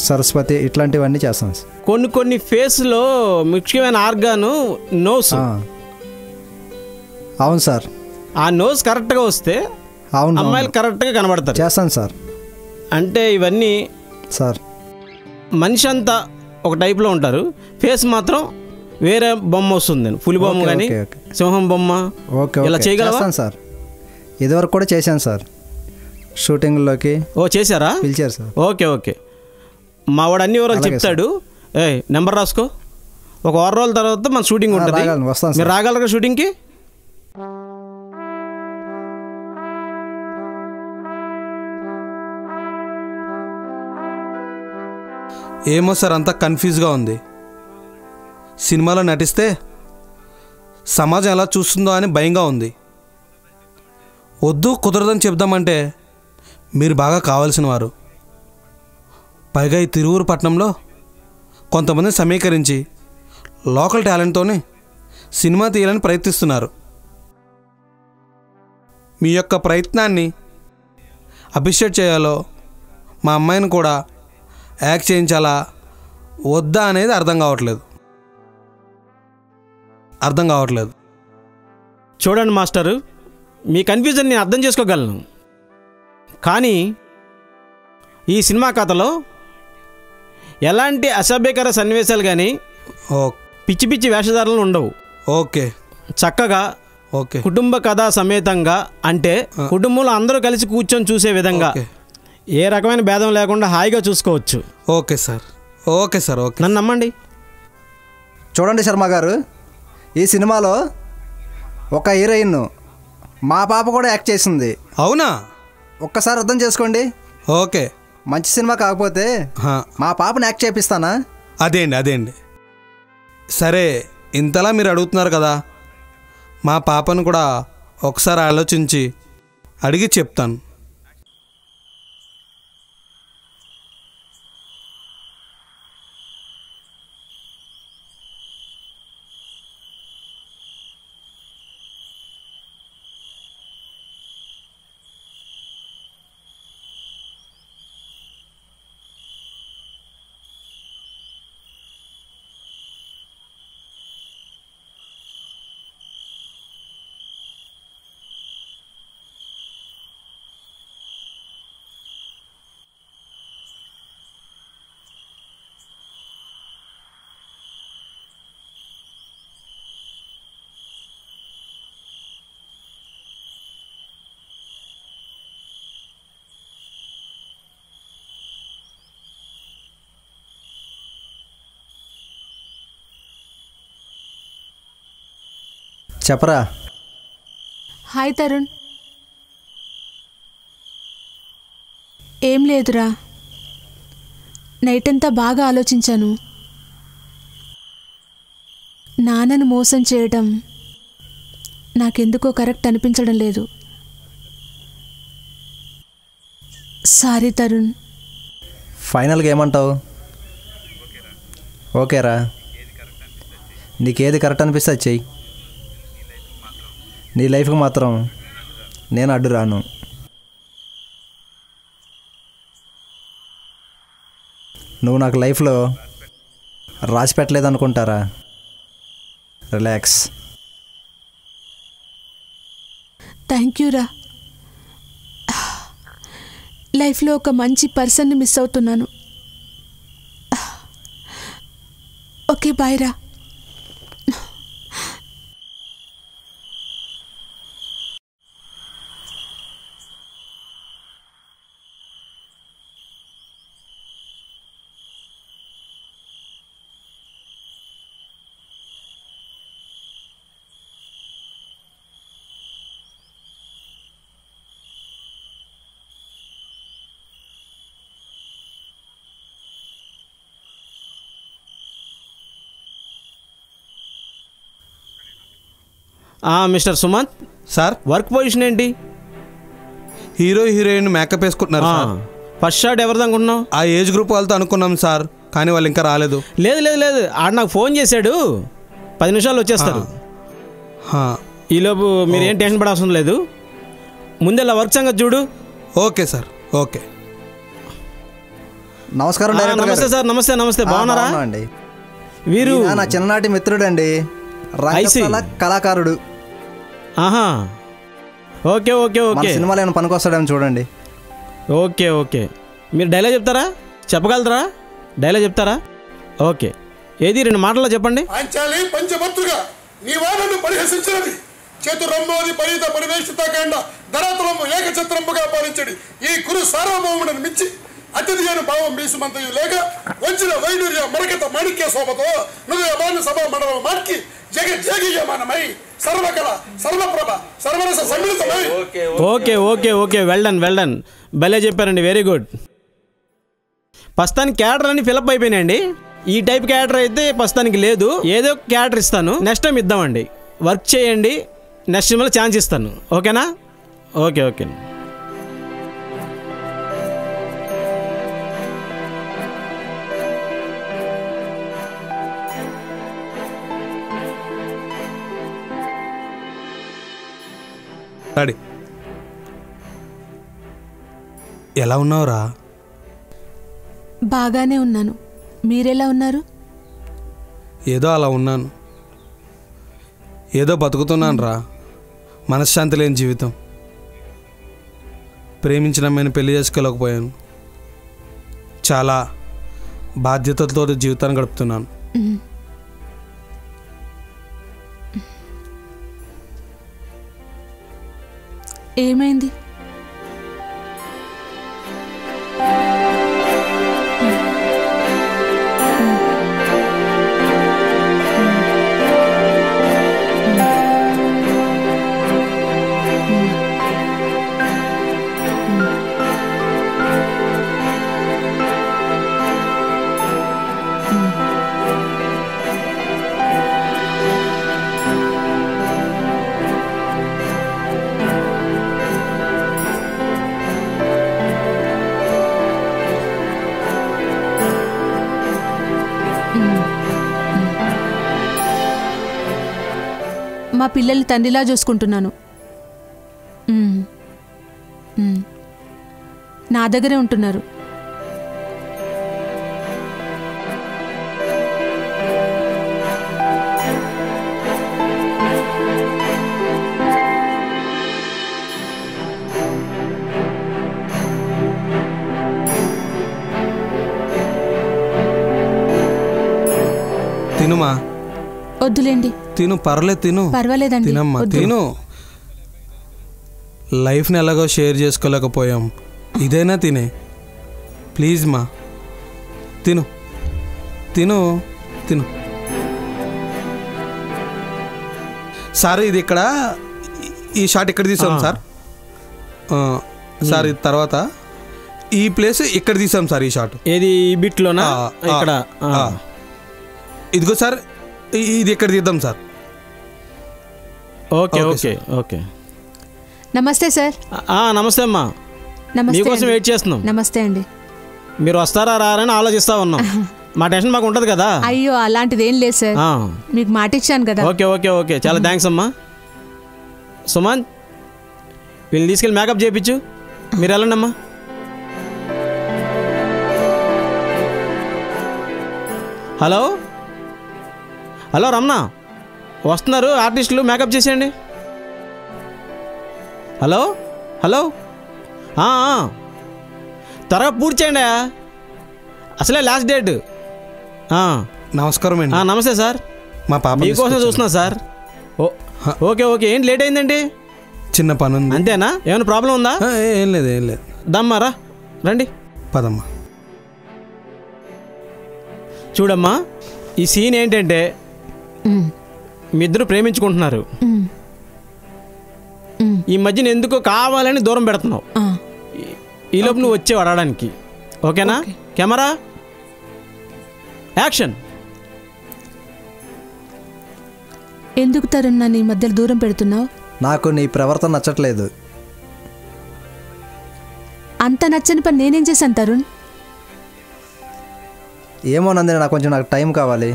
[SPEAKER 7] సరస్వతి, ఇట్లాంటివన్నీ చేస్తాను సార్.
[SPEAKER 1] కొన్ని ఫేస్లో ముఖ్యమైన ఆర్గాను నోస్.
[SPEAKER 7] అవును సార్.
[SPEAKER 1] ఆ నోస్ కరెక్ట్గా వస్తే
[SPEAKER 7] అవును
[SPEAKER 1] అమ్మాయిలు కరెక్ట్గా కనబడతారు.
[SPEAKER 7] చేస్తాను సార్.
[SPEAKER 1] అంటే ఇవన్నీ
[SPEAKER 7] సార్
[SPEAKER 1] మనిషి అంతా ఒక టైప్లో ఉంటారు, ఫేస్ మాత్రం వేరే బొమ్మ వస్తుంది. పులి బొమ్మ
[SPEAKER 7] ఓకే,
[SPEAKER 1] కానీ
[SPEAKER 7] ఓకే, ఓకే.
[SPEAKER 1] సింహం బొమ్మ
[SPEAKER 7] ఓకే
[SPEAKER 1] ఇలా
[SPEAKER 7] ఓకే
[SPEAKER 1] చేయగలవా?
[SPEAKER 7] చేస్తాను సార్. ఇదివరకు కూడా చేశాను సార్, షూటింగ్లోకి
[SPEAKER 1] ఓ చేశారా?
[SPEAKER 7] పిలిచారు సార్.
[SPEAKER 1] ఓకే ఓకే, మా వాడు అన్ని వివరాలు
[SPEAKER 7] అలాగే
[SPEAKER 1] చెప్తాడు. నెంబర్ రాసుకో. ఒక వారం రోజుల తర్వాత మన షూటింగ్ ఉంటుంది.
[SPEAKER 7] రాగలను, వస్తాను సార్.
[SPEAKER 1] మీరు రాగలరా షూటింగ్కి?
[SPEAKER 3] ఏమో సార్, అంతా కన్ఫ్యూజ్గా ఉంది. సినిమాలో నటిస్తే సమాజం ఎలా చూస్తుందో అని భయంగా ఉంది. వద్దు, కుదరదని చెప్దామంటే మీరు బాగా కావాల్సిన వారు. పైగా ఈ తిరువురు పట్టణంలో కొంతమంది సమీకరించి లోకల్ టాలెంట్తోనే సినిమా తీయాలని ప్రయత్నిస్తున్నారు. మీ యొక్క ప్రయత్నాన్ని అప్రిషియేట్ చేయాలో, మా అమ్మాయిని కూడా యాక్ట్ చేయించాలా వద్దా అనేది అర్థం కావట్లేదు.
[SPEAKER 1] చూడండి మాస్టరు, మీ కన్ఫ్యూజన్ నేను అర్థం చేసుకోగలను. కానీ ఈ సినిమా కథలో ఎలాంటి అసభ్యకర సన్నివేశాలు కానీ పిచ్చి పిచ్చి వేషధారణలు ఉండవు.
[SPEAKER 3] ఓకే,
[SPEAKER 1] చక్కగా
[SPEAKER 3] ఓకే,
[SPEAKER 1] కుటుంబ కథా సమేతంగా, అంటే కుటుంబంలో అందరూ కలిసి కూర్చొని చూసే విధంగా, ఏ రకమైన భేదం లేకుండా హాయిగా చూసుకోవచ్చు.
[SPEAKER 3] Okay sir, okay sir, okay.
[SPEAKER 1] నన్ను నమ్మండి.
[SPEAKER 7] చూడండి శర్మ గారు, ఈ సినిమాలో ఒక హీరోయిన్ మా పాప కూడా యాక్ట్ చేసింది.
[SPEAKER 3] అవునా?
[SPEAKER 7] ఒక్కసారి అర్థం చేసుకోండి.
[SPEAKER 3] ఓకే,
[SPEAKER 7] మంచి సినిమా కాకపోతే మా పాపను యాక్ట్ చేపిస్తానా?
[SPEAKER 3] అదేండి. సరే, ఇంతలా మీరు అడుగుతున్నారు కదా, మా పాపను కూడా ఒకసారి ఆలోచించి అడిగి చెప్తాను.
[SPEAKER 7] చెప్పరా.
[SPEAKER 6] హాయ్ తరుణ్. ఏం లేదురా, నైట్ అంతా బాగా ఆలోచించాను. నాన్నను మోసం చేయడం నాకెందుకో కరెక్ట్ అనిపించడం లేదు. సారీ తరుణ్.
[SPEAKER 7] ఫైనల్గా ఏమంటావు? ఓకేరా, నీకేది కరెక్ట్ అనిపిస్తే అది చెయ్యి. నీ లైఫ్కి మాత్రం నేను అడ్డు రాను. నువ్వు నాకు లైఫ్లో రాసి పెట్టలేదు అనుకుంటారా? రిలాక్స్.
[SPEAKER 6] థ్యాంక్ యూరా. లైఫ్లో ఒక మంచి పర్సన్ని మిస్ అవుతున్నాను. ఓకే, బాయ్ రా.
[SPEAKER 1] Mister Sumanth
[SPEAKER 3] sir,
[SPEAKER 1] work position ఏంటి?
[SPEAKER 3] హీరో హీరోయిన్ మేకప్ వేసుకుంటున్నారు సార్.
[SPEAKER 1] ఫస్ట్ షాట్ ఎవరిది అనుకుంటున్నావు?
[SPEAKER 3] ఆ ఏజ్ గ్రూప్ వాళ్ళతో అనుకున్నాం సార్, కానీ వాళ్ళు ఇంకా రాలేదు.
[SPEAKER 1] లేదు, ఆడ నాకు ఫోన్ చేశాడు, 10 నిమిషాలు వచ్చేస్తారు. ఈలోపు మీరు ఏం టెన్షన్ పడాల్సిన లేదు. ముందెలా వర్క్ సంగతి చూడు.
[SPEAKER 3] Okay sir, okay.
[SPEAKER 7] నమస్కారం.
[SPEAKER 1] నమస్తే సార్. నమస్తే. బాగున్నారా? వీరు
[SPEAKER 7] నా చిన్ననాటి మిత్రుడండి, రంగస్థల కళాకారుడు.
[SPEAKER 1] ఆహా, ఓకే ఓకే
[SPEAKER 7] మన
[SPEAKER 1] ఓకే
[SPEAKER 7] సినిమాలో ఏమైనా పనికొస్తాడేమో చూడండి.
[SPEAKER 1] ఓకే ఓకే మీరు డైలాగ్ చెప్తారా? చెప్పగలరా? డైలాగ్ చెప్తారా? ఓకే, ఏది 2 మాటల్లో చెప్పండి.
[SPEAKER 9] పాంచాలి పంచభర్తృగా నీవా నన్ను పరిహసించినది. చతురంబోది పరిత పరివేషితకాండ ధరాతలము ఏకఛత్రంబుగా పాలించడి ఈ కురు సార్వభౌముడను మిచ్చి అతిథియను భావం భీసుమంతయు లేక వంచిన వైడూర్య మరకత మాణిక్య శోభతో హృదయమాన సభ మండలం మార్కి జగజ్జగీయమానమై సర్వకళ సర్వప్రభ సర్వరస సమ్మిళితమై.
[SPEAKER 1] Okay okay okay well done భలే చెప్పారండి, వెరీ గుడ్. ప్రస్తుతానికి క్యారెక్టర్ అన్ని ఫిలప్ అయిపోయినాయండి. ఈ టైప్ క్యారెక్టర్ అయితే ప్రస్తుతానికి లేదు. ఏదో క్యారెక్టర్ ఇస్తాను, నెక్స్ట్ టైం ఇద్దామండి. వర్క్ చేయండి, నెక్స్ట్ టైంలో ఛాన్స్ ఇస్తాను. ఓకేనా? ఓకే ఓకే
[SPEAKER 3] డాడీ ఎలా ఉన్నావురా?
[SPEAKER 6] బాగానే ఉన్నాను. మీరెలా ఉన్నారు?
[SPEAKER 3] ఏదో అలా ఉన్నాను, ఏదో బతుకుతున్నాను రా. మనశ్శాంతి లేని జీవితం. ప్రేమించిన అమ్మాయిని పెళ్లి చేసుకోలేకపోయాను. చాలా బాధ్యతలతో జీవితాన్ని గడుపుతున్నాను.
[SPEAKER 6] ఏమైంది? మా పిల్లల్ని తండ్రిలా చూసుకుంటున్నాను. నా దగ్గరే ఉంటున్నారు.
[SPEAKER 3] తినుమా.
[SPEAKER 6] వద్దులేండి.
[SPEAKER 3] తిను, పర్లేదు, తిను.
[SPEAKER 6] పర్వాలేదండి,
[SPEAKER 3] తినమ్మా,
[SPEAKER 6] వద్దు.
[SPEAKER 3] తిను. లైఫ్ని ఎలాగో షేర్ చేసుకోలేకపోయాం, ఇదైనా తినే. ప్లీజ్ మా, తిను తిను తిను. సార్ ఇది ఇక్కడ ఈ షాట్ ఇక్కడ తీసాం సార్. సార్ ఇది తర్వాత ఈ ప్లేస్ ఇక్కడ తీసాం సార్. ఈ షాట్
[SPEAKER 1] ఏది ఈ బిట్లోనా? ఇక్కడ
[SPEAKER 3] ఇదిగో సార్, ఇది ఇక్కడ తీద్దాం సార్.
[SPEAKER 1] Okay okay okay.
[SPEAKER 6] నమస్తే సార్.
[SPEAKER 1] నమస్తే అమ్మా.
[SPEAKER 6] నమస్తే
[SPEAKER 1] మీకోసం
[SPEAKER 6] అండి.
[SPEAKER 1] వెయిట్ చేస్తున్నాం.
[SPEAKER 6] నమస్తే అండి.
[SPEAKER 1] మీరు వస్తారా రారని ఆలోచిస్తా ఉన్నాం. మా టెన్షన్ మాకు ఉంటుంది కదా.
[SPEAKER 6] అయ్యో అలాంటిది ఏం లేదు సార్, మీకు మాట ఇచ్చాను కదా.
[SPEAKER 1] ఓకే ఓకే ఓకే చాలా థ్యాంక్స్ అమ్మా. సుమన్, వీళ్ళని తీసుకెళ్ళి మేకప్ చేయించు. మీరు వెళ్ళండి అమ్మా. హలో హలో రమణ, వస్తున్నారు ఆర్టిస్టులు, మేకప్ చేసేయండి. హలో హలో త్వరగా పూర్తి చేయండి. అసలే లాస్ట్ డేట్.
[SPEAKER 3] నమస్కారం అండి.
[SPEAKER 1] నమస్తే సార్.
[SPEAKER 3] మా పాప
[SPEAKER 1] మీకోసం చూస్తున్నా సార్. Okay okay. ఏంటి లేట్ అయిందండి?
[SPEAKER 3] చిన్న పని ఉంది.
[SPEAKER 1] అంతేనా? ఏమైనా ప్రాబ్లం ఉందా?
[SPEAKER 3] ఏం లేదు, ఏం లేదు.
[SPEAKER 1] దమ్మారా, రండి.
[SPEAKER 3] పదమ్మా.
[SPEAKER 1] చూడమ్మా, ఈ సీన్ ఏంటంటే మీ ఇద్దరు ప్రేమించుకుంటున్నారు. ఈ మధ్యన ఎందుకో కావాలని దూరం పెడుతున్నావు. ఈ లోపు నువ్వు వచ్చేవు అడగడానికి. ఓకేనా? Camera action.
[SPEAKER 6] ఎందుకు తరుణ్ నన్ను ఈ మధ్యలో దూరం పెడుతున్నావు?
[SPEAKER 7] నాకు నీ ప్రవర్తన నచ్చట్లేదు.
[SPEAKER 6] అంత నచ్చని పని నేనేం చేశాను తరుణ్?
[SPEAKER 7] ఏమో నందిని, నాకు టైం కావాలి.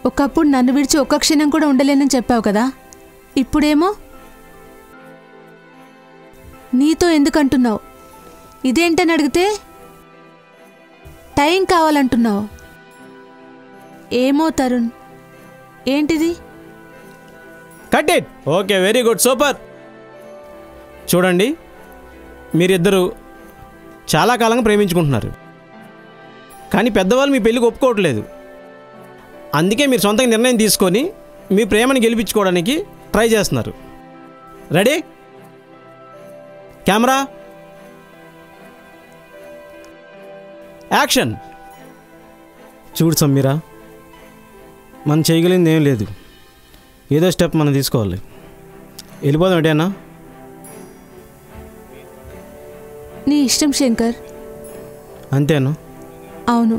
[SPEAKER 6] ఒకప్పుడు నన్ను విడిచి ఒక్క క్షణం కూడా ఉండలేనని చెప్పావు కదా, ఇప్పుడేమో నీతో ఎందుకంటున్నావు? ఇదేంటని అడిగితే టైం కావాలంటున్నావు. ఏమో తరుణ్, ఏంటిది?
[SPEAKER 1] Cut it. Okay, very good, super. చూడండి, మీరిద్దరూ చాలా కాలంగా ప్రేమించుకుంటున్నారు, కానీ పెద్దవాళ్ళు మీ పెళ్ళికి ఒప్పుకోవట్లేదు. అందుకే మీరు సొంతంగా నిర్ణయం తీసుకొని మీ ప్రేమను గెలిపించుకోవడానికి ట్రై చేస్తున్నారు. రెడీ? Camera action. చూడు సమీరా, మనం చేయగలిగింది ఏం లేదు. ఏదో స్టెప్ మనం తీసుకోవాలి. వెళ్ళిపోదాం ఎటైనా?
[SPEAKER 6] నీ ఇష్టం శంకర్.
[SPEAKER 1] అంతేనా?
[SPEAKER 6] అవును.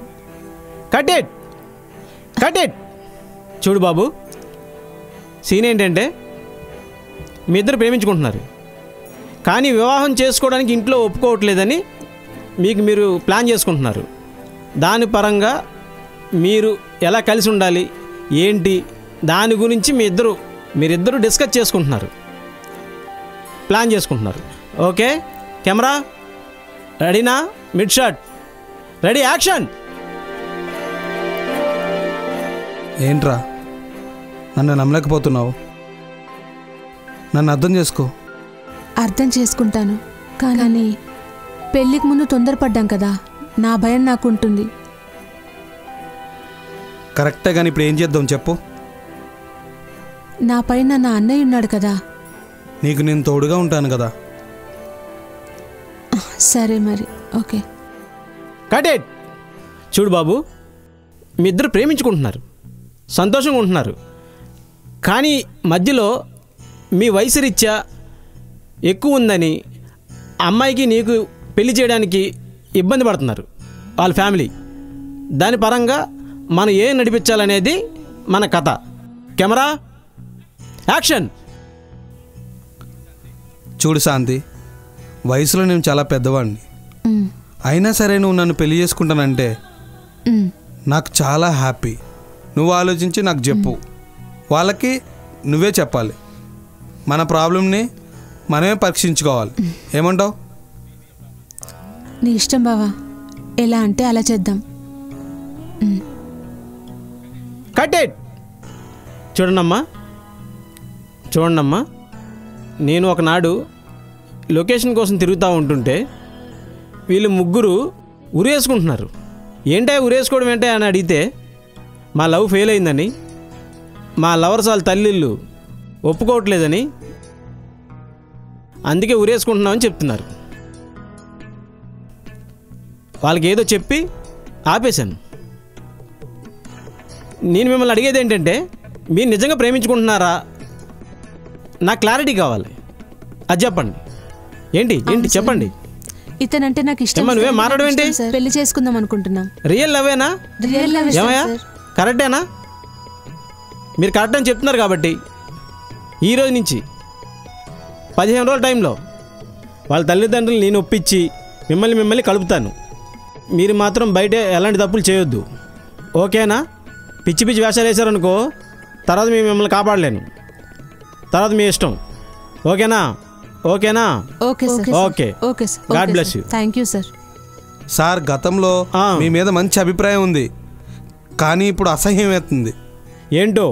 [SPEAKER 1] Cut it, cut it. చూడు బాబు, సీన్ ఏంటంటే మీ ఇద్దరు ప్రేమించుకుంటున్నారు, కానీ వివాహం చేసుకోవడానికి ఇంట్లో ఒప్పుకోవట్లేదని మీరు ప్లాన్ చేసుకుంటున్నారు. దాని పరంగా మీరు ఎలా కలిసి ఉండాలి ఏంటి దాని గురించి మీరిద్దరూ డిస్కస్ చేసుకుంటున్నారు, ప్లాన్ చేసుకుంటున్నారు. ఓకే, కెమెరా రెడీనా? Mid shot, ready, action.
[SPEAKER 3] ఏంట్రా నన్ను నమ్మలేకపోతున్నావు? నన్ను అర్థం చేసుకో.
[SPEAKER 6] అర్థం చేసుకుంటాను, కానీ పెళ్ళికి ముందు తొందరపడ్డాం కదా, నా భయం నాకుంటుంది.
[SPEAKER 3] కరెక్టే, కానీ ఇప్పుడు ఏం చేద్దాం చెప్పు?
[SPEAKER 6] నా పైన నా అన్నయ్య ఉన్నాడు కదా.
[SPEAKER 3] నీకు నేను తోడుగా ఉంటాను కదా.
[SPEAKER 6] సరే మరి, ఓకే.
[SPEAKER 1] Cut it. చూడు బాబు, మీ ఇద్దరు ప్రేమించుకుంటున్నారు, సంతోషంగా ఉంటున్నారు, కానీ మధ్యలో మీ వయసు రీత్యా ఎక్కువ ఉందని అమ్మాయికి నీకు పెళ్లి చేయడానికి ఇబ్బంది పడుతున్నారు వాళ్ళ ఫ్యామిలీ. దాని పరంగా మనం ఏం నడిపించాలనేది మన కథ. Camera action.
[SPEAKER 3] చూడు శాంతి, వయసులో నేను చాలా పెద్దవాడిని, అయినా సరే నువ్వు నన్ను పెళ్లి చేసుకుంటానంటే నాకు చాలా హ్యాపీ. నువ్వు ఆలోచించి నాకు చెప్పు, వాళ్ళకి నువ్వే చెప్పాలి. మన ప్రాబ్లంని మనమే పరీక్షించుకోవాలి. ఏమంటావు?
[SPEAKER 6] నీ ఇష్టం బావా, ఎలా అంటే అలా చేద్దాం.
[SPEAKER 1] Cut it. చూడండమ్మా, నేను ఒకనాడు లొకేషన్ కోసం తిరుగుతూ ఉంటుంటే వీళ్ళు ముగ్గురు ఉరేసుకుంటున్నారు. ఏంటా ఉరేసుకోవడం ఏంటా అని అడిగితే మా లవ్ ఫెయిల్ అయిందని, మా లవర్స్ వాళ్ళ తల్లిళ్ళు ఒప్పుకోవట్లేదని, అందుకే ఉరేసుకుంటున్నామని చెప్తున్నారు. వాళ్ళకి ఏదో చెప్పి ఆపేశాను. నేను మిమ్మల్ని అడిగేది ఏంటంటే, మీరు నిజంగా ప్రేమించుకుంటున్నారా? నాకు క్లారిటీ కావాలి, అది చెప్పండి. ఏంటి చెప్పండి.
[SPEAKER 6] ఇతనంటే నాకు ఇష్టం.
[SPEAKER 1] నువ్వే మాట్లాడడం ఏంటి?
[SPEAKER 6] పెళ్లి చేసుకుందాం అనుకుంటున్నాం.
[SPEAKER 1] రియల్ లవేనా?
[SPEAKER 6] Real love.
[SPEAKER 1] ఏమయ్యా, కరెక్టేనా? మీరు కరెక్ట్ అని చెప్తున్నారు కాబట్టి ఈరోజు నుంచి 15 రోజుల టైంలో వాళ్ళ తల్లిదండ్రులు నేను ఒప్పించి మిమ్మల్ని కలుపుతాను. మీరు మాత్రం బయట ఎలాంటి తప్పులు చేయొద్దు, ఓకేనా? పిచ్చి వేషాలు వేశారనుకో, తర్వాత మిమ్మల్ని కాపాడలేను. తర్వాత మీ ఇష్టం, ఓకేనా?
[SPEAKER 6] Okay sir.
[SPEAKER 1] Okay, God bless you.
[SPEAKER 6] Thank you sir.
[SPEAKER 3] Sir, గతంలో మీ మీద మంచి అభిప్రాయం ఉంది, కానీ ఇప్పుడు అసహ్యం అవుతుంది.
[SPEAKER 1] ఏంటో?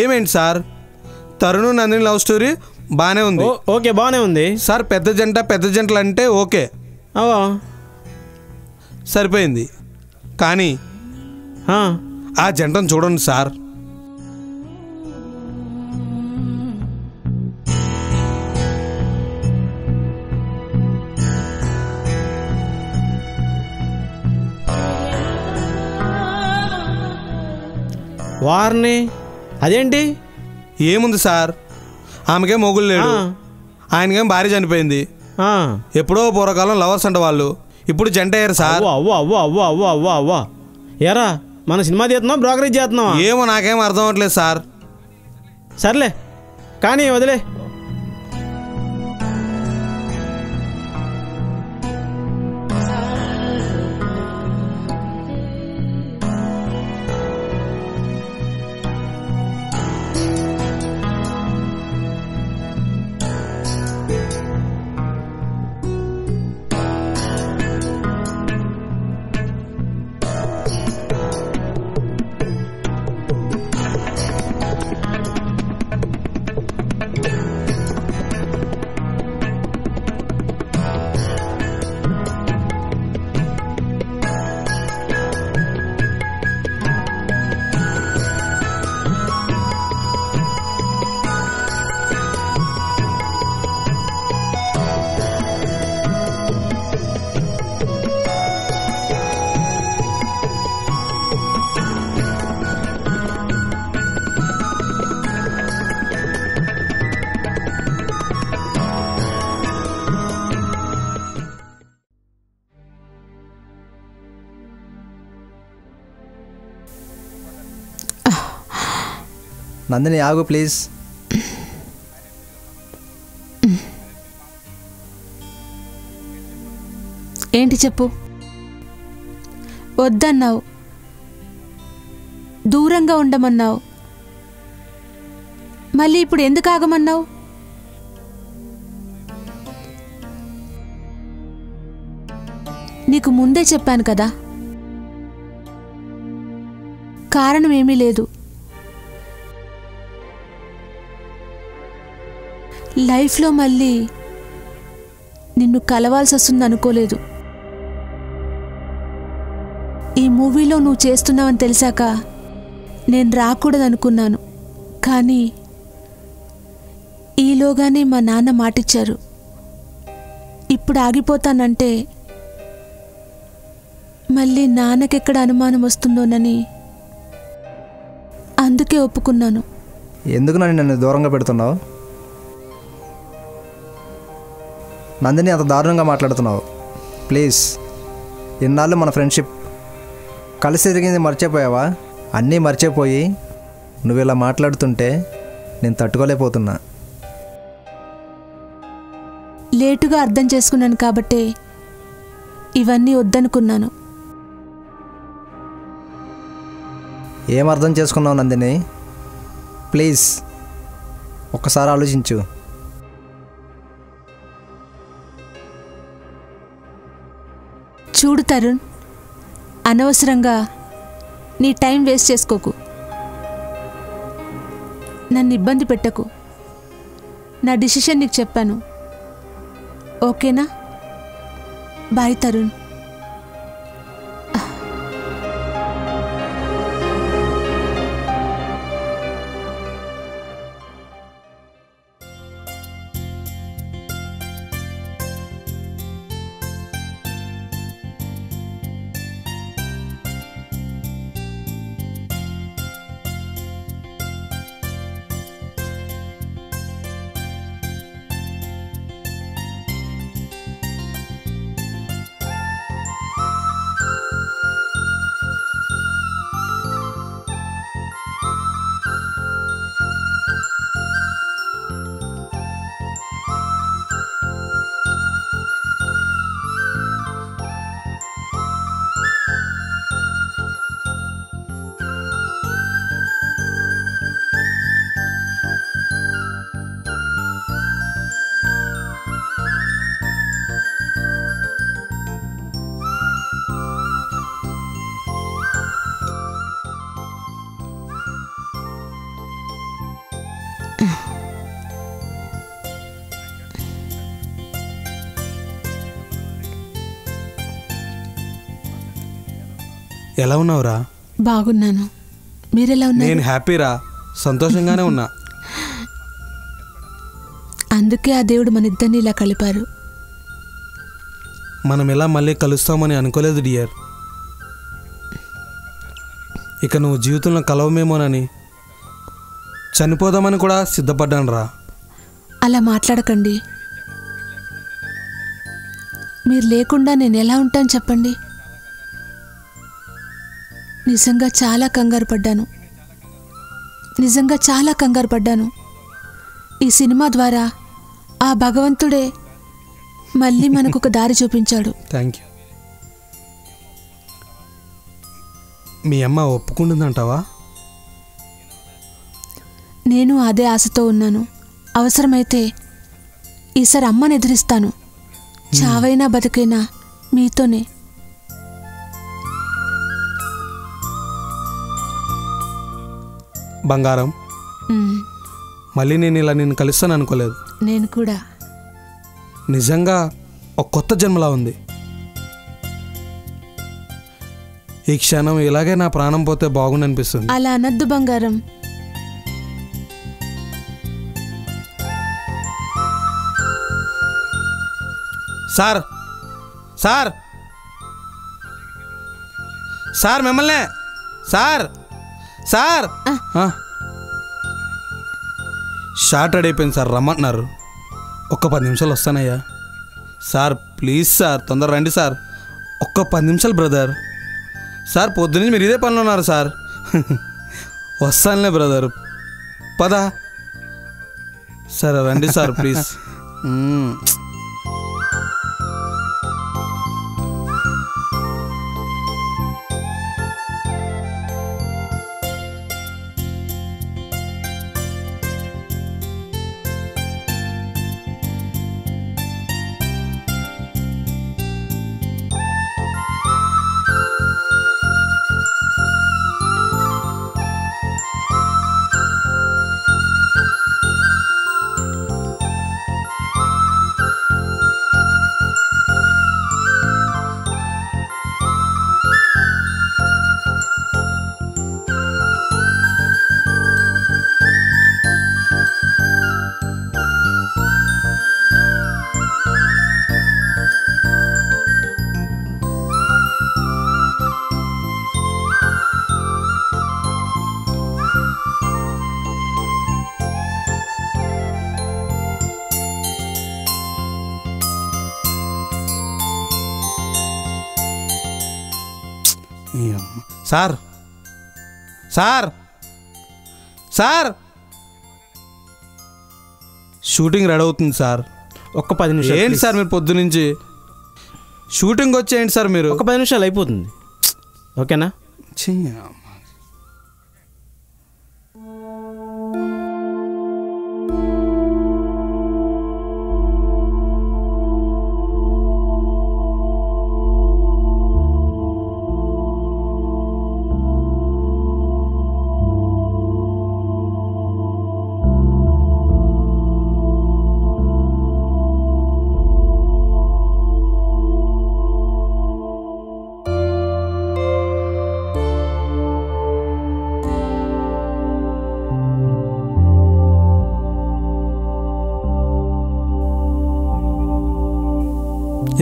[SPEAKER 3] ఏమేంటి సార్? తరుణ్ నందిని లవ్ స్టోరీ బాగానే ఉంది.
[SPEAKER 1] ఓకే, బాగానే ఉంది
[SPEAKER 3] సార్. పెద్ద జంటలు అంటే ఓకే, సరిపోయింది. కానీ ఆ జంటను చూడండి సార్.
[SPEAKER 1] వారిని అదేంటి?
[SPEAKER 3] ఏముంది సార్, ఆమెకే మొగులు లేడు, ఆయనకేం భార్య చనిపోయింది. ఎప్పుడో పూర్వకాలం లవర్స్ అంట వాళ్ళు, ఇప్పుడు జంట అయ్యారు సార్.
[SPEAKER 1] అవ్వా ఎరా, మన సినిమా చేస్తున్నాం, బ్రోకరేజ్ చేస్తున్నావా?
[SPEAKER 3] ఏమో నాకేం అర్థం అవ్వట్లేదు సార్.
[SPEAKER 1] సర్లే కానీ వదిలే.
[SPEAKER 7] నందిని ఆగు ప్లీజ్.
[SPEAKER 6] ఏంటి చెప్పు. వద్దన్నావు, దూరంగా ఉండమన్నావు, మళ్ళీ ఇప్పుడు ఎందుకు ఆగమన్నావు? నీకు ముందే చెప్పాను కదా, కారణం ఏమీ లేదు. లైఫ్లో మళ్ళీ నిన్ను కలవాల్సి వస్తుంది అనుకోలేదు. ఈ మూవీలో నువ్వు చేస్తున్నావని తెలిసాక నేను రాకూడదనుకున్నాను. కానీ ఈలోగానే మా నాన్న మాటిచ్చారు. ఇప్పుడు ఆగిపోతానంటే మళ్ళీ నాన్నకెక్కడ అనుమానం వస్తుందోనని అందుకే ఒప్పుకున్నాను.
[SPEAKER 7] ఎందుకు నన్ను దూరంగా పెడుతున్నావు? నందిని అంత దారుణంగా మాట్లాడుతున్నావు. ప్లీజ్, ఇన్నాళ్ళు మన ఫ్రెండ్షిప్ కలిసి తిరిగింది మర్చిపోయావా? అన్నీ మర్చిపోయి నువ్వు ఇలా మాట్లాడుతుంటే నేను తట్టుకోలేకపోతున్నా.
[SPEAKER 6] లేటుగా అర్థం చేసుకున్నాను కాబట్టే ఇవన్నీ వద్దనుకున్నాను.
[SPEAKER 7] ఏం అర్థం చేసుకున్నావు నందిని? ప్లీజ్ ఒక్కసారి ఆలోచించు.
[SPEAKER 6] చూడు తరుణ్, అనవసరంగా నీ టైం వేస్ట్ చేసుకోకు, నన్ను ఇబ్బంది పెట్టకు. నా డిసిషన్ నీకు చెప్పాను, ఓకేనా? బాయ్ తరుణ్.
[SPEAKER 3] ఎలా ఉన్నావురా?
[SPEAKER 6] బాగున్నాను, మీరెలా ఉన్నారు?
[SPEAKER 3] నేను హ్యాపీరా, సంతోషంగానే ఉన్నా.
[SPEAKER 6] అందుకే ఆ దేవుడు మన ఇద్దరిని ఇలా కలిపారు.
[SPEAKER 3] మనం ఎలా మళ్ళీ కలుస్తామని అనుకోలేదు డియర్. ఇక నువ్వు జీవితంలో కలవమేమోనని చనిపోదామని కూడా సిద్ధపడ్డాను రా.
[SPEAKER 6] అలా మాట్లాడకండి. మీరు లేకుండా నేను ఎలా ఉంటాను చెప్పండి. నిజంగా చాలా కంగారు పడ్డాను. ఈ సినిమా ద్వారా ఆ భగవంతుడే మళ్ళీ మనకు ఒక దారి చూపించాడు.
[SPEAKER 3] Thank you. మీ అమ్మ ఒప్పుకుంటుందంటావా?
[SPEAKER 6] నేను అదే ఆశతో ఉన్నాను. అవసరమైతే ఈసారి అమ్మని ఎదిరిస్తాను. చావైనా బతికైనా మీతోనే.
[SPEAKER 3] బంగారం, మళ్ళీ నేను ఇలా నిన్ను కలుస్తాను అనుకోలేదు.
[SPEAKER 6] నేను కూడా.
[SPEAKER 3] నిజంగా ఒక కొత్త జన్మలా ఉంది. ఈ క్షణం ఇలాగే నా ప్రాణం పోతే బాగుండనిపిస్తుంది.
[SPEAKER 6] అలా అనద్దు బంగారం.
[SPEAKER 3] సార్ సార్ సార్ మిమ్మల్నే సార్ సార్ షార్ట్ అయిపోయింది సార్, రమ్మంటున్నారు. ఒక్క 10 నిమిషాలు వస్తానయ్యా. సార్ ప్లీజ్ సార్, తొందర రండి సార్. ఒక్క 10 నిమిషాలు బ్రదర్. సార్ పొద్దున్నుంచి మీరు ఇదే పనిలో ఉన్నారు సార్. వస్తానులే బ్రదర్, పదా. సరే రండి sir please. Sir sir sir shooting ready అవుతుంది సార్.
[SPEAKER 1] ఒక్క 10 నిమిషాలు
[SPEAKER 3] ఏంటి సార్ మీరు పొద్దునుంచి షూటింగ్ వచ్చేయండి సార్ మీరు.
[SPEAKER 1] ఒక 10 నిమిషాలు అయిపోతుంది. ఓకేనా?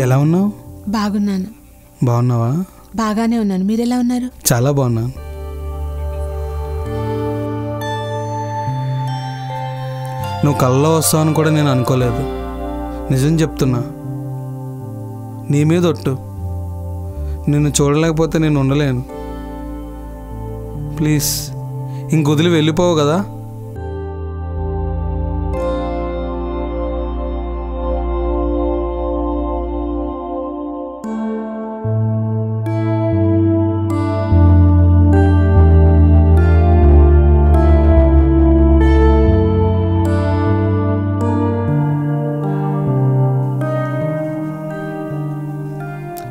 [SPEAKER 3] ఎలా ఉన్నావు?
[SPEAKER 6] బాగున్నాను.
[SPEAKER 3] బాగున్నావా?
[SPEAKER 6] బాగానే ఉన్నాను. మీరు ఎలా ఉన్నారు?
[SPEAKER 3] చాలా బాగున్నాను. నువ్వు కళ్ళలో వస్తావని కూడా నేను అనుకోలేదు. నిజం చెప్తున్నా, నీ మీద ఒట్టు. నిన్ను చూడలేకపోతే నేను ఉండలేను. ప్లీజ్ ఇంకొదిలి వెళ్ళిపోవు కదా?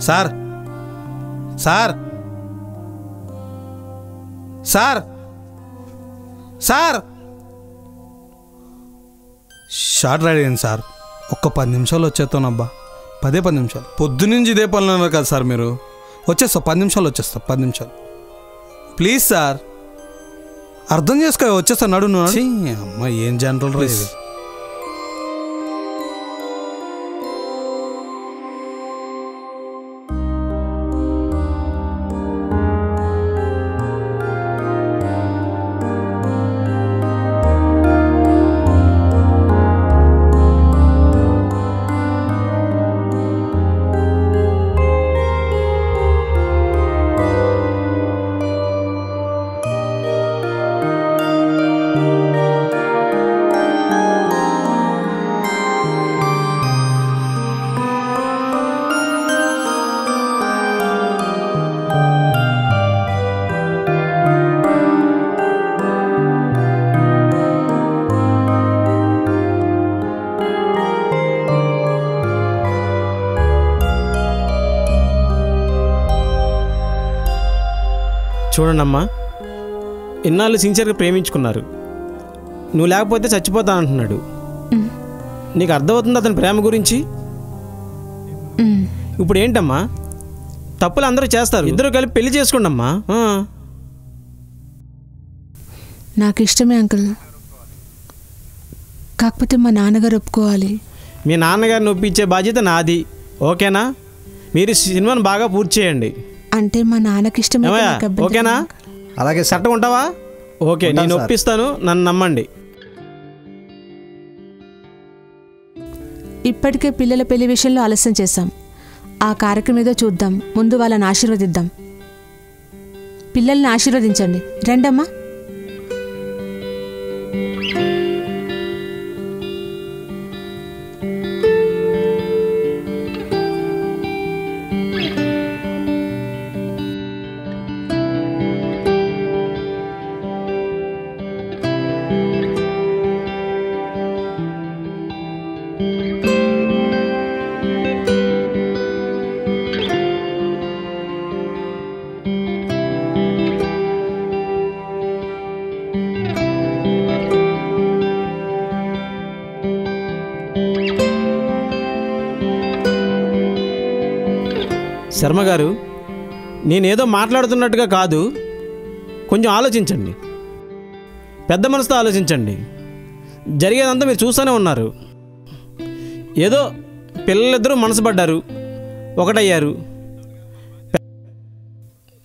[SPEAKER 3] Sir sir sir sir short ready అయింది సార్. ఒక్క 10 నిమిషాలు వచ్చేస్తానబ్బా. 10 నిమిషాలు. పొద్దునుంచి ఇదే పనులు ఉన్నారు కదా సార్ మీరు. వచ్చేస్తా, 10 నిమిషాలు వచ్చేస్తా. 10 నిమిషాలు ప్లీజ్ సార్, అర్థం చేసుకో. వచ్చేస్తా, నడు. అమ్మ ఏం జనరల్ రైజ్.
[SPEAKER 1] చూడండమ్మా, ఇన్నాళ్ళు సిన్సియర్గా ప్రేమించుకున్నారు. నువ్వు లేకపోతే చచ్చిపోతా అంటున్నాడు. నీకు అర్థమవుతుంది అతని ప్రేమ గురించి? ఇప్పుడు ఏంటమ్మా, తప్పులు అందరూ చేస్తారు. ఇద్దరు కలిపి పెళ్లి చేసుకోండి అమ్మా.
[SPEAKER 6] నాకు ఇష్టమే అంకుల్, కాకపోతే మా నాన్నగారు ఒప్పుకోవాలి.
[SPEAKER 1] మీ నాన్నగారిని ఒప్పించే బాధ్యత నాది. ఓకేనా? మీరు సినిమాను బాగా పూర్తి చేయండి.
[SPEAKER 6] అంటే మా నాన్నకి ఇష్టమే.
[SPEAKER 1] ఓకేనా?
[SPEAKER 7] అలాగే
[SPEAKER 1] సట్టం ఉంటావా? ఓకే, నేను ఒప్పిస్తాను, నన్ను నమ్మండి.
[SPEAKER 6] ఇప్పటికే పిల్లల పెళ్లి విషయంలో ఆలస్యం చేశాం. ఆ కార్యక్రమం ఏదో చూద్దాం. ముందు వాళ్ళని ఆశీర్వదిద్దాం. పిల్లల్ని ఆశీర్వదించండి. రండమ్మా.
[SPEAKER 1] శర్మ గారు, నేనేదో మాట్లాడుతున్నట్టుగా కాదు, కొంచెం ఆలోచించండి. పెద్ద మనసుతో ఆలోచించండి. జరిగేదంతా మీరు చూస్తూనే ఉన్నారు. ఏదో పిల్లలిద్దరూ మనసు పడ్డారు, ఒకటయ్యారు.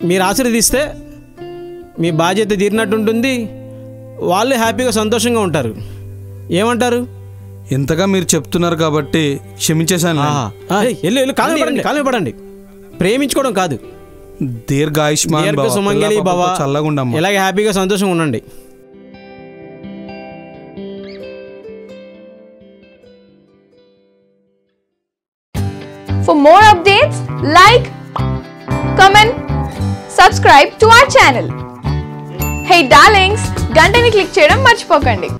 [SPEAKER 1] మీరు ఆశీర్వదిస్తే మీ బాధ్యత తీరినట్టు ఉంటుంది, వాళ్ళు హ్యాపీగా సంతోషంగా ఉంటారు. ఏమంటారు?
[SPEAKER 3] ఇంతగా మీరు చెప్తున్నారు కాబట్టి క్షమించేశాను.
[SPEAKER 1] వెళ్ళు, కాలం పడండి. ప్రేమించుకోవడం కాదు,
[SPEAKER 3] దీర్ఘాయుష్మాన్
[SPEAKER 1] దీర్ఘ సుమంగళి భవ,
[SPEAKER 3] చల్లగా ఉండమ్మా.
[SPEAKER 1] ఇలాగే హ్యాపీగా సంతోషంగా ఉండండి.
[SPEAKER 10] For more updates, like, comment, subscribe to our channel. Hey darlings, గంటని click చేయడం మర్చిపోకండి.